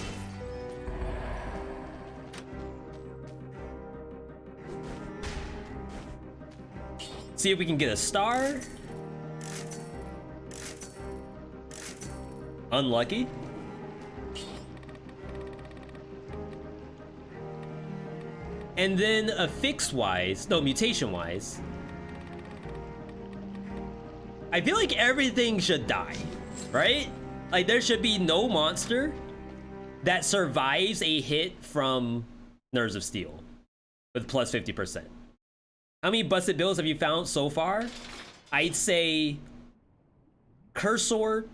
See if we can get a star. Unlucky. And then a mutation-wise. I feel like everything should die, right? Like there should be no monster that survives a hit from Nerves of Steel with plus 50%. How many busted builds have you found so far? I'd say Curse Sword,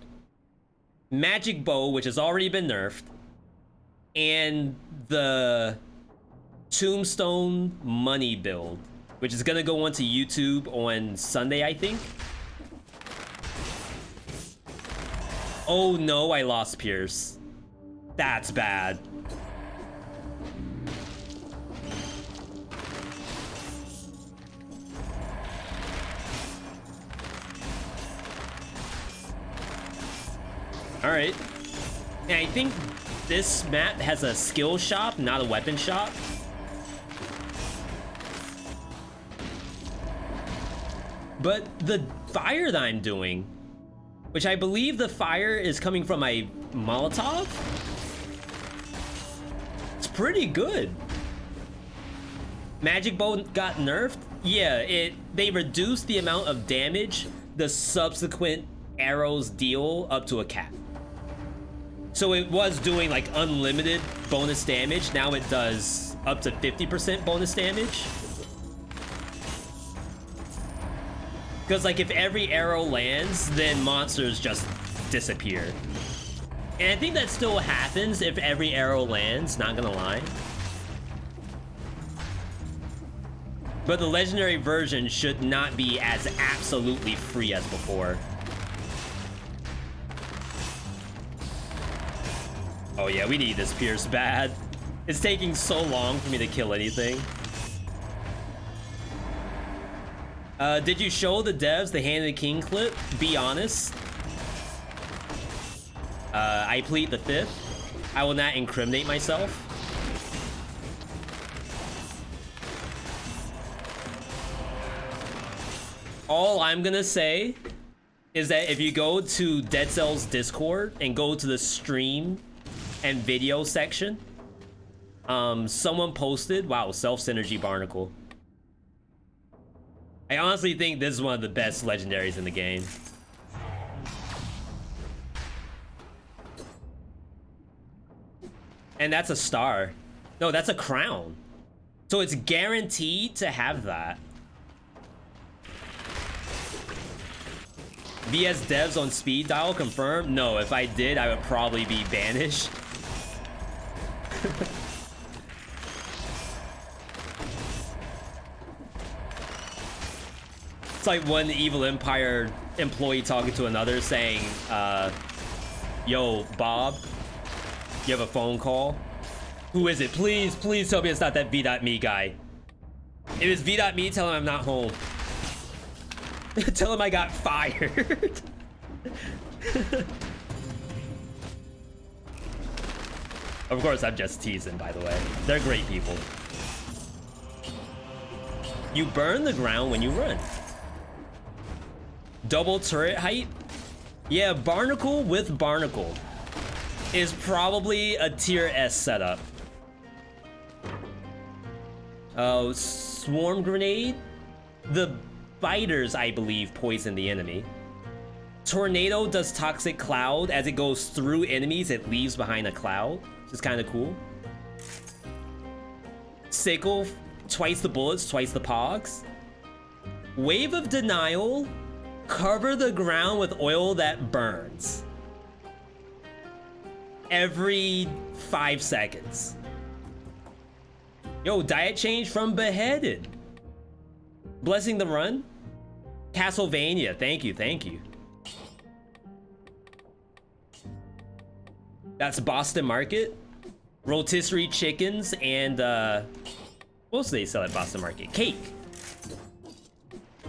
Magic Bow, which has already been nerfed, and the Tombstone Money build, which is gonna go onto YouTube on Sunday, I think. Oh no, I lost Pierce. That's bad. All right. And I think this map has a skill shop, not a weapon shop. But the fire that I'm doing, which I believe the fire is coming from my Molotov, it's pretty good. Magic Bow got nerfed. Yeah, they reduced the amount of damage the subsequent arrows deal up to a cap. So it was doing like unlimited bonus damage. Now it does up to 50% bonus damage. Because like if every arrow lands, then monsters just disappear. And I think that still happens if every arrow lands, not gonna lie. But the legendary version should not be as absolutely free as before. Oh yeah, we need this Pierce bad. It's taking so long for me to kill anything. Did you show the devs the Hand of the King clip? Be honest. I plead the fifth. I will not incriminate myself. All I'm gonna say is that if you go to Dead Cell's Discord and go to the stream and video section, someone posted, wow, self-synergy barnacle. I honestly think this is one of the best legendaries in the game. And that's a star. No, that's a crown. So it's guaranteed to have that. VS devs on speed dial confirmed? No, if I did, I would probably be banished. It's like one Evil Empire employee talking to another saying, yo, Bob, you have a phone call? Who is it? Please, please tell me it's not that V.Me guy. If it's V.Me, tell him I'm not home. Tell him I got fired. Of course, I'm just teasing, by the way. They're great people. You burn the ground when you run. Double turret height? Yeah, Barnacle with Barnacle is probably a tier S setup. Oh, Swarm Grenade? The biters, I believe, poison the enemy. Tornado does Toxic Cloud. As it goes through enemies, it leaves behind a cloud, which is kind of cool. Sickle, twice the bullets, twice the pogs. Wave of Denial, cover the ground with oil that burns. Every 5 seconds. Yo, diet change from Beheaded. Blessing the Run. Castlevania, thank you, thank you. That's Boston Market. Rotisserie chickens and what else do they sell at Boston Market? Cake.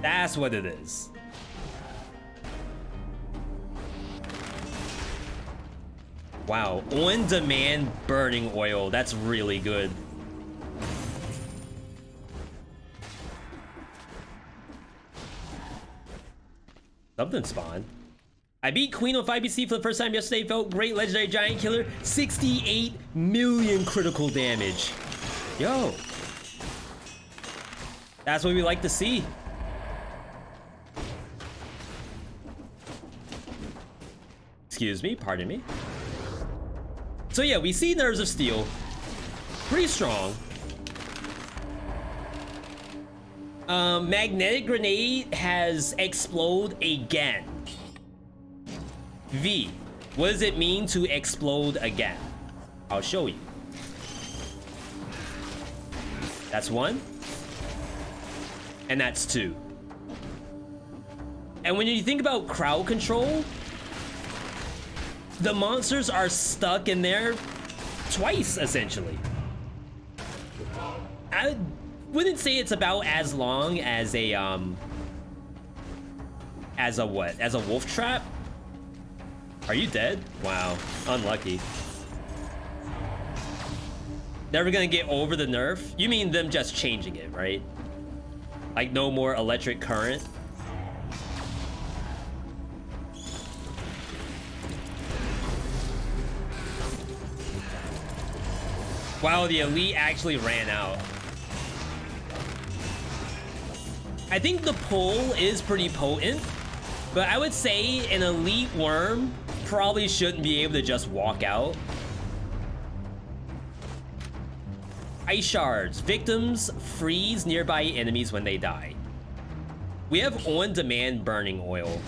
That's what it is. Wow, on-demand burning oil. That's really good. Something spawned. I beat Queen on 5BC for the first time yesterday. Felt great. Legendary Giant Killer. 68 million critical damage. Yo. That's what we like to see. Excuse me, pardon me. So yeah, we see Nerves of Steel. Pretty strong. Magnetic Grenade has explode again. V, what does it mean to explode again? I'll show you. That's 1. And that's 2. And when you think about crowd control, the monsters are stuck in there twice, essentially. I wouldn't say it's about as long as a what? As a wolf trap? Are you dead? Wow, unlucky. Never gonna get over the nerf? You mean them just changing it, right? Like no more electric current? Wow, the elite actually ran out. I think the pull is pretty potent, but I would say an elite worm probably shouldn't be able to just walk out. Ice shards. Victims freeze nearby enemies when they die. We have on-demand burning oil.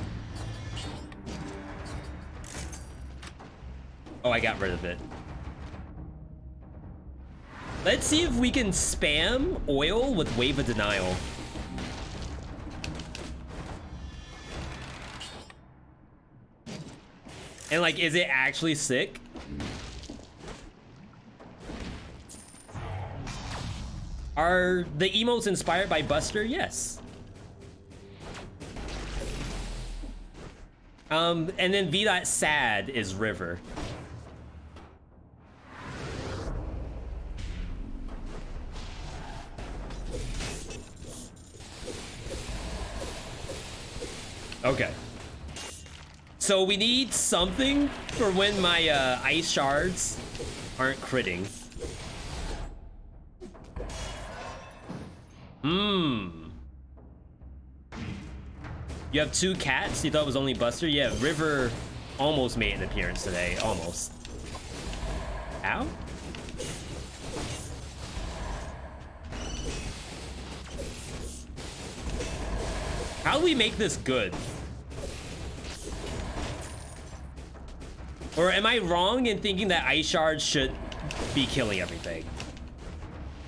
Oh, I got rid of it. Let's see if we can spam oil with Wave of Denial. And like, is it actually sick? Are the emotes inspired by Buster? Yes. And then VeeDotSad is River. Okay. So we need something for when my ice shards aren't critting. You have 2 cats? You thought it was only Buster? Yeah, River almost made an appearance today. Almost. Ow? How do we make this good? Or am I wrong in thinking that ice shards should be killing everything?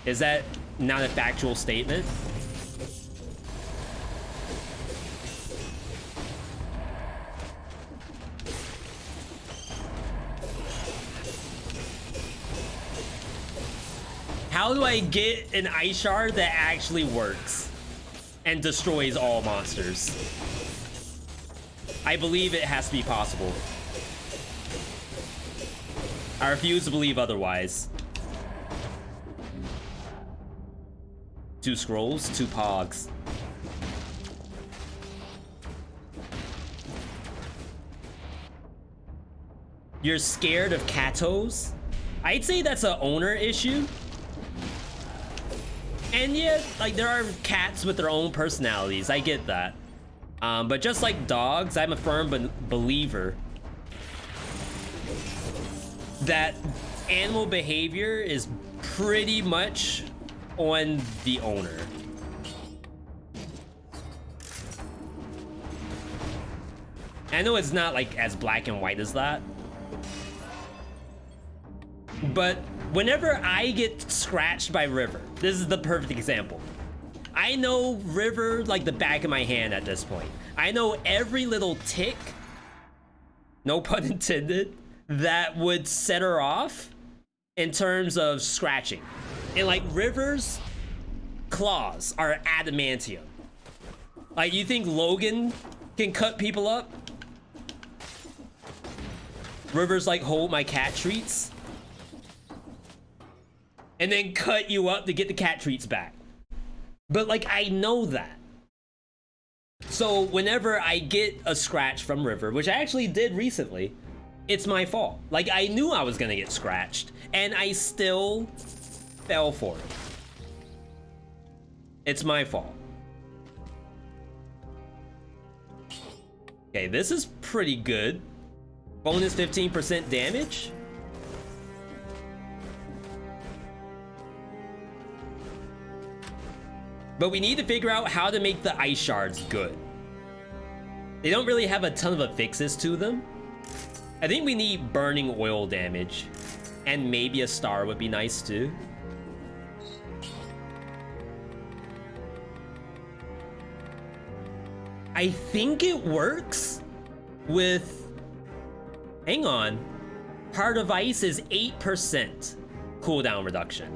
Is that not a factual statement? How do I get an ice shard that actually works and destroys all monsters? I believe it has to be possible. I refuse to believe otherwise. 2 scrolls, 2 pogs. You're scared of catos? I'd say that's an owner issue. And yeah, like there are cats with their own personalities. I get that. But just like dogs, I'm a firm believer that animal behavior is pretty much on the owner. I know it's not like as black and white as that, but whenever I get scratched by River, this is the perfect example. I know River like the back of my hand at this point. I know every little tick, no pun intended, that would set her off in terms of scratching. And like River's claws are adamantium. Like, you think Logan can cut people up? River's like, hold my cat treats, and then cut you up to get the cat treats back. But like, I know that. So whenever I get a scratch from River, which I actually did recently, it's my fault. Like, I knew I was gonna get scratched, and I still fell for it. It's my fault. Okay, this is pretty good. Bonus 15% damage. But we need to figure out how to make the ice shards good. They don't really have a ton of affixes to them. I think we need burning oil damage, and maybe a star would be nice too. I think it works with, hang on, Heart of Ice is 8% cooldown reduction.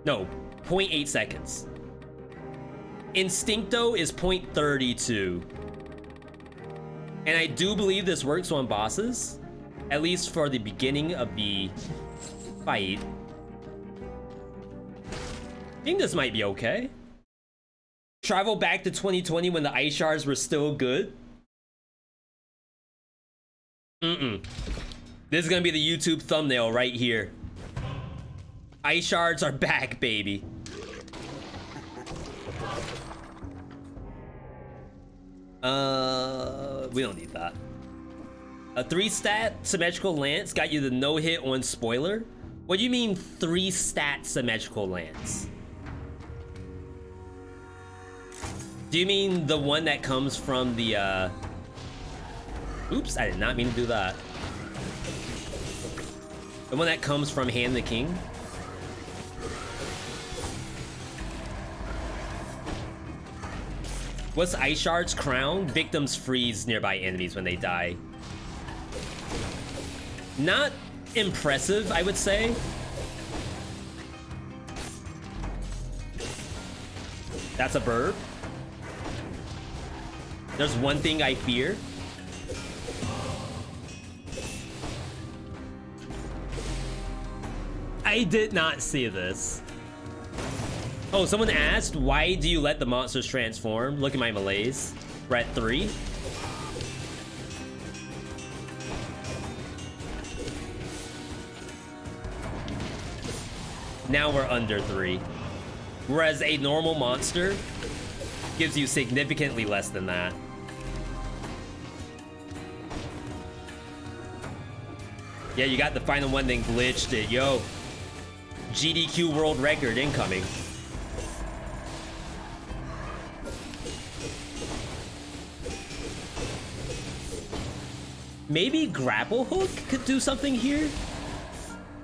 No, 0.8 seconds. Instincto is 0.32. And I do believe this works on bosses, at least for the beginning of the fight. I think this might be okay. Travel back to 2020 when the ice shards were still good. This is gonna be the YouTube thumbnail right here. Ice shards are back, baby. We don't need that. A 3-stat symmetrical lance got you the no-hit on spoiler. What do you mean 3-stat symmetrical lance? Do you mean the one that comes from the oops, I did not mean to do that. The one that comes from Hand the King? What's Ice Shard's crown? Victims freeze nearby enemies when they die. Not impressive, I would say. That's a burb. There's one thing I fear. I did not see this. Oh, someone asked, why do you let the monsters transform? Look at my malaise. We're at 3. Now we're under 3. Whereas a normal monster gives you significantly less than that. Yeah, you got the final one, then glitched it. Yo, GDQ world record incoming. Maybe Grapple Hook could do something here?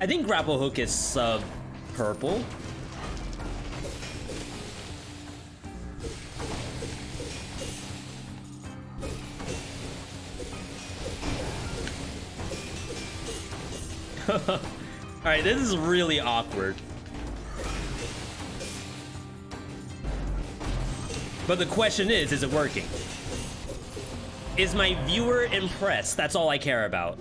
I think Grapple Hook is sub-purple. Alright, this is really awkward. But the question is it working? Is my viewer impressed? That's all I care about.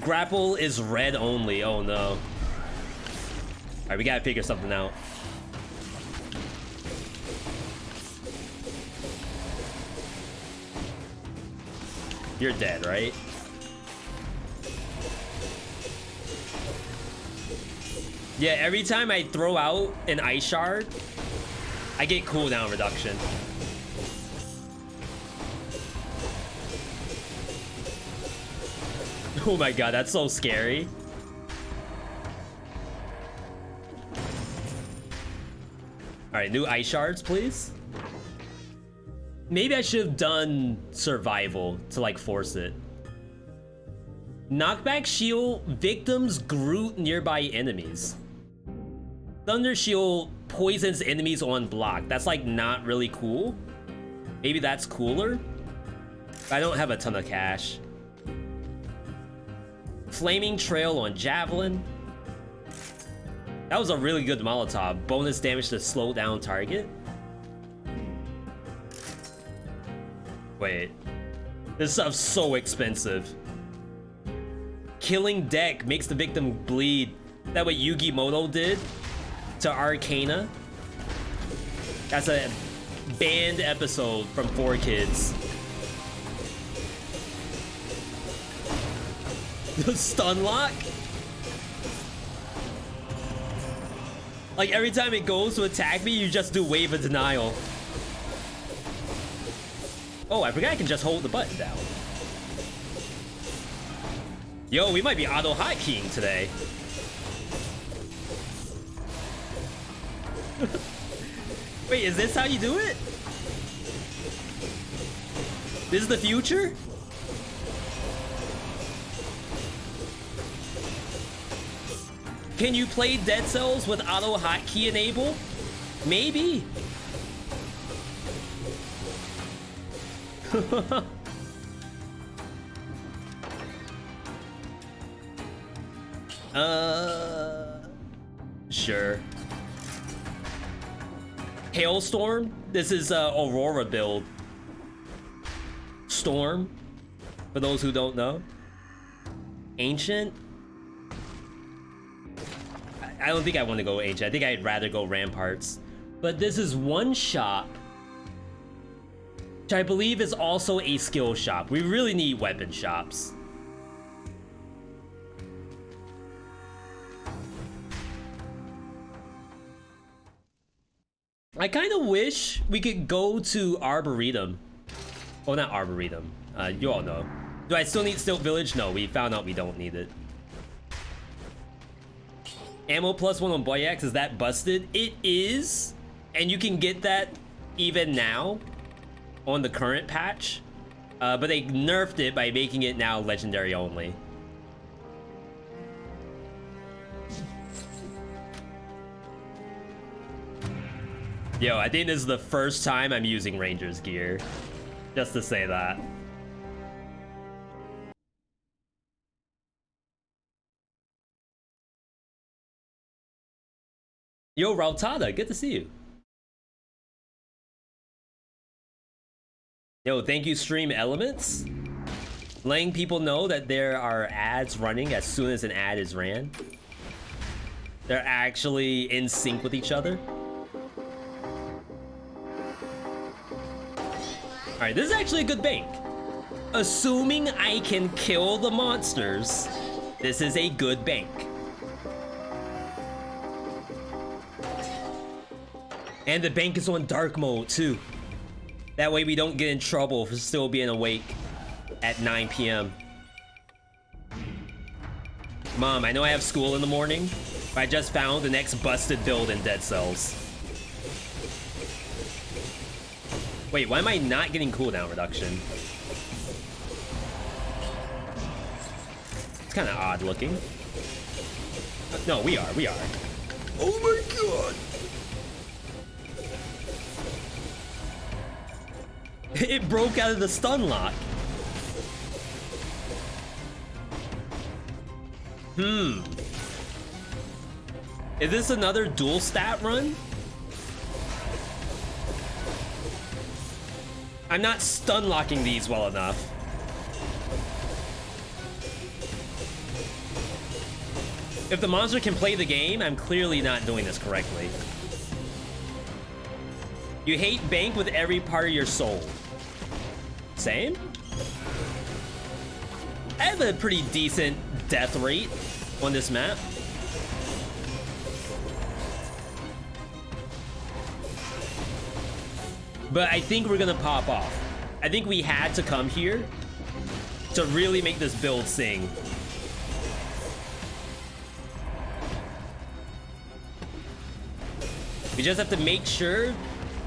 Grapple is red only. Oh no. Alright, we gotta figure something out. You're dead, right? Yeah, every time I throw out an ice shard, I get cooldown reduction. Oh my god, that's so scary. Alright, new ice shards, please. Maybe I should have done survival to like force it. Knockback shield, victims Groot nearby enemies. Thunder shield poisons enemies on block. That's like not really cool. Maybe that's cooler. I don't have a ton of cash. Flaming trail on javelin. That was a really good Molotov. Bonus damage to slow down target. Wait. This stuff's so expensive. Killing deck makes the victim bleed. That what Yugi Moto did to Arcana. That's a banned episode from 4Kids. The stun lock? Like every time it goes to attack me, you just do wave of denial. Oh, I forgot I can just hold the button down. Yo, we might be auto hotkeying today. Wait, is this how you do it? This is the future? Can you play Dead Cells with auto hotkey enable? Maybe. Sure. Hailstorm? This is Aurora build. Storm, for those who don't know. Ancient? I don't think I want to go Ancient. I think I'd rather go Ramparts. But this is one shop, which I believe is also a skill shop. We really need weapon shops. I kind of wish we could go to Arboretum. Oh, not Arboretum. You all know. Do I still need Stilt Village? No, we found out we don't need it. Ammo +1 on Boy Axe, is that busted? It is, and you can get that even now on the current patch, but they nerfed it by making it now legendary only. Yo, I think this is the first time I'm using Ranger's gear, just to say that. Yo, Rautada, good to see you. Yo, thank you, Stream Elements. Letting people know that there are ads running as soon as an ad is ran. They're actually in sync with each other. Alright, this is actually a good bank. Assuming I can kill the monsters, this is a good bank. And the bank is on dark mode too. That way we don't get in trouble for still being awake at 9 p.m. Mom, I know I have school in the morning, but I just found the next busted build in Dead Cells. Wait, why am I not getting cooldown reduction? It's kind of odd looking. No, we are. Oh my god! It broke out of the stun lock. Is this another dual stat run? I'm not stun locking these well enough. If the monster can play the game, I'm clearly not doing this correctly. You hate bank with every part of your soul. Same? I have a pretty decent death rate on this map. But I think we're gonna pop off. I think we had to come here to really make this build sing. We just have to make sure...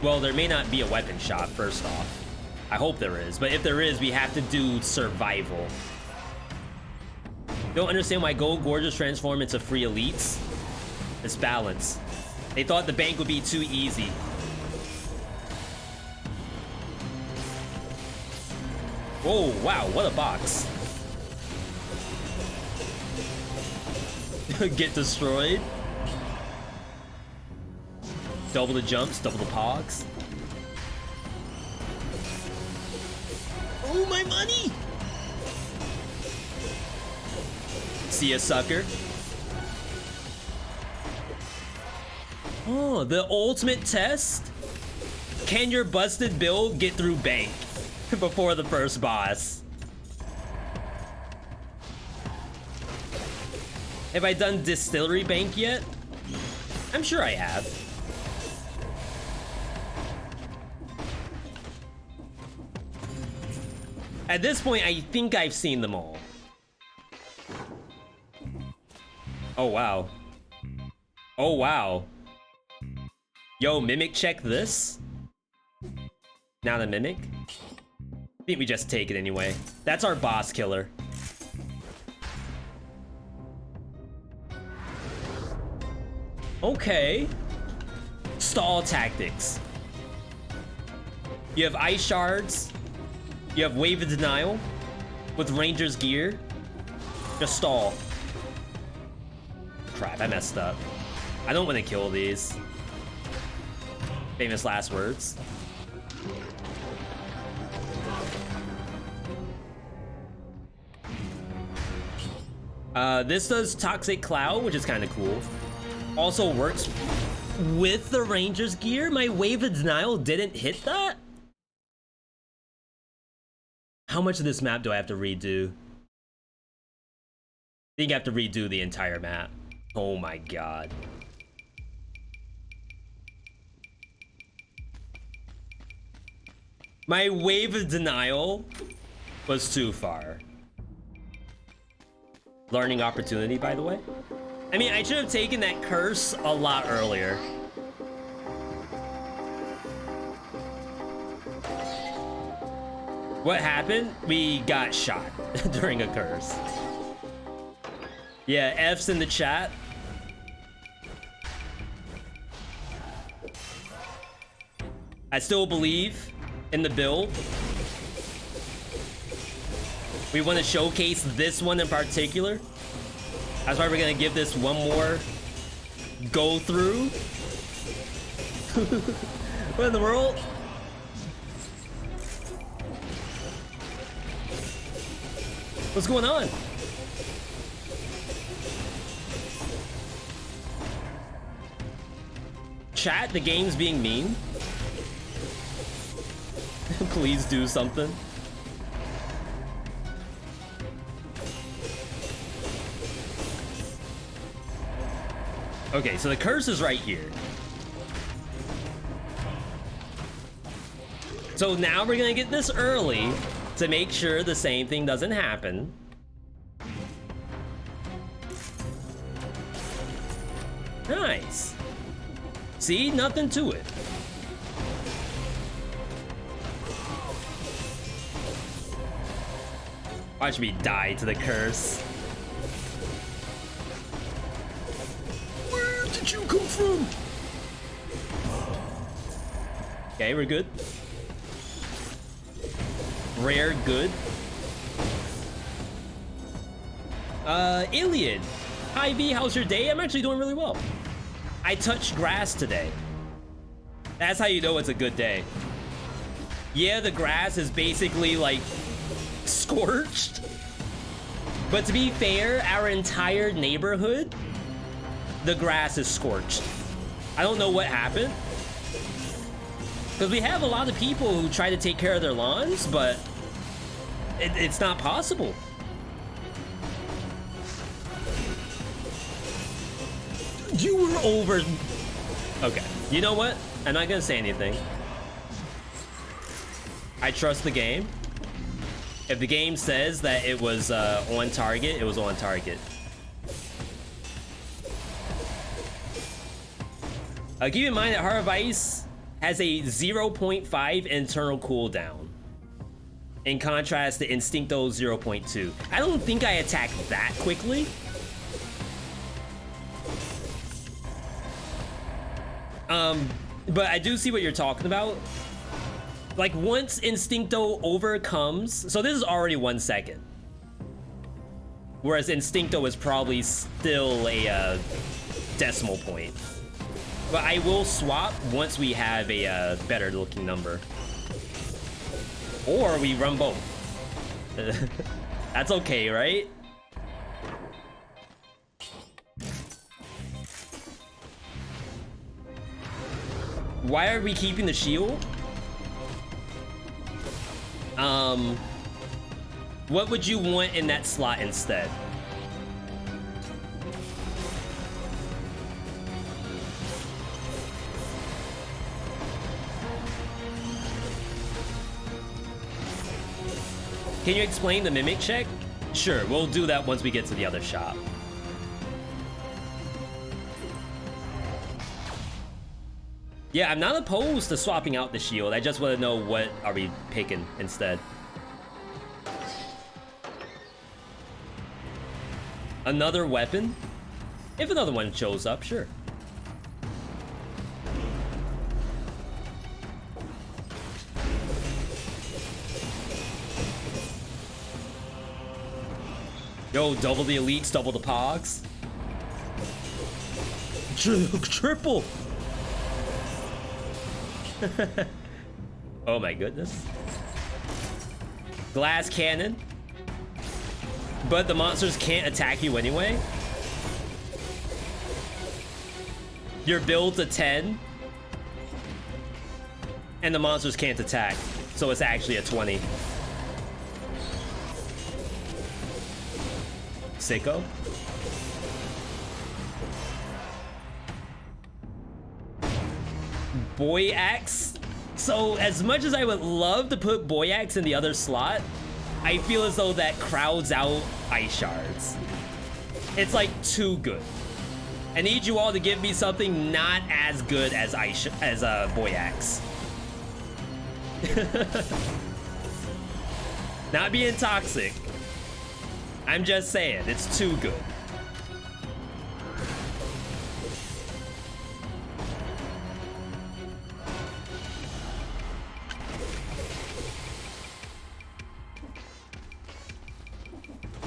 Well, there may not be a weapon shop, first off. I hope there is, but if there is, we have to do survival. Don't understand why Gold Gorgers transform into free elites. It's balance. They thought the bank would be too easy. Whoa, wow, what a box. Get destroyed. Double the jumps, double the pogs. Oh, my money! See ya, sucker. Oh, the ultimate test? Can your busted build get through bank before the first boss? Have I done distillery bank yet? I'm sure I have. At this point, I think I've seen them all. Oh, wow. Oh, wow. Yo, Mimic, check this. Now the Mimic. I think we just take it anyway. That's our boss killer. Okay. Stall tactics. You have ice shards. You have wave of denial with Ranger's gear. Just stall. Crap, I messed up. I don't want to kill these. Famous last words. This does Toxic Cloud, which is kind of cool. Also works with the Ranger's gear. My wave of denial didn't hit that? How much of this map do I have to redo? I think I have to redo the entire map. Oh my god. My wave of denial was too far. Learning opportunity, by the way. I mean, I should have taken that curse a lot earlier. What happened? We got shot during a curse. Yeah, F's in the chat. I still believe in the build. We want to showcase this one in particular. That's why we're gonna give this one more go through. What in the world? What's going on? Chat, the game's being mean. Please do something. Okay, so the curse is right here. So now we're gonna get this early to make sure the same thing doesn't happen. Nice. See, nothing to it. Watch me die to the curse. Where did you come from? Okay, we're good. Rare good. Iliad. Hi V, how's your day? I'm actually doing really well. I touched grass today. That's how you know it's a good day. Yeah, the grass is basically like scorched. But to be fair, our entire neighborhood, the grass is scorched. I don't know what happened. Because we have a lot of people who try to take care of their lawns, but it's not possible. You were over... Okay, you know what? I'm not gonna say anything. I trust the game. If the game says that it was on target, it was on target. Keep in mind that Heart of Ice has a 0.5 internal cooldown. In contrast to Instincto's 0.2. I don't think I attack that quickly. But I do see what you're talking about. Like once Instincto overcomes, so this is already 1 second. Whereas Instincto is probably still a decimal point. But I will swap once we have a better looking number. Or we run both. That's okay, right? Why are we keeping the shield? What would you want in that slot instead? Can you explain the mimic check? Sure, we'll do that once we get to the other shop. Yeah, I'm not opposed to swapping out the shield. I just want to know what are we picking instead. Another weapon? If another one shows up, sure. Yo, double the elites, double the pogs. Triple! Oh my goodness. Glass cannon. But the monsters can't attack you anyway. Your build's a 10. And the monsters can't attack. So it's actually a 20. Sicko. Boy Axe. So as much as I would love to put Boy Axe in the other slot, I feel as though that crowds out Ice Shards. It's like too good. I need you all to give me something not as good as Boy Axe. Not being toxic. I'm just saying, it's too good.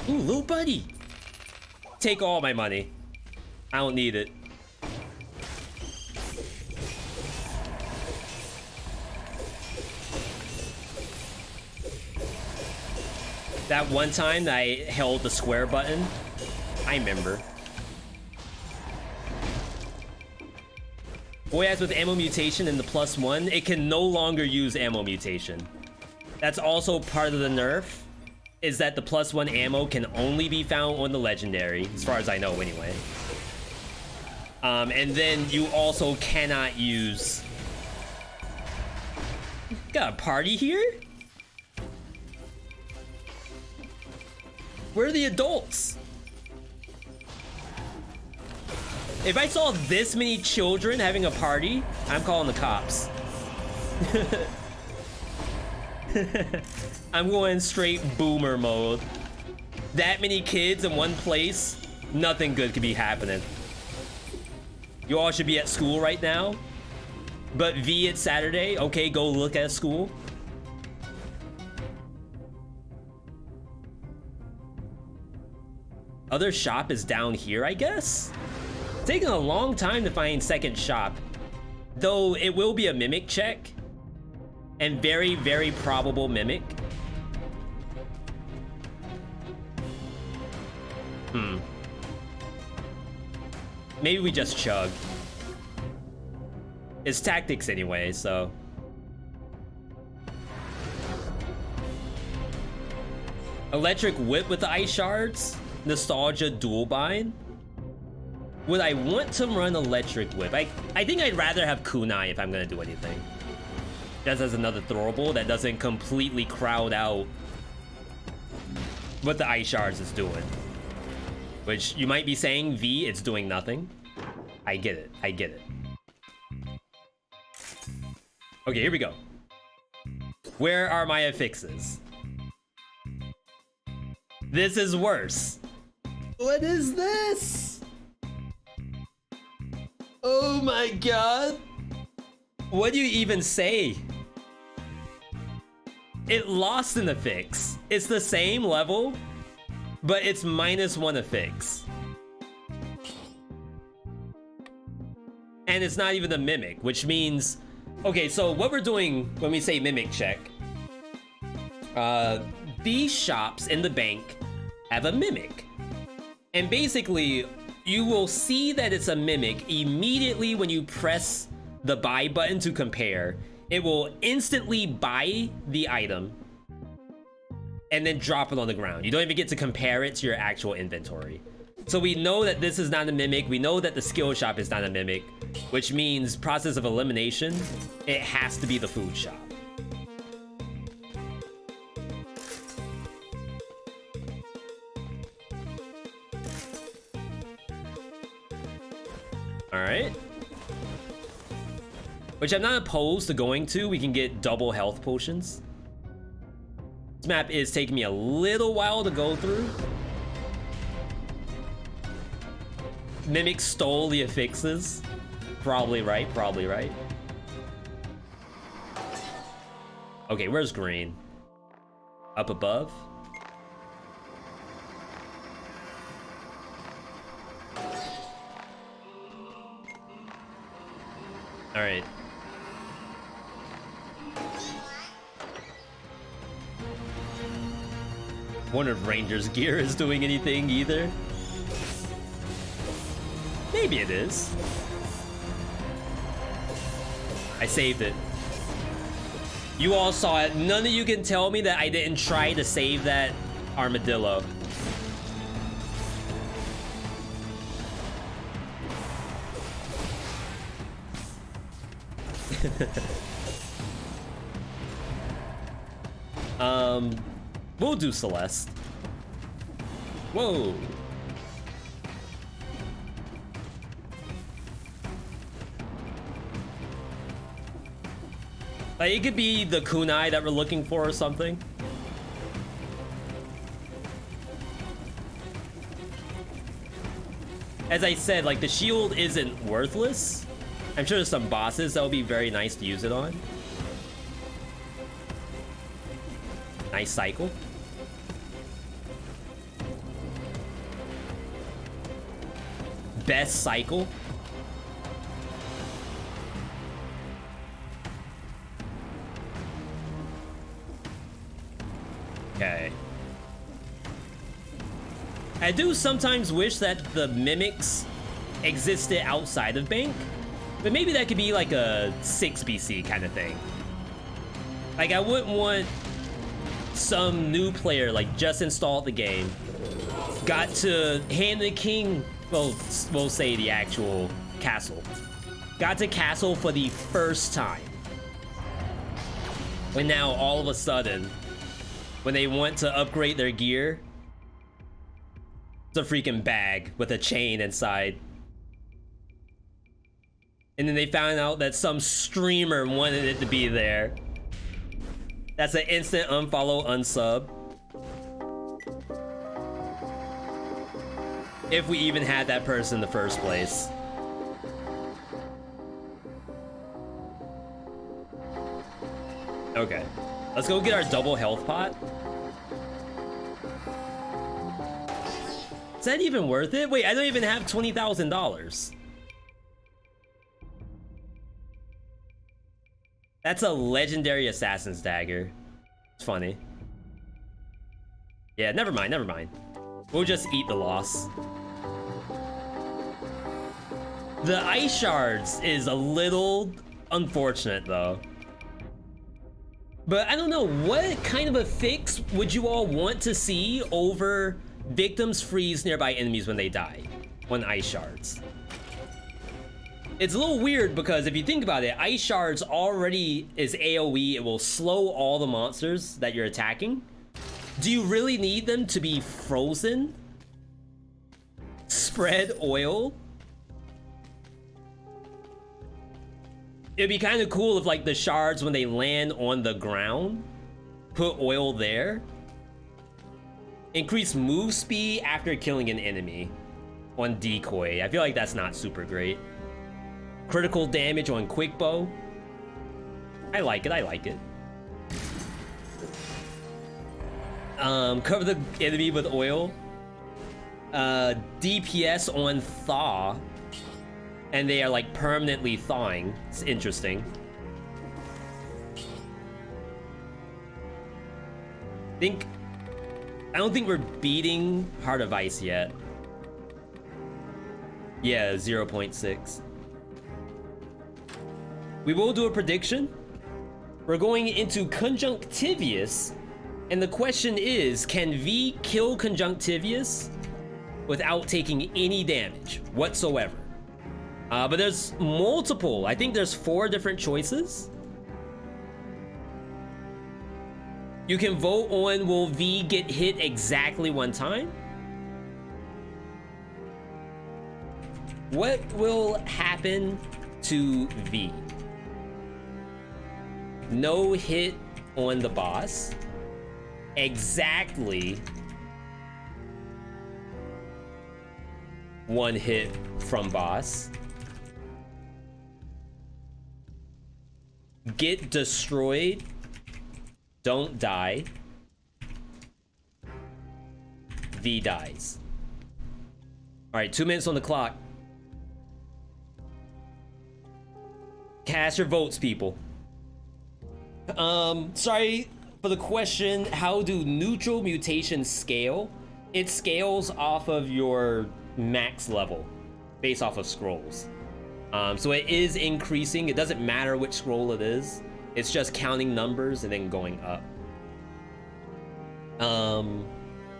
Ooh, little buddy. Take all my money. I don't need it. That one time that I held the square button, I remember. Boy Axe with ammo mutation in the +1, it can no longer use ammo mutation. That's also part of the nerf, is that the +1 ammo can only be found on the legendary, as far as I know anyway. And then you also cannot use... Got a party here? Where are the adults? If I saw this many children having a party, I'm calling the cops. I'm going straight boomer mode. That many kids in one place, nothing good could be happening. You all should be at school right now. But V, it's Saturday. Okay, go look at school. Other shop is down here, I guess? Taking a long time to find second shop. Though it will be a mimic check. And very, very probable mimic. Maybe we just chug. It's tactics anyway, so. Electric whip with the ice shards. Nostalgia dual bind. Would I want to run electric whip? I think I'd rather have kunai if I'm gonna do anything. Just as another throwable that doesn't completely crowd out what the ice shards is doing. Which you might be saying, V, it's doing nothing. I get it, I get it. Okay, here we go. Where are my affixes? This is worse. What is this? Oh my god. What do you even say? It lost an affix. It's the same level, but it's -1 affix. And it's not even a mimic, which means... Okay, so what we're doing when we say mimic check, these shops in the bank have a mimic. And basically, you will see that it's a mimic immediately when you press the buy button to compare. It will instantly buy the item and then drop it on the ground. You don't even get to compare it to your actual inventory. So we know that this is not a mimic. We know that the skill shop is not a mimic, which means process of elimination, it has to be the food shop. All right. Which I'm not opposed to going to. We can get double health potions. This map is taking me a little while to go through. Mimic stole the affixes. Probably right, probably right. Okay, where's green? Up above? All right. Wonder if Ranger's gear is doing anything either. Maybe it is. I saved it. You all saw it. None of you can tell me that I didn't try to save that armadillo. We'll do Celeste. Whoa. Like, it could be the kunai that we're looking for or something. As I said, like, the shield isn't worthless. I'm sure there's some bosses that would be very nice to use it on. Nice cycle. Best cycle. Okay. I do sometimes wish that the mimics existed outside of Bank, but maybe that could be like a 6 BC kind of thing. Like, I wouldn't want some new player, like, just installed the game, got to Hand the King, well, we'll say the actual castle, got to castle for the first time, and now all of a sudden, when they want to upgrade their gear, it's a freaking bag with a chain inside. And then they found out that some streamer wanted it to be there. That's an instant unfollow, unsub. If we even had that person in the first place. Okay, let's go get our double health pot. Is that even worth it? Wait, I don't even have $20,000. That's a legendary assassin's dagger. It's funny. Yeah, never mind, never mind. We'll just eat the loss. The ice shards is a little unfortunate though. But I don't know, what kind of a fix would you all want to see over victims freeze nearby enemies when they die on ice shards? It's a little weird because if you think about it, ice shards already is AoE. It will slow all the monsters that you're attacking. Do you really need them to be frozen? Spread oil? It'd be kind of cool if like the shards, when they land on the ground, put oil there. Increase move speed after killing an enemy on decoy. I feel like that's not super great. Critical damage on quick bow. I like it, I like it. Cover the enemy with oil. DPS on thaw. And they are like permanently thawing. It's interesting. I don't think we're beating Heart of Ice yet. Yeah, 0.6. We will do a prediction. We're going into Conjunctivious, and the question is, can V kill Conjunctivious without taking any damage whatsoever? But there's multiple. I think there's 4 different choices. You can vote on, will V get hit exactly 1 time? What will happen to V? No hit on the boss. Exactly 1 hit from boss. Get destroyed. Don't die. V dies. All right, 2 minutes on the clock. Cast your votes, people. Sorry for the question. How do neutral mutations scale? It scales off of your max level based off of scrolls. So it is increasing. It doesn't matter which scroll it is. It's just counting numbers and then going up.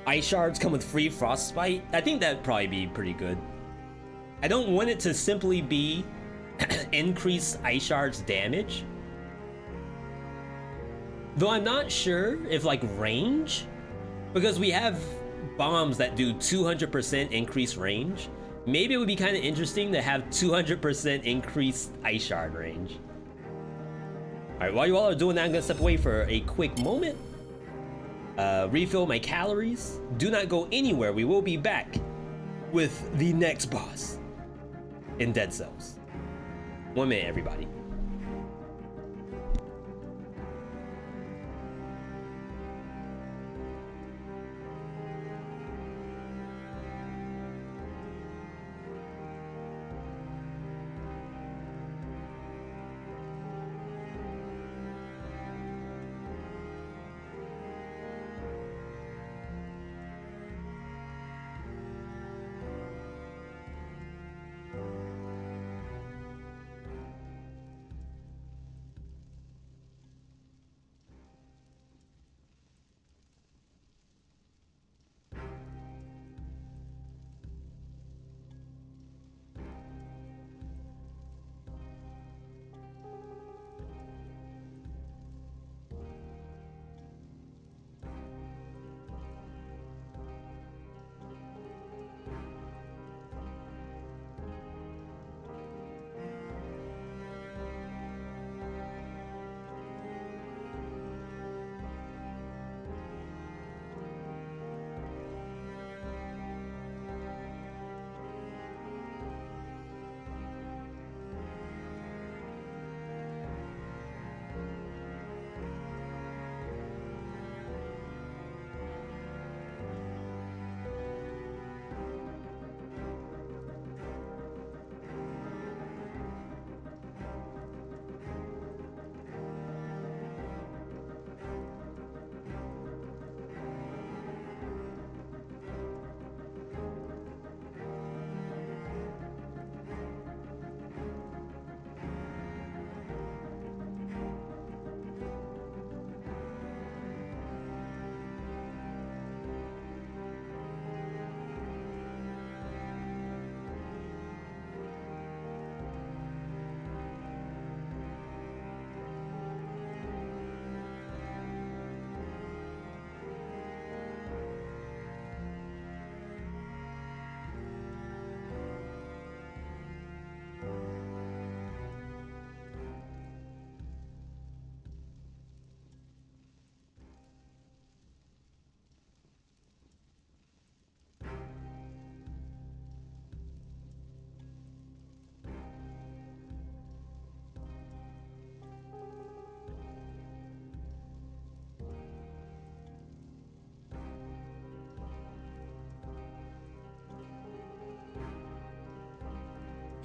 Ice shards come with free frostbite. I think that'd probably be pretty good. I don't want it to simply be increased ice shards damage. Though I'm not sure if like range, because we have bombs that do 200% increased range. Maybe it would be kind of interesting to have 200% increased ice shard range. All right, while you all are doing that, I'm gonna step away for a quick moment. Refill my calories. Do not go anywhere. We will be back with the next boss in Dead Cells. 1 minute, everybody.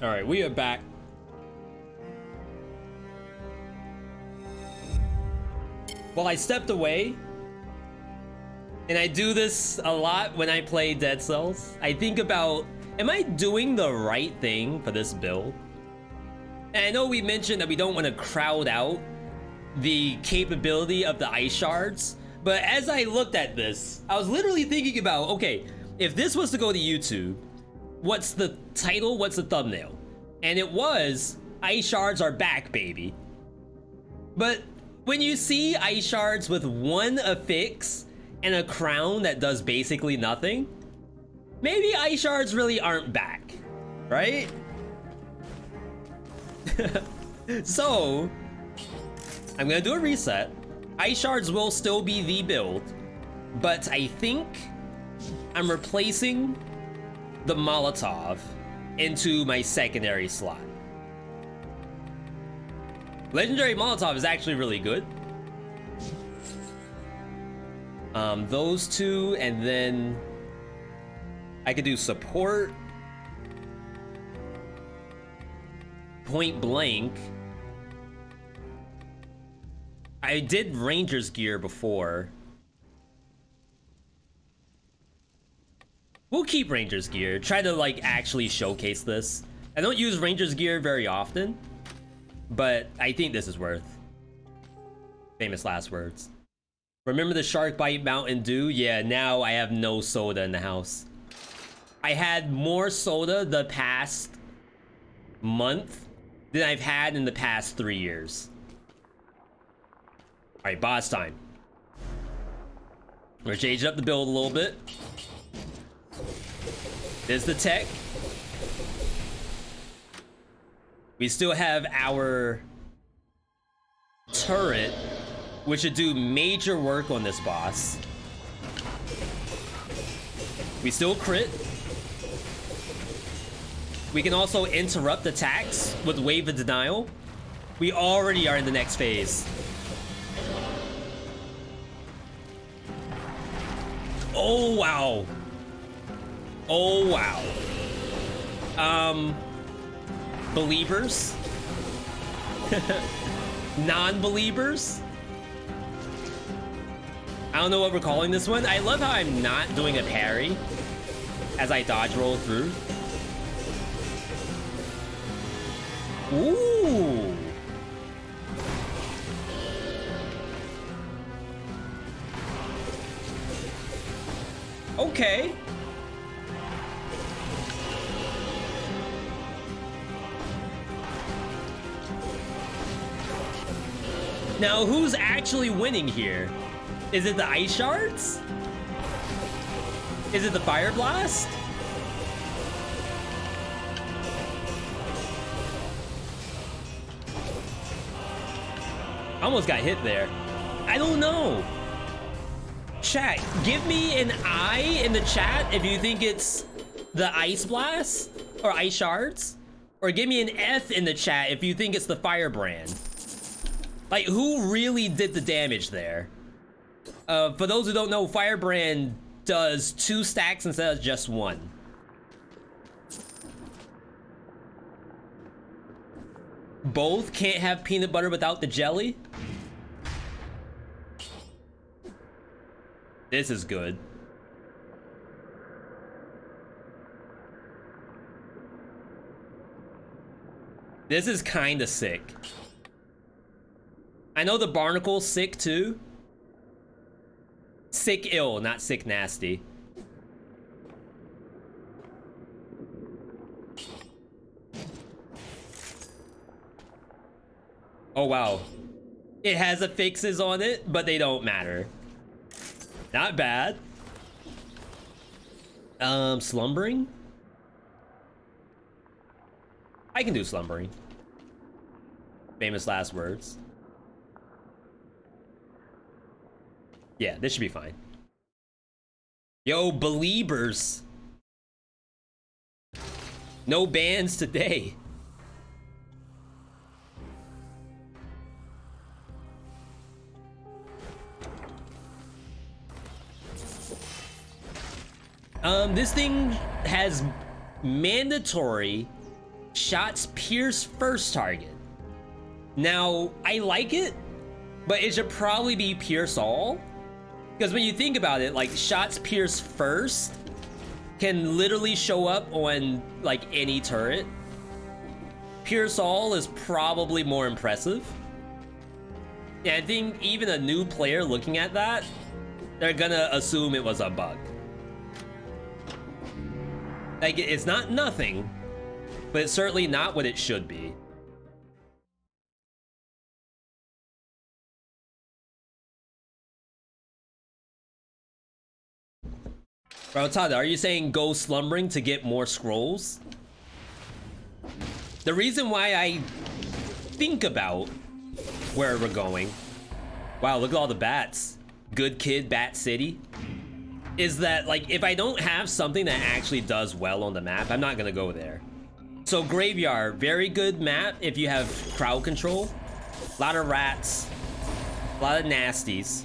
All right, we are back. Well, I stepped away, and I do this a lot when I play Dead Cells. I think about, am I doing the right thing for this build? And I know we mentioned that we don't want to crowd out the capability of the ice shards, but as I looked at this, I was literally thinking about, okay, if this was to go to YouTube, what's the title, what's the thumbnail? And it was, ice shards are back, baby. But when you see ice shards with one affix and a crown that does basically nothing, maybe ice shards really aren't back, right? So, I'm gonna do a reset. Ice shards will still be the build, but I think I'm replacing the Molotov into my secondary slot. Legendary Molotov is actually really good. Those two, and then I could do support, point blank. I did Ranger's gear before. We'll keep Ranger's gear. Try to like actually showcase this. I don't use Ranger's gear very often, but I think this is worth. Famous last words. Remember the Shark Bite Mountain Dew? Yeah, now I have no soda in the house. I had more soda the past month than I've had in the past 3 years. All right, boss time. We're changing up the build a little bit. There's the tech. We still have our turret, which should do major work on this boss. We still crit. We can also interrupt attacks with Wave of Denial. We already are in the next phase. Oh, wow. Oh, wow. Believers? Non-believers? I don't know what we're calling this one. I love how I'm not doing a parry as I dodge roll through. Ooh. Okay. Now, who's actually winning here? Is it the ice shards? Is it the fire blast? Almost got hit there. I don't know. Chat, give me an I in the chat if you think it's the ice blast or ice shards, or give me an F in the chat if you think it's the firebrand. Like, who really did the damage there? For those who don't know, firebrand does 2 stacks instead of just 1. Both can't have peanut butter without the jelly. This is good. This is kinda sick. I know the barnacle's sick too. Sick ill, not sick nasty. Oh wow. It has affixes on it, but they don't matter. Not bad. Slumbering? I can do slumbering. Famous last words. Yeah, this should be fine. Yo, believers. No bans today. This thing has mandatory shots pierce first target. Now, I like it, but it should probably be pierce all. Because when you think about it, like, shots pierce first can literally show up on, like, any turret. Pierce all is probably more impressive. Yeah, I think even a new player looking at that, they're gonna assume it was a bug. Like, it's not nothing, but it's certainly not what it should be. Bro, Tada, are you saying go slumbering to get more scrolls? The reason why I think about where we're going, wow, look at all the bats. Good kid, Bat City. Is that, like, if I don't have something that actually does well on the map, I'm not gonna go there. So Graveyard, very good map if you have crowd control. A lot of rats, a lot of nasties.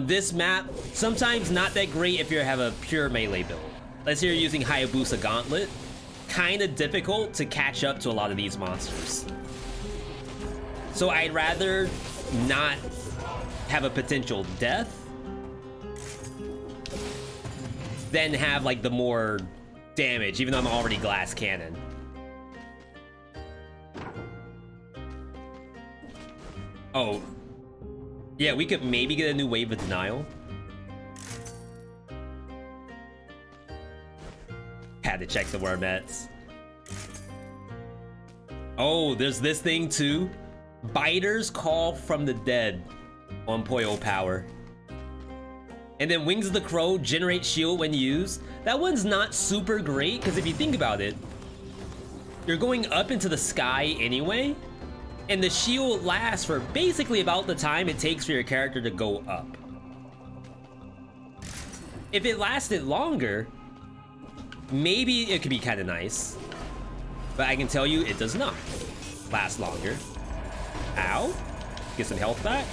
This map, sometimes not that great if you have a pure melee build. Let's say you're using Hayabusa Gauntlet. Kind of difficult to catch up to a lot of these monsters. So I'd rather not have a potential death than have, like, the more damage, even though I'm already glass cannon. Oh. Yeah, we could maybe get a new wave of denial. Had to check the wormettes. Oh, there's this thing too. Biters Call from the Dead on Poyo Power. And then Wings of the Crow generate shield when used. That one's not super great, because if you think about it, you're going up into the sky anyway, and the shield lasts for basically about the time it takes for your character to go up. If it lasted longer, maybe it could be kind of nice. But I can tell you, it does not last longer. Ow. Get some health back.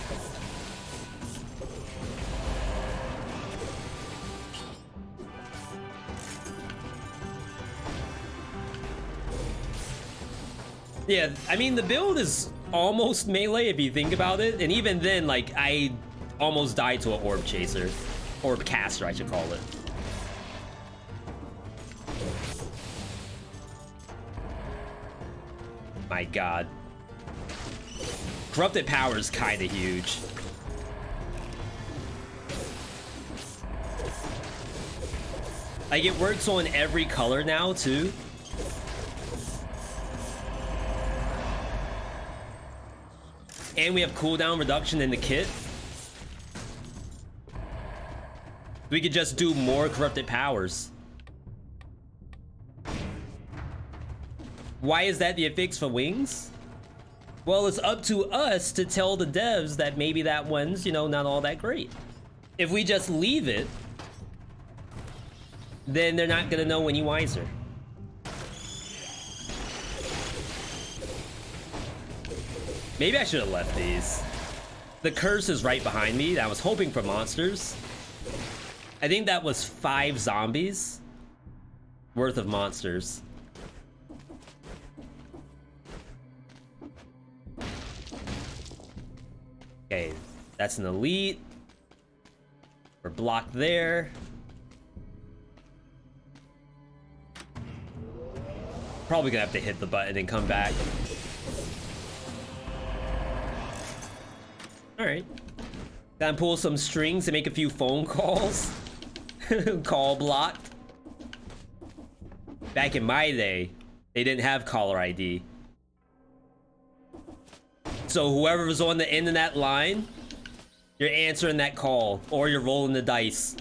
Yeah, I mean, the build is almost melee if you think about it. And even then, like, I almost died to an orb chaser. Orb caster, I should call it. My god. Corrupted Power is kind of huge. Like, it works on every color now, too. And we have cooldown reduction in the kit. We could just do more Corrupted Powers. Why is that the affix for Wings? Well, it's up to us to tell the devs that maybe that one's, you know, not all that great. If we just leave it, then they're not gonna know any wiser. Maybe I should have left these. The curse is right behind me. I was hoping for monsters. I think that was 5 zombies worth of monsters. Okay, that's an elite. We're blocked there. Probably gonna have to hit the button and come back. Alright. Time to pull some strings and make a few phone calls. Call blocked. Back in my day, they didn't have caller ID. So whoever was on the end of that line, you're answering that call, or you're rolling the dice.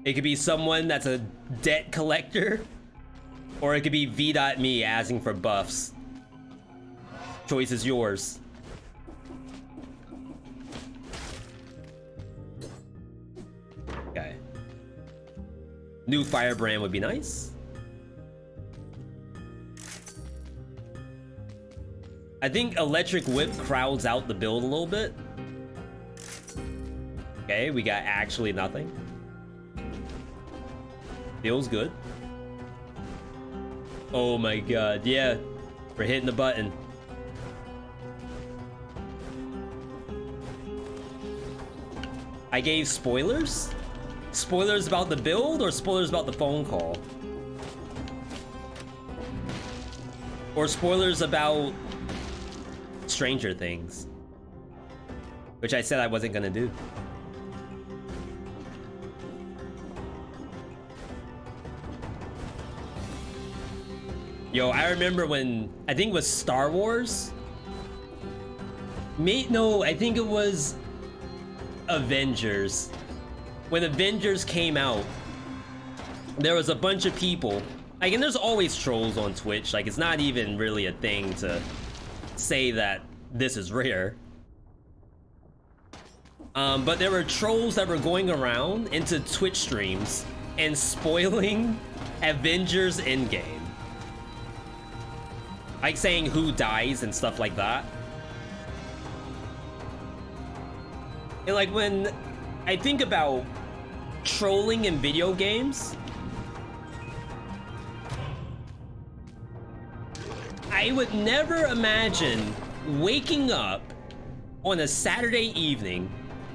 It could be someone that's a debt collector, or it could be V.Me asking for buffs. Choice is yours. Okay. New firebrand would be nice. I think Electric Whip crowds out the build a little bit. Okay, we got actually nothing. Feels good. Oh my god, yeah. We're hitting the button. I gave spoilers? Spoilers about the build or spoilers about the phone call? Or spoilers about Stranger Things? Which I said I wasn't gonna do. Yo, I remember when, I think it was Star Wars? No, I think it was Avengers. When Avengers came out, there was a bunch of people, like, and there's always trolls on Twitch, like, it's not even really a thing to say that this is rare. But there were trolls that were going around into Twitch streams and spoiling Avengers Endgame. Like saying who dies and stuff like that. And like when I think about trolling in video games, I would never imagine waking up on a Saturday evening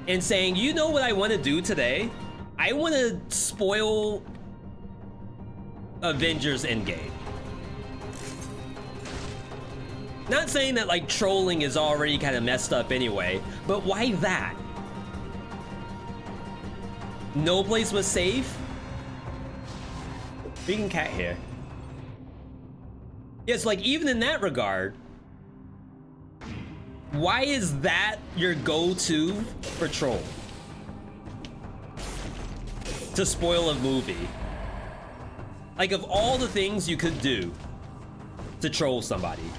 and saying, you know what I want to do today? I want to spoil Avengers Endgame. Not saying that like trolling is already kind of messed up anyway, but why that? No place was safe? Vegan cat here. Yes, like even in that regard, why is that your go-to for troll? To spoil a movie. Like of all the things you could do to troll somebody.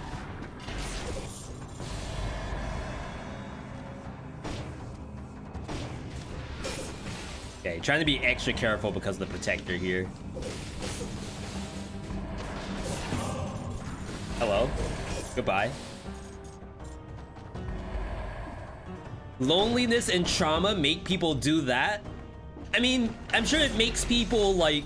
Okay, trying to be extra careful because of the protector here. Hello. Goodbye. Loneliness and trauma make people do that? I mean, I'm sure it makes people like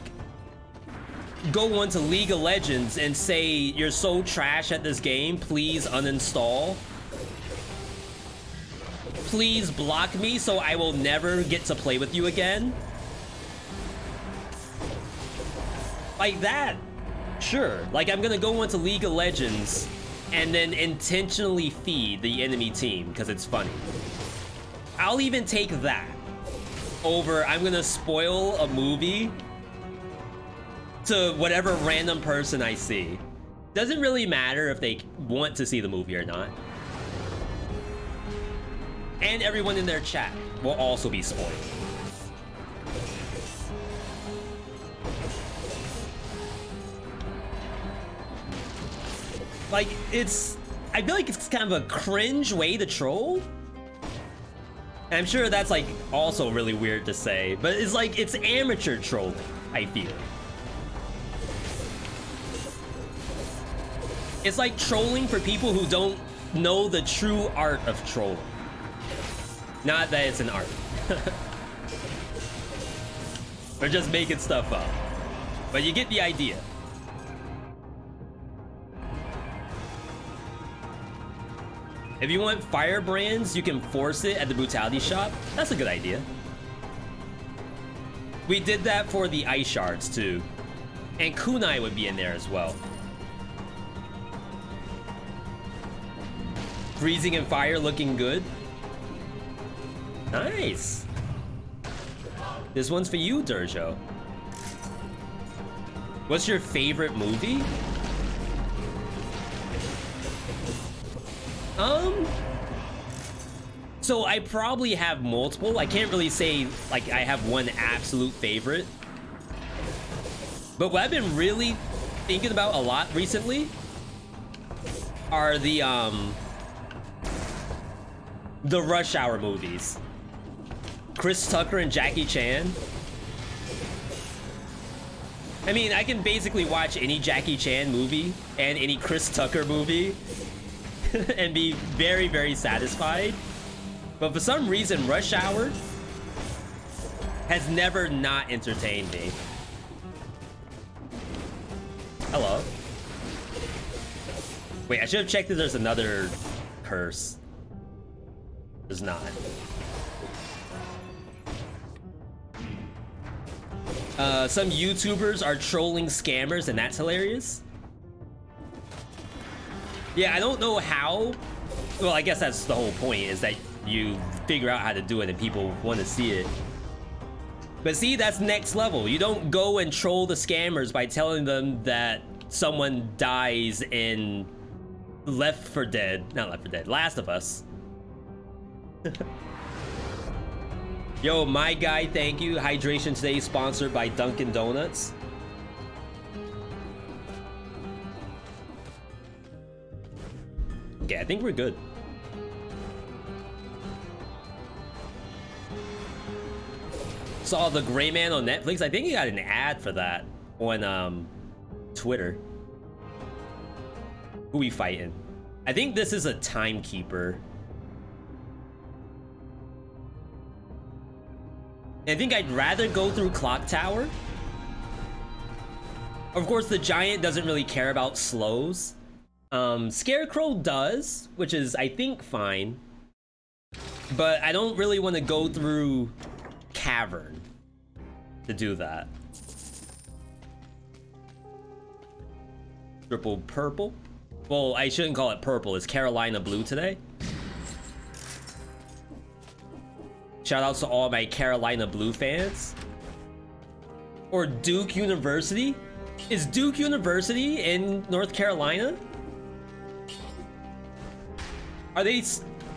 go onto League of Legends and say, you're so trash at this game, please uninstall. Please block me so I will never get to play with you again. Like that, sure. Like I'm gonna go into League of Legends and then intentionally feed the enemy team because it's funny. I'll even take that over I'm gonna spoil a movie to whatever random person I see. Doesn't really matter if they want to see the movie or not. And everyone in their chat will also be spoiled. Like, I feel like it's kind of a cringe way to troll. And I'm sure that's like also really weird to say, but it's like, it's amateur trolling, I feel. It's like trolling for people who don't know the true art of trolling. Not that it's an art. Or just making stuff up. But you get the idea. If you want firebrands, you can force it at the brutality shop. That's a good idea. We did that for the ice shards too. And kunai would be in there as well. Freezing and fire looking good. Nice. This one's for you, Durjo. What's your favorite movie? So I probably have multiple. I can't really say like I have one absolute favorite. But what I've been really thinking about a lot recently are the Rush Hour movies. Chris Tucker and Jackie Chan. I mean, I can basically watch any Jackie Chan movie and any Chris Tucker movie and be very, very satisfied. But for some reason, Rush Hour has never not entertained me. Hello. Wait, I should have checked if there's another curse. There's not. Some YouTubers are trolling scammers, and that's hilarious. Yeah, I don't know how. Well, I guess that's the whole point, is that you figure out how to do it and people want to see it. But see, that's next level. You don't go and troll the scammers by telling them that someone dies in Last of Us. Yo, my guy, thank you. Hydration today sponsored by Dunkin' Donuts. Okay, I think we're good. Saw The Gray Man on Netflix. I think he got an ad for that on Twitter. Who we fighting? I think this is a timekeeper. I think I'd rather go through Clock Tower. Of course, the giant doesn't really care about slows. Scarecrow does, which is, I think, fine. But I don't really want to go through Cavern to do that. Triple purple? Well, I shouldn't call it purple. It's Carolina blue today. Shout outs to all my Carolina blue fans. Or Duke University? Is Duke University in North Carolina? Are they,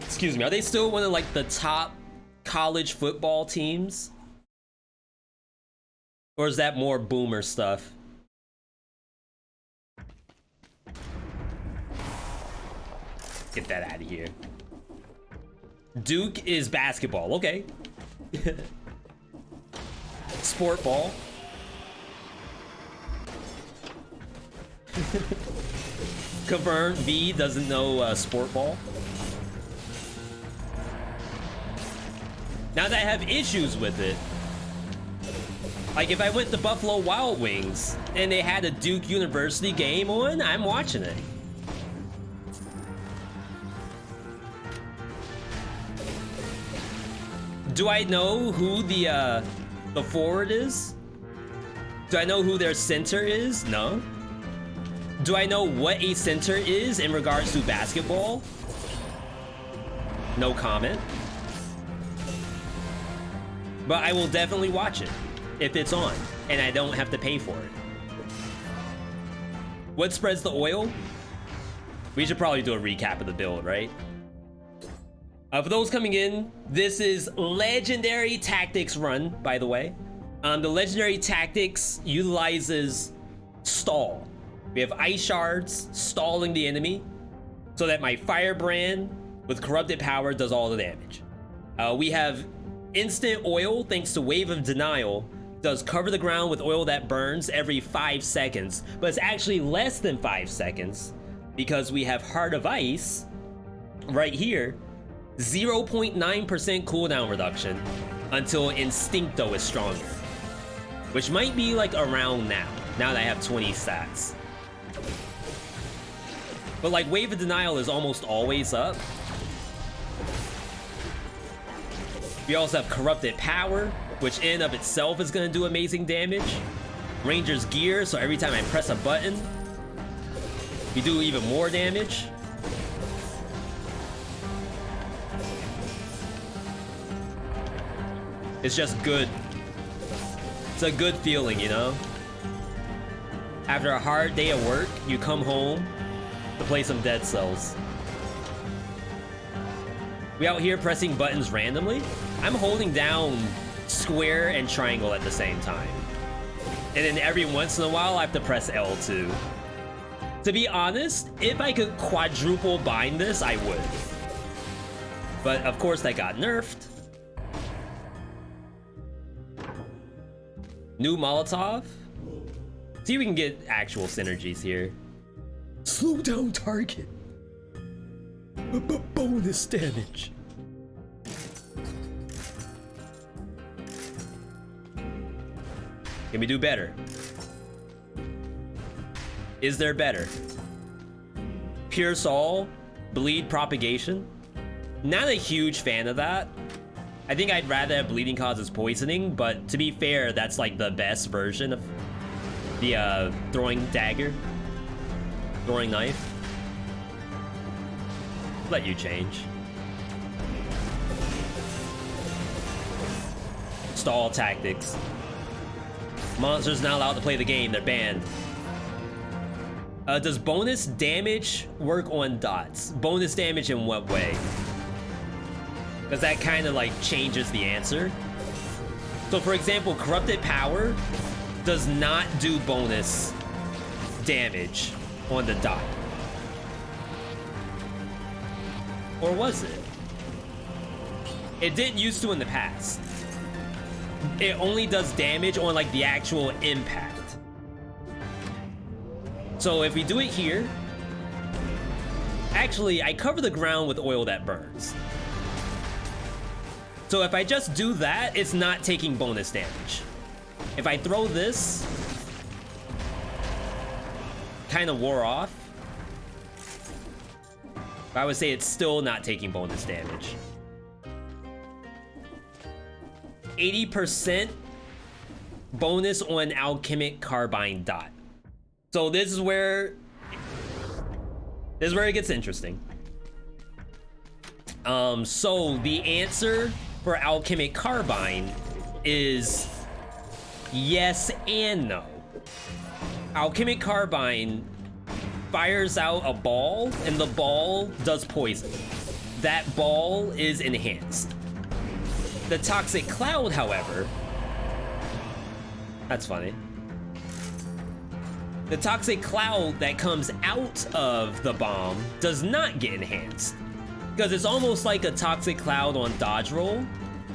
excuse me, are they still one of like the top college football teams? Or is that more boomer stuff? Get that out of here. Duke is basketball, okay. Sport ball. Confirmed, V doesn't know sport ball. Now that I have issues with it, like if I went to Buffalo Wild Wings and they had a Duke University game on, I'm watching it. Do I know who the forward is? Do I know who their center is? No. Do I know what a center is in regards to basketball? No comment. But I will definitely watch it if it's on and I don't have to pay for it. What spreads the oil? We should probably do a recap of the build, right? For those coming in, this is Legendary Tactics run, by the way. The Legendary Tactics utilizes stall. We have ice shards stalling the enemy so that my firebrand with corrupted power does all the damage. We have instant oil thanks to Wave of Denial, does cover the ground with oil that burns every 5 seconds, but it's actually less than 5 seconds because we have Heart of Ice right here, 0.9% cooldown reduction until Instincto is stronger, which might be like around now that I have 20 stats. But like Wave of Denial is almost always up. We also have Corrupted Power, which in and of itself is going to do amazing damage. Ranger's Gear, so every time I press a button, we do even more damage. It's just good. It's a good feeling, you know? After a hard day at work, you come home to play some Dead Cells. We out here pressing buttons randomly. I'm holding down square and triangle at the same time. And then every once in a while, I have to press L2. To be honest, if I could quadruple bind this, I would. But of course, that got nerfed. New Molotov. See if we can get actual synergies here. Slow down target. Bonus damage. Can we do better? Is there better? Pierce All, Bleed Propagation. Not a huge fan of that. I think I'd rather have Bleeding Causes Poisoning, but to be fair, that's like the best version of the Throwing Dagger. Throwing Knife. Let you change. Stall Tactics. Monsters not allowed to play the game, they're banned. Does bonus damage work on dots? Bonus damage in what way? Because that kind of like changes the answer. So for example, Corrupted Power does not do bonus damage on the dot. Or was it? It didn't used to in the past. It only does damage on like the actual impact. So if we do it here, actually I cover the ground with oil that burns. So if I just do that, it's not taking bonus damage. If I throw this, kind of wore off, I would say it's still not taking bonus damage. 80% bonus on Alchemic Carbine dot. So this is where it gets interesting. So the answer for Alchemic Carbine is yes and no. Alchemic Carbine fires out a ball, and the ball does poison. That ball is enhanced. The Toxic Cloud, however, that's funny. The Toxic Cloud that comes out of the bomb does not get enhanced, because it's almost like a Toxic Cloud on dodge roll,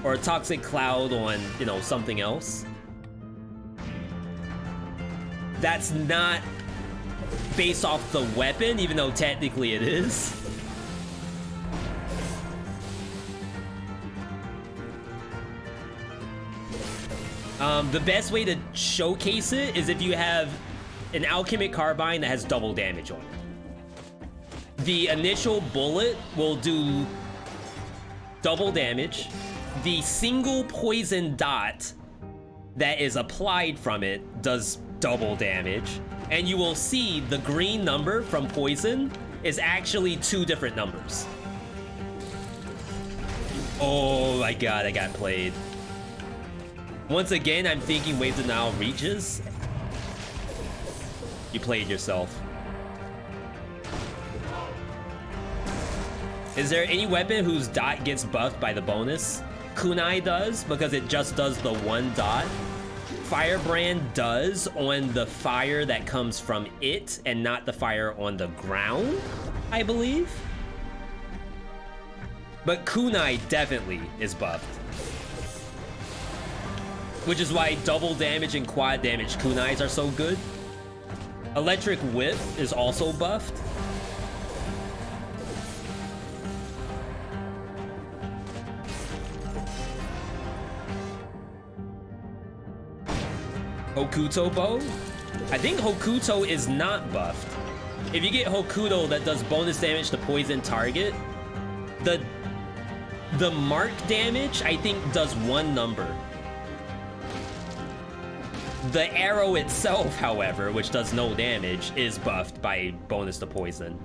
or a Toxic Cloud on, you know, something else. That's not based off the weapon, even though technically it is. The best way to showcase it is if you have an Alchemic Carbine that has double damage on it. The initial bullet will do double damage. The single poison dot that is applied from it does double damage. And you will see the green number from poison is actually 2 different numbers. Oh my god, I got played. Once again, I'm thinking Wave Denial reaches. You played yourself. Is there any weapon whose dot gets buffed by the bonus? Kunai does, because it just does the 1 dot. Firebrand does on the fire that comes from it, and not the fire on the ground, I believe. But Kunai definitely is buffed. Which is why double damage and quad damage kunais are so good. Electric Whip is also buffed. Hokuto Bow? I think Hokuto is not buffed. If you get Hokuto that does bonus damage to poison target, the mark damage I think does 1 number. The arrow itself, however, which does no damage, is buffed by bonus to poison.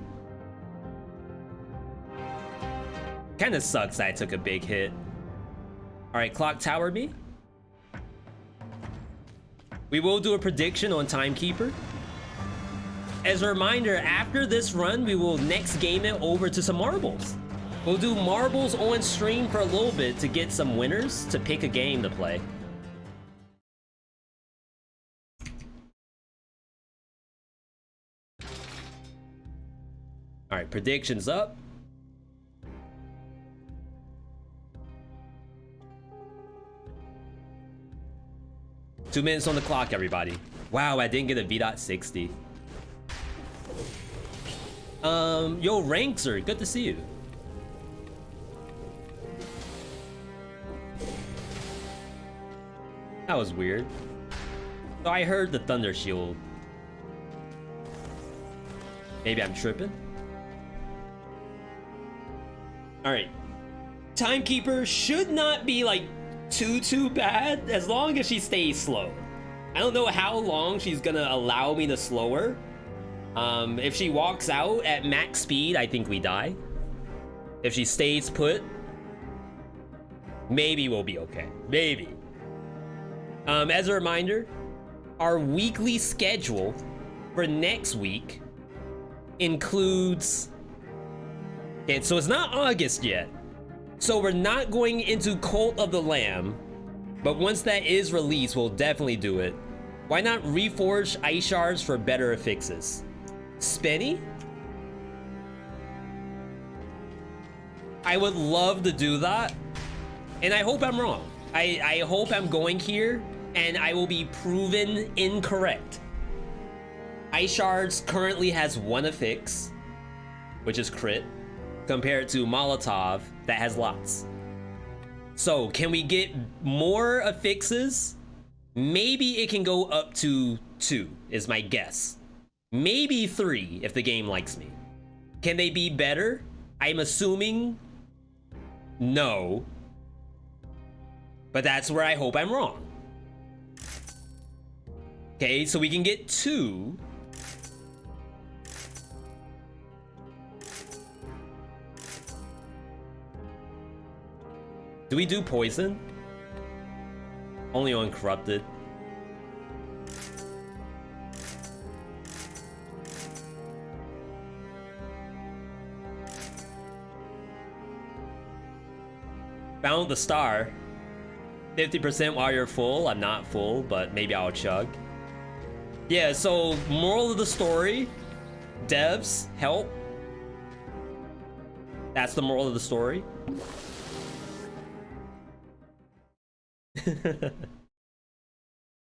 Kinda sucks that I took a big hit. Alright, Clock Tower me. We will do a prediction on Timekeeper. As a reminder, after this run, we will next game it over to some marbles. We'll do marbles on stream for a little bit to get some winners to pick a game to play. All right, predictions up. Two minutes on the clock, everybody. Wow, I didn't get a V.60. Yo, Rankser, good to see you. That was weird. So I heard the Thunder Shield. Maybe I'm tripping. All right. Timekeeper should not be like too bad as long as she stays slow. I don't know how long she's gonna allow me to slow her. If she walks out at max speed, I think we die. If she stays put, maybe we'll be okay. Maybe. As a reminder, our weekly schedule for next week includes... Okay, so it's not August yet. So we're not going into Cult of the Lamb, but once that is released, we'll definitely do it. Why not reforge ice shards for better affixes? Spenny? I would love to do that, and I hope I'm wrong. I hope I'm going here and I will be proven incorrect. Ice shards currently has 1 affix, which is crit, compared to Molotov that has lots. So can we get more affixes? Maybe it can go up to 2 is my guess. Maybe 3 if the game likes me. Can they be better? I'm assuming no. But that's where I hope I'm wrong. Okay, so we can get 2. Do we do poison? Only on corrupted. Found the star. 50% while you're full. I'm not full, but maybe I'll chug. Yeah, so moral of the story, devs, help. That's the moral of the story.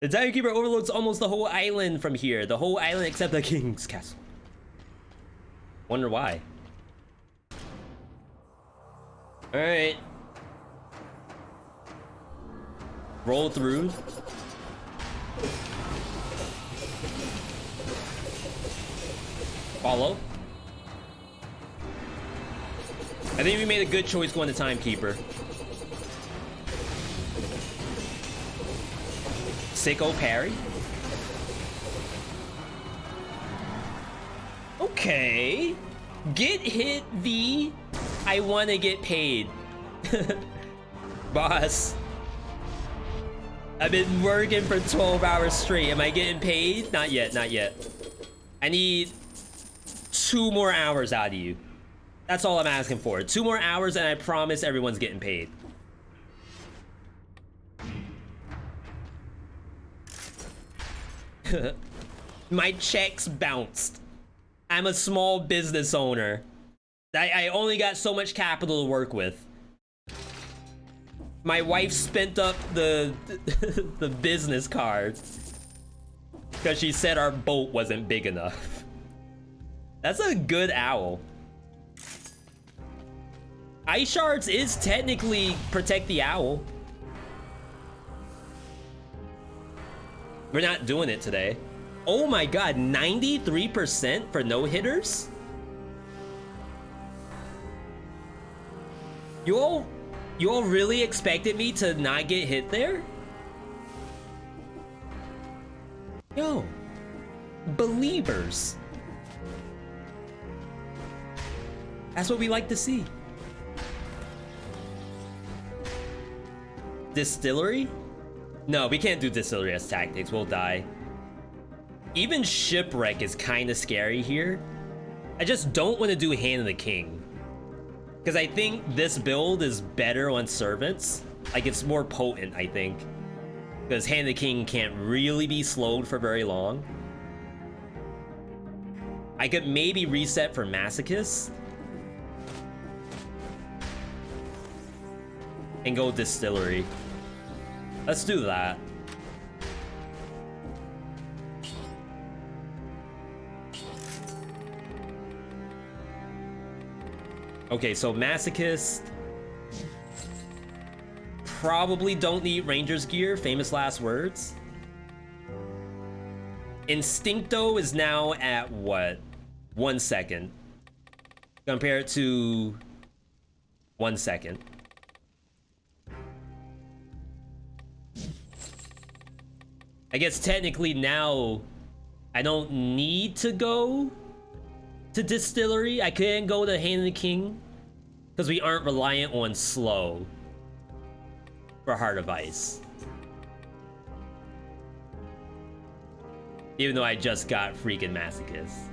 The Timekeeper overloads almost the whole island from here. The whole island except the King's Castle. Wonder why. Alright. Roll through. Follow. I think we made a good choice going to Timekeeper. Sicko parry. Okay. Get hit, V. I want to get paid. Boss. I've been working for 12 hours straight. Am I getting paid? Not yet, not yet. I need 2 more hours out of you. That's all I'm asking for. 2 more hours and I promise everyone's getting paid. My checks bounced. I'm a small business owner. I only got so much capital to work with. My wife spent up the the business card because she said our boat wasn't big enough. That's a good owl. Ice shards is technically protect the owl. We're not doing it today. Oh my god, 93% for no-hitters? You all really expected me to not get hit there? Yo, believers. That's what we like to see. Distillery? No, we can't do distillery as tactics. We'll die. Even shipwreck is kind of scary here. I just don't want to do Hand of the King. Because I think this build is better on servants. Like, it's more potent, I think. Because Hand of the King can't really be slowed for very long. I could maybe reset for Masochist. And go distillery. Let's do that. Okay, so Masochist. Probably don't need Ranger's gear, famous last words. Instincto is now at what? 1 second. Compared to 1 second. I guess technically now I don't need to go to distillery. I couldn't go to Hand of the King because we aren't reliant on slow for Heart of Ice. Even though I just got freaking Masochist.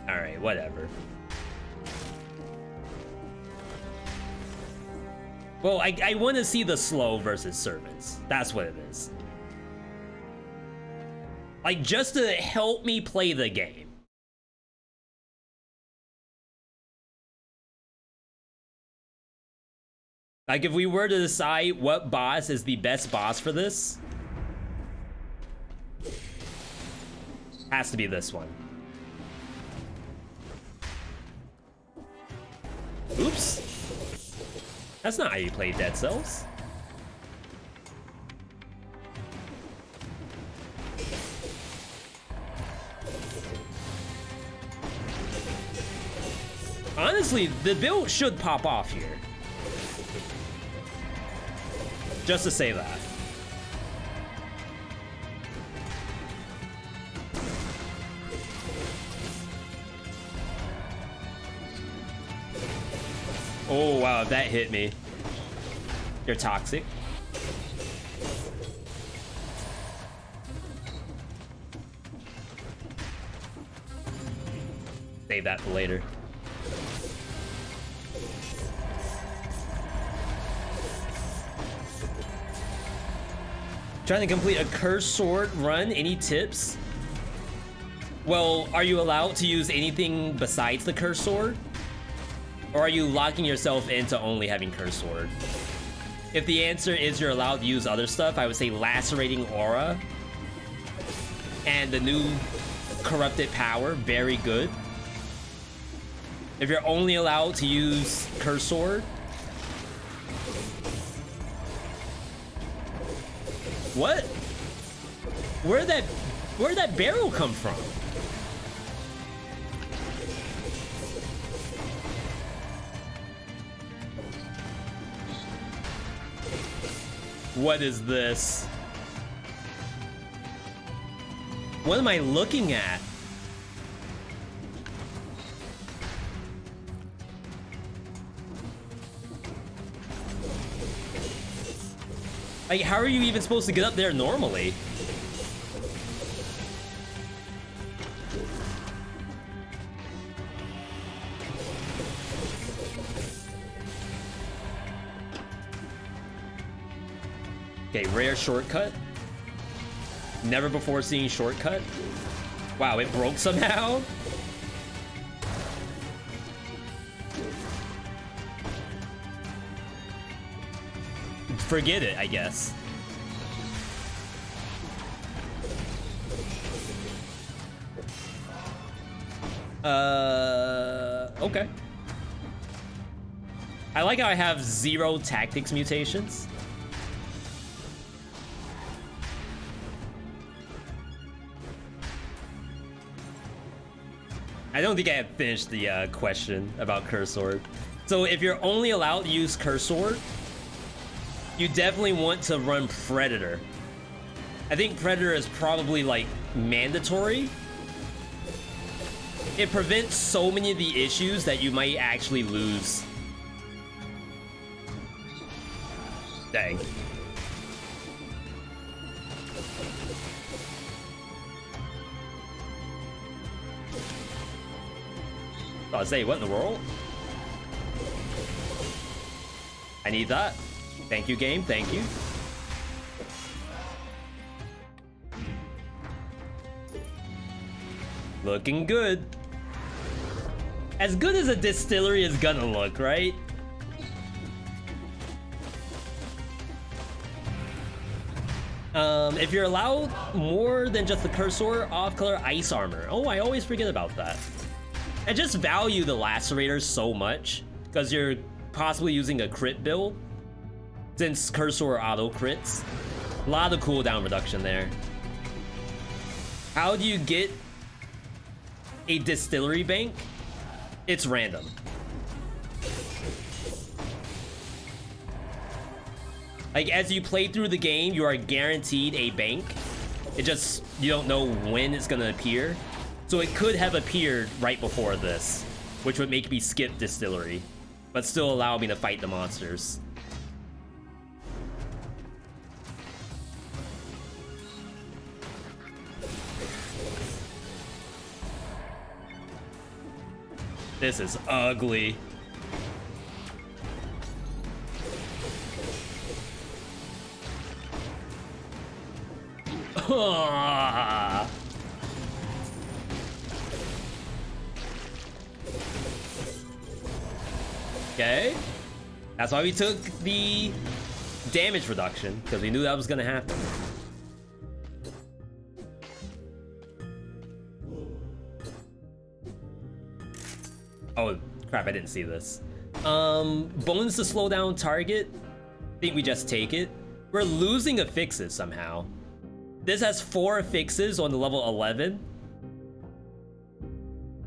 Alright, whatever. Well, I want to see the slow versus servants. That's what it is. Like, just to help me play the game. Like, if we were to decide what boss is the best boss for this, has to be this one. Oops. That's not how you play Dead Cells. Honestly, the build should pop off here. Just to say that. Oh wow, that hit me. You're toxic. Save that for later. Trying to complete a cursed sword run, any tips? Well, are you allowed to use anything besides the cursed sword? Or are you locking yourself into only having cursed sword? If the answer is you're allowed to use other stuff, I would say lacerating aura and the new corrupted power, very good. If you're only allowed to use cursed sword, what? Where'd that barrel come from? What is this? What am I looking at? Like, how are you even supposed to get up there normally? Okay, rare shortcut. Never before seen shortcut. Wow, it broke somehow. Forget it, I guess. Okay. I like how I have 0 tactics mutations. I don't think I have finished the question about Curse Sword. So if you're only allowed to use Curse Sword, you definitely want to run Predator. I think Predator is probably like mandatory. It prevents so many of the issues that you might actually lose. Dang. I was saying, what in the world? I need that. Thank you, game. Thank you. Looking good. As good as a distillery is gonna look, right? If you're allowed more than just the cursor, off-color ice armor. Oh, I always forget about that. I just value the lacerator so much because you're possibly using a crit build. Since cursor auto crits, a lot of cooldown reduction there. How do you get a distillery bank? It's random. Like, as you play through the game, you are guaranteed a bank. It just, you don't know when it's gonna appear. So it could have appeared right before this, which would make me skip distillery, but still allow me to fight the monsters. This is ugly. Okay. That's why we took the damage reduction, because we knew that was gonna happen. Oh, crap, I didn't see this. Bones to slow down target. I think we just take it. We're losing affixes somehow. This has 4 affixes on the level 11.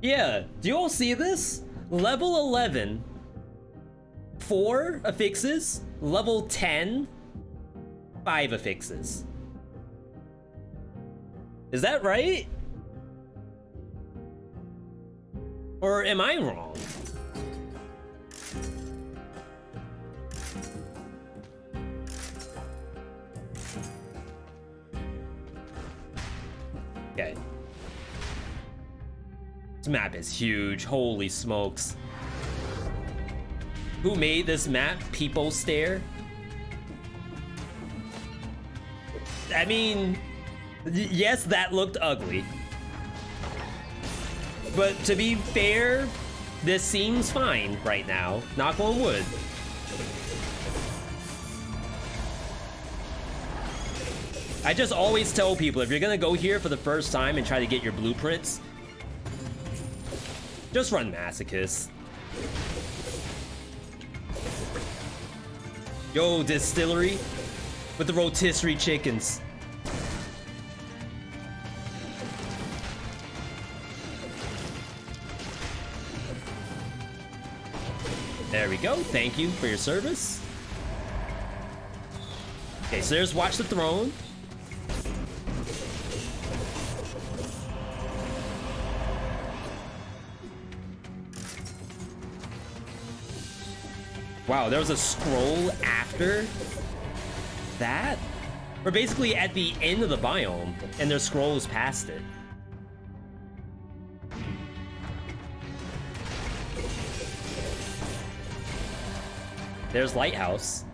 Yeah, do you all see this? Level 11, 4 affixes. Level 10, 5 affixes. Is that right? Or am I wrong? Okay. This map is huge. Holy smokes. Who made this map? People Stare? I mean, yes, that looked ugly. But to be fair, this seems fine right now. Knock on wood. I just always tell people, if you're gonna go here for the first time and try to get your blueprints, just run Masochist. Yo, distillery with the rotisserie chickens. There we go. Thank you for your service. Okay, so there's Watch the Throne. Wow, there was a scroll after that? We're basically at the end of the biome, and there's scrolls past it. There's Lighthouse.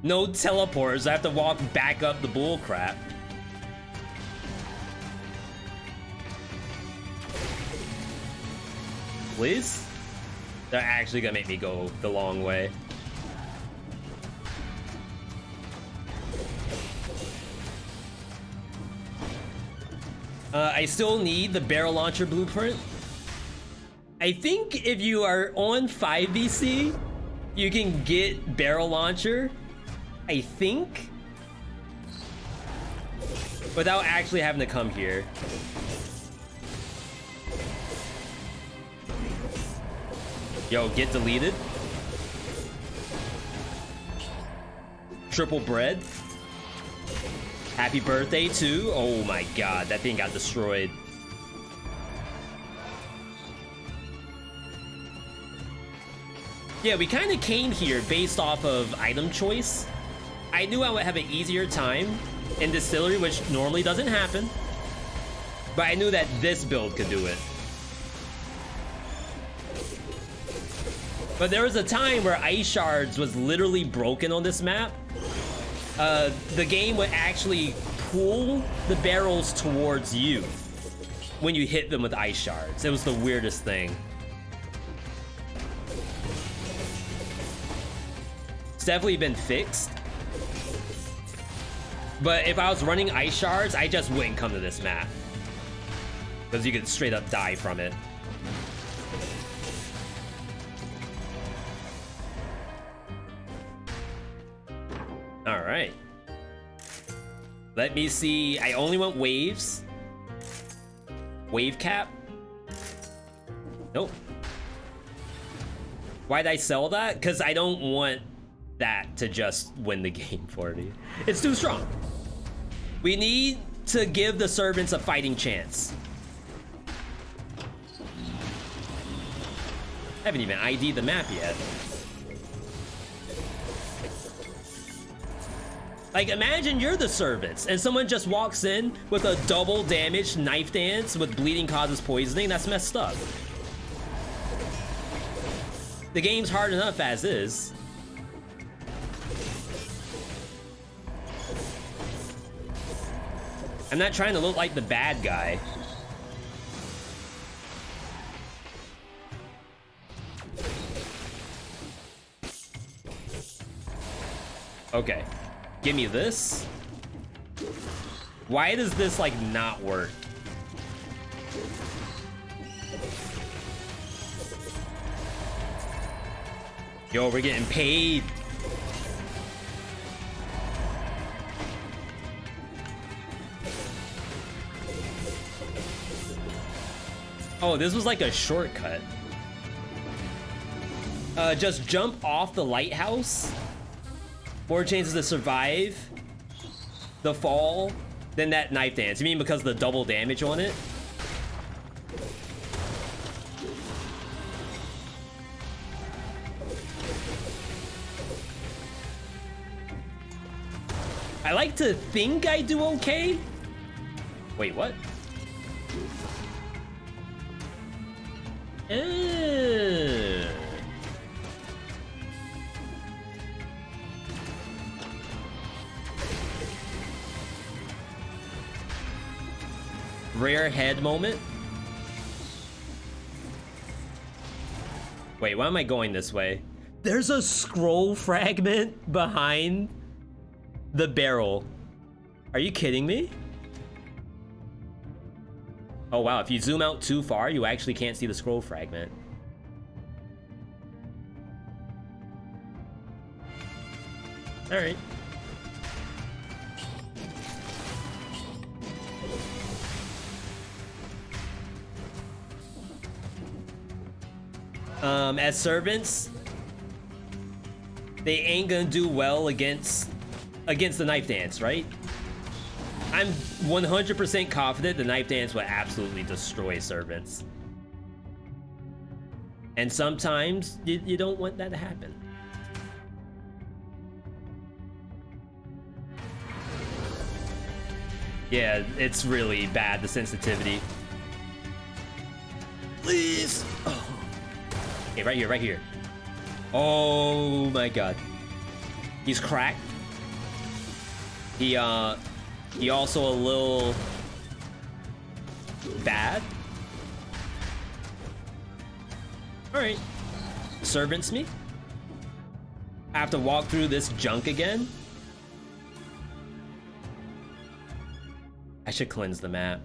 No teleporters, I have to walk back up the bull crap. Please? They're actually gonna make me go the long way. I still need the barrel launcher blueprint. I think if you are on 5VC, you can get barrel launcher, I think, without actually having to come here. Yo, get deleted. Triple bread. Happy birthday too. Oh my god, that thing got destroyed. Yeah, we kind of came here based off of item choice. I knew I would have an easier time in Distillery, which normally doesn't happen. But I knew that this build could do it. But there was a time where Ice Shards was literally broken on this map. The game would actually pull the barrels towards you when you hit them with Ice Shards. It was the weirdest thing. It's definitely been fixed. But if I was running Ice Shards, I just wouldn't come to this map, because you could straight up die from it. All right. Let me see. I only want waves. Wave cap. Nope. Why'd I sell that? Because I don't want that to just win the game for me. It's too strong. We need to give the servants a fighting chance. I haven't even ID'd the map yet. Like, imagine you're the servants and someone just walks in with a double damage knife dance with bleeding causes poisoning. That's messed up. The game's hard enough as is. I'm not trying to look like the bad guy. Okay, give me this. Why does this like not work? Yo, we're getting paid. Oh, this was like a shortcut. Just jump off the lighthouse. More chances to survive the fall than that knife dance. You mean because of the double damage on it? I like to think I do okay. Wait, what? Rare head moment. Wait, why am I going this way? There's a scroll fragment behind the barrel. Are you kidding me? Oh wow, if you zoom out too far, you actually can't see the scroll fragment. All right. As servants, they ain't gonna do well against the knife dance, right? I'm 100% confident the knife dance will absolutely destroy servants. And sometimes you don't want that to happen. Yeah, it's really bad, the sensitivity. Please. Oh. Okay, right here, right here. Oh my god. He's cracked. He also a little bad. All right, servants me. I have to walk through this junk again. I should cleanse the map.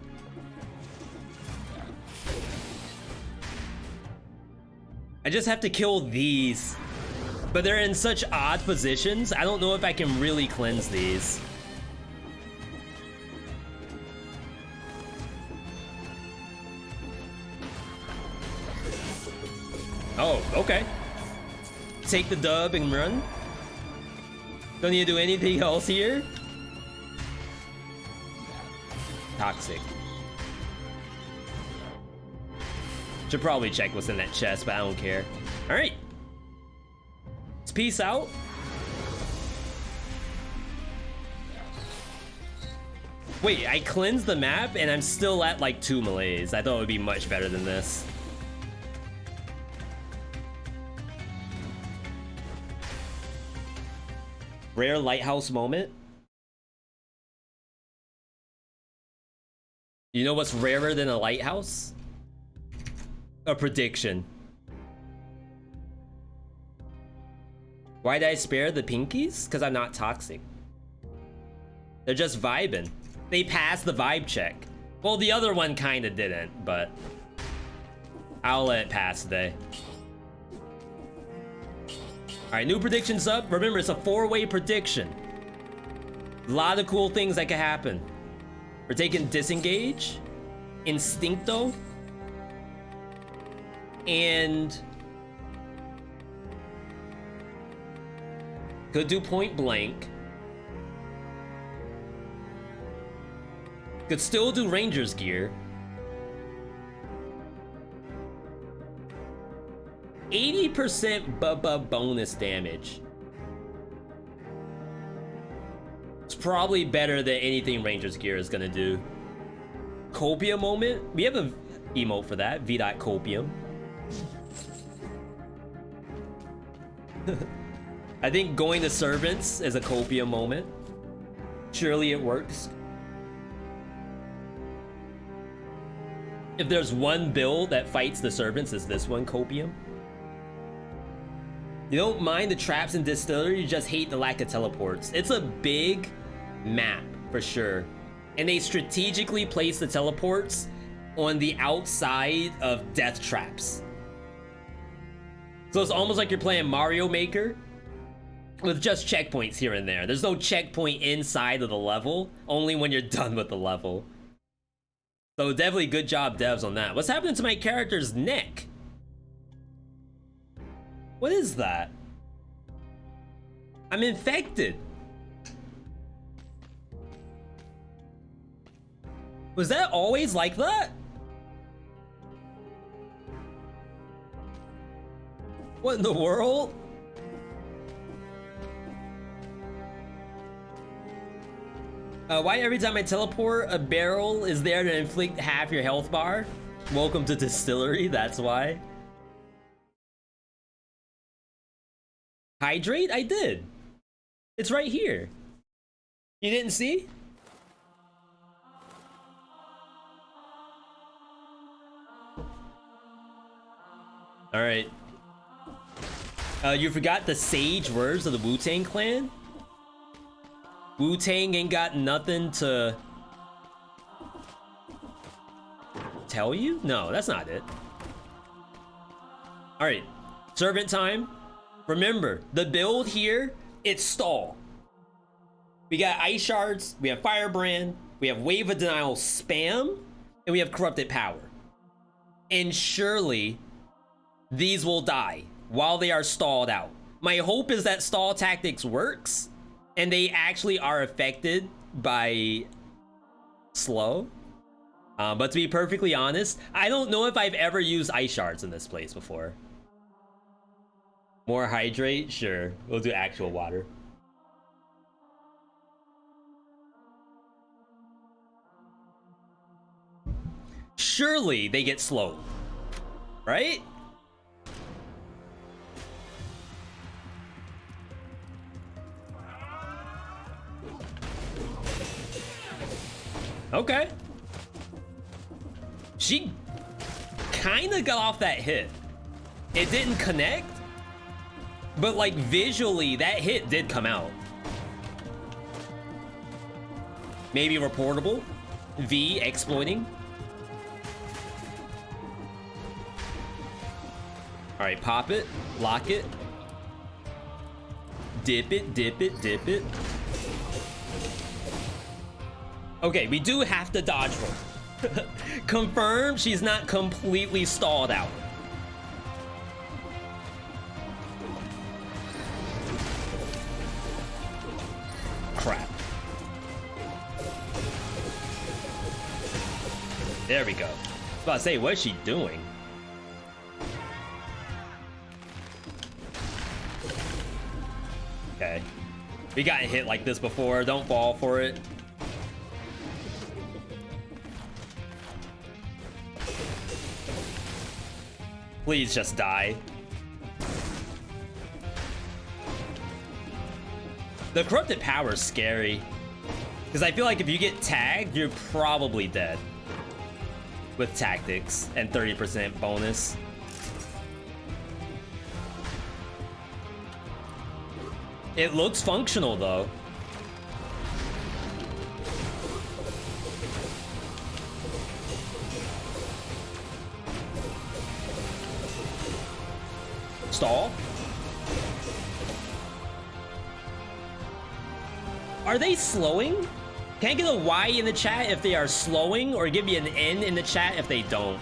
I just have to kill these, but they're in such odd positions. I don't know if I can really cleanse these. Oh, okay. Take the dub and run. Don't need to do anything else here. Toxic. Should probably check what's in that chest, but I don't care. All right. Let's peace out. Wait, I cleansed the map and I'm still at like 2 melees. I thought it would be much better than this. Rare lighthouse moment. You know what's rarer than a lighthouse? A prediction. Why did I spare the pinkies? Because I'm not toxic. They're just vibing. They passed the vibe check. Well, the other one kind of didn't, but I'll let it pass today. All right, new predictions up. Remember, it's a 4-way prediction. A lot of cool things that could happen. We're taking Disengage, Instincto, and Could do point blank. Could still do Ranger's gear. 80% bonus damage. It's probably better than anything Ranger's gear is gonna do. Copium moment? We have a emote for that. VeeDotCopium. I think going to servants is a copium moment. Surely it works. If there's one build that fights the servants, is this one copium? You don't mind the traps in Distillery, you just hate the lack of teleports. It's a big map for sure. And they strategically place the teleports on the outside of death traps. So it's almost like you're playing Mario Maker with just checkpoints here and there. There's no checkpoint inside of the level, only when you're done with the level. So definitely good job, devs, on that. What's happening to my character's neck? What is that? I'm infected. Was that always like that? What in the world? Why every time I teleport, a barrel is there to inflict half your health bar? Welcome to Distillery, that's why. Hydrate? I did. It's right here. You didn't see? All right. You forgot the sage words of the Wu-Tang Clan? Wu-Tang ain't got nothing to tell you? No, that's not it. All right, servant time. Remember, the build here, it's stall. We got ice shards, we have firebrand, we have wave of denial spam, and we have corrupted power. And surely these will die while they are stalled out. My hope is that stall tactics works and they actually are affected by slow. But to be perfectly honest, I don't know if I've ever used ice shards in this place before. More hydrate? Sure, we'll do actual water. Surely they get slow, right? Okay. She kind of got off that hit. It didn't connect, but like visually that hit did come out. Maybe reportable. V exploiting. All right, pop it, lock it, dip it, dip it, dip it. Okay, we do have to dodge roll. Confirm she's not completely stalled out. Crap. There we go. I was about to say, what is she doing? Okay. We got hit like this before. Don't fall for it. Please just die. The corrupted power is scary. Because I feel like if you get tagged, you're probably dead. With tactics and 30% bonus. It looks functional though. Stall. Are they slowing? Can I get a Y in the chat if they are slowing, or give me an N in the chat if they don't?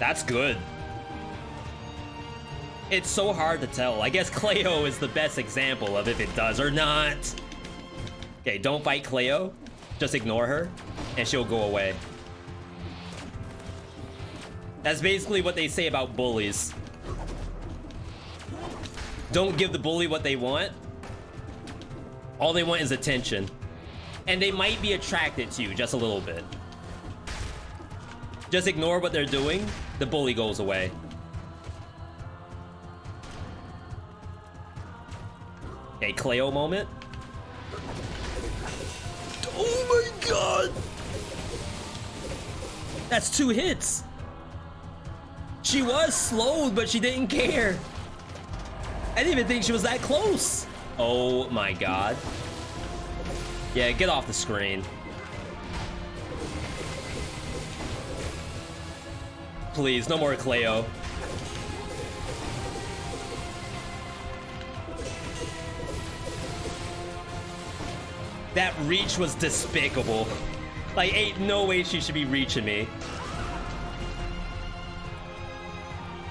That's good. It's so hard to tell. I guess Cleo is the best example of if it does or not. Okay, don't fight Cleo. Just ignore her, and she'll go away. That's basically what they say about bullies. Don't give the bully what they want. All they want is attention. And they might be attracted to you just a little bit. Just ignore what they're doing, the bully goes away. Okay, Cleo moment. Oh my god! That's 2 hits! She was slowed, but she didn't care. I didn't even think she was that close. Oh my god. Yeah, get off the screen. Please, no more Cleo. That reach was despicable. Like, ain't no way she should be reaching me.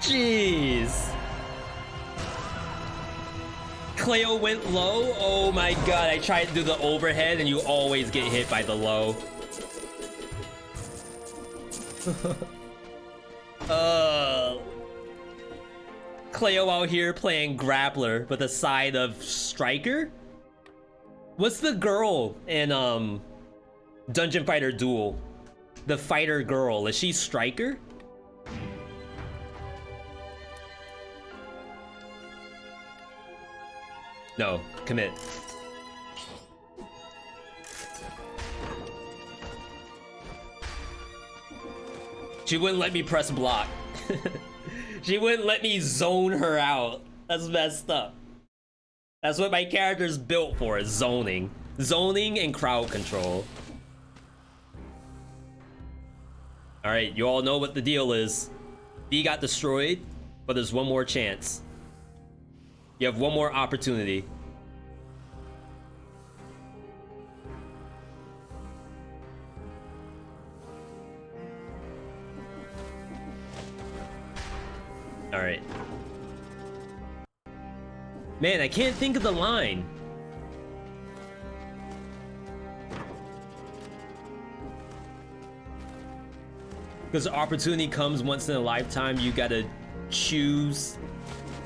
Jeez. Cleo went low. Oh my god, I tried to do the overhead and you always get hit by the low. Cleo out here playing grappler with a side of striker? What's the girl in Dungeon Fighter Duel? The fighter girl, is she striker? No, commit. She wouldn't let me press block. She wouldn't let me zone her out. That's messed up. That's what my character's built for, is zoning. Zoning and crowd control. Alright, you all know what the deal is. V got destroyed, but there's one more chance. You have one more opportunity. Alright. Man, I can't think of the line. Because opportunity comes once in a lifetime, you gotta choose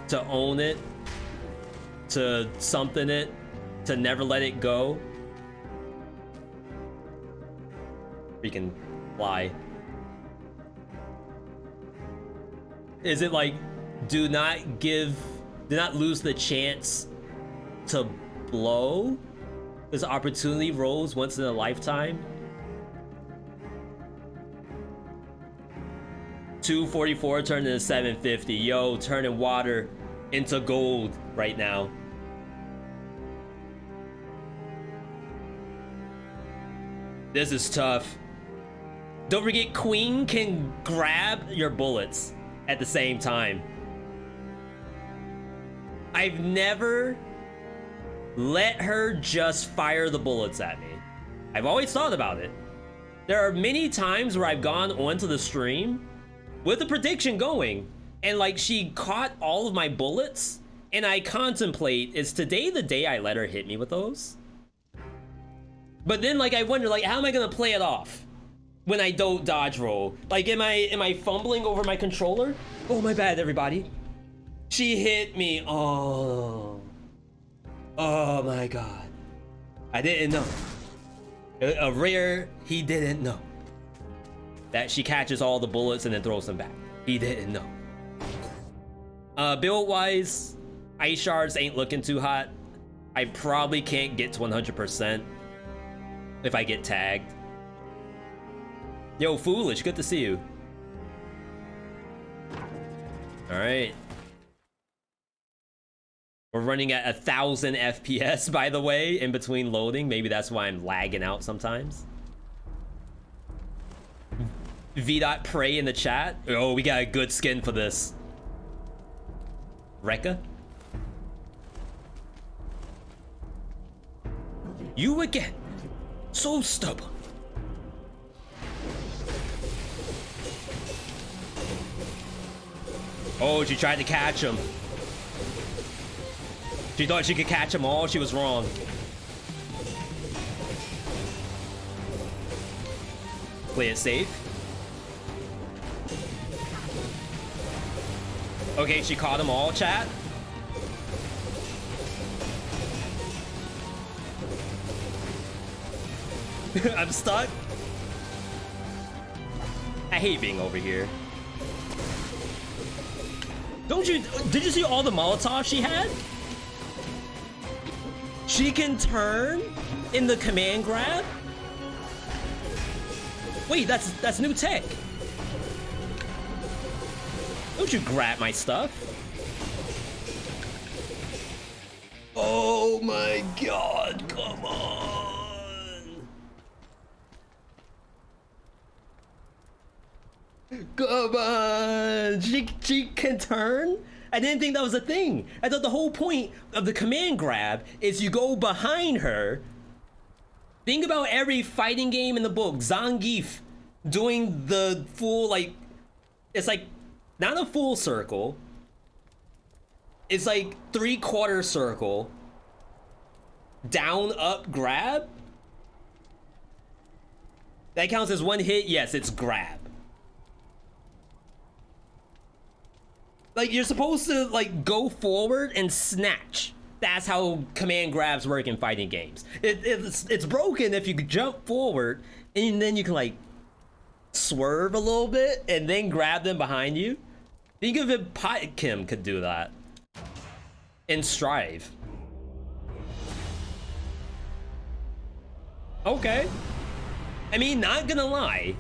to own it, to something it, to never let it go. Freaking fly. Is it like, do not lose the chance to blow? This opportunity rolls once in a lifetime. 244 turned into 750. Yo, turning water into gold right now. This is tough. Don't forget, Queen can grab your bullets at the same time. I've never let her just fire the bullets at me. I've always thought about it. There are many times where I've gone onto the stream with a prediction going, and like she caught all of my bullets, and I contemplate, is today the day I let her hit me with those? But then like I wonder, like, how am I gonna play it off when I don't dodge roll? Like, am I fumbling over my controller? Oh, my bad, everybody. She hit me. Oh my god. I didn't know. A rare, he didn't know that she catches all the bullets and then throws them back. He didn't know. Build wise, ice shards ain't looking too hot. I probably can't get to 100% if I get tagged. Yo, Foolish, good to see you. All right. We're running at 1,000 FPS, by the way, in between loading. Maybe that's why I'm lagging out sometimes. VeeDotPray in the chat. Oh, we got a good skin for this. Rekka? You again. So stubborn. Oh, she tried to catch him. She thought she could catch them all. She was wrong. Play it safe. Okay, she caught them all, chat. I'm stuck. I hate being over here. Don't you? Did you see all the Molotovs she had? She can turn in the command grab? Wait, that's new tech. Don't you grab my stuff. Oh my god, come on. Come on. She can turn? I didn't think that was a thing. I thought the whole point of the command grab is you go behind her. Think about every fighting game in the book. Zangief doing the full, like, it's like not a full circle. It's like 3/4 circle. Down, up, grab. That counts as one hit. Yes, it's grab. Like, you're supposed to, like, go forward and snatch. That's how command grabs work in fighting games. It's broken if you jump forward and then you can, like, swerve a little bit and then grab them behind you. Think of if Pádhraic H could do that. And Strive. Okay. I mean, not gonna lie.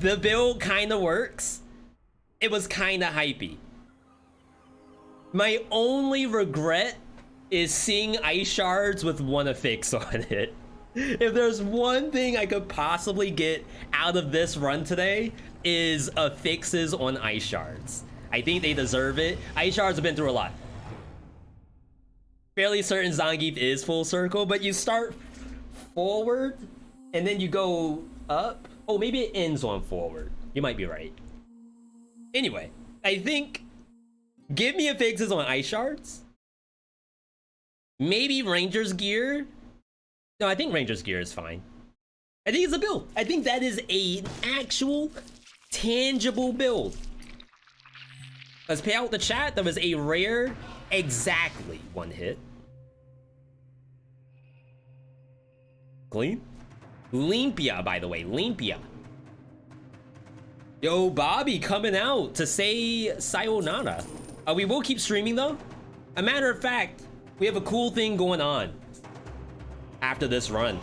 The build kinda works. It was kinda hypey. My only regret is seeing ice shards with one affix on it. If there's one thing I could possibly get out of this run today, is affixes on ice shards. I think they deserve it. Ice shards have been through a lot. Fairly certain Zangief is full circle, but you start forward and then you go up. Oh, maybe it ends on forward. You might be right. Anyway, I think give me affixes on ice shards. Maybe Ranger's gear. No, I think Ranger's gear is fine. I think it's a build. I think that is an actual tangible build. Let's pay out the chat. That was a rare, exactly one hit. Clean. Limpia, by the way, Limpia. Yo, Bobby coming out to say sayonara. We will keep streaming though. A matter of fact, we have a cool thing going on after this run.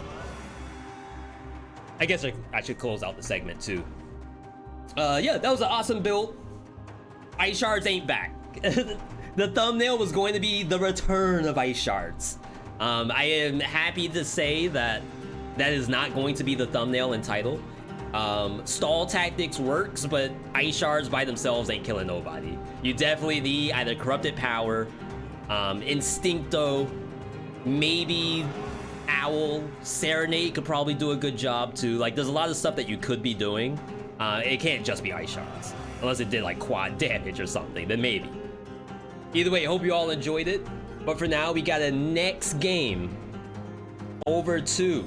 I guess I should close out the segment too. Yeah, that was an awesome build. Ice shards ain't back. The thumbnail was going to be the return of ice shards. I am happy to say that that is not going to be the thumbnail and title. Stall tactics works, but ice shards by themselves ain't killing nobody. You definitely need either corrupted power, Instincto, maybe Owl, Serenade could probably do a good job too. Like, there's a lot of stuff that you could be doing. It can't just be ice shards. Unless it did like quad damage or something, then maybe. Either way, hope you all enjoyed it. But for now, we got a next game over to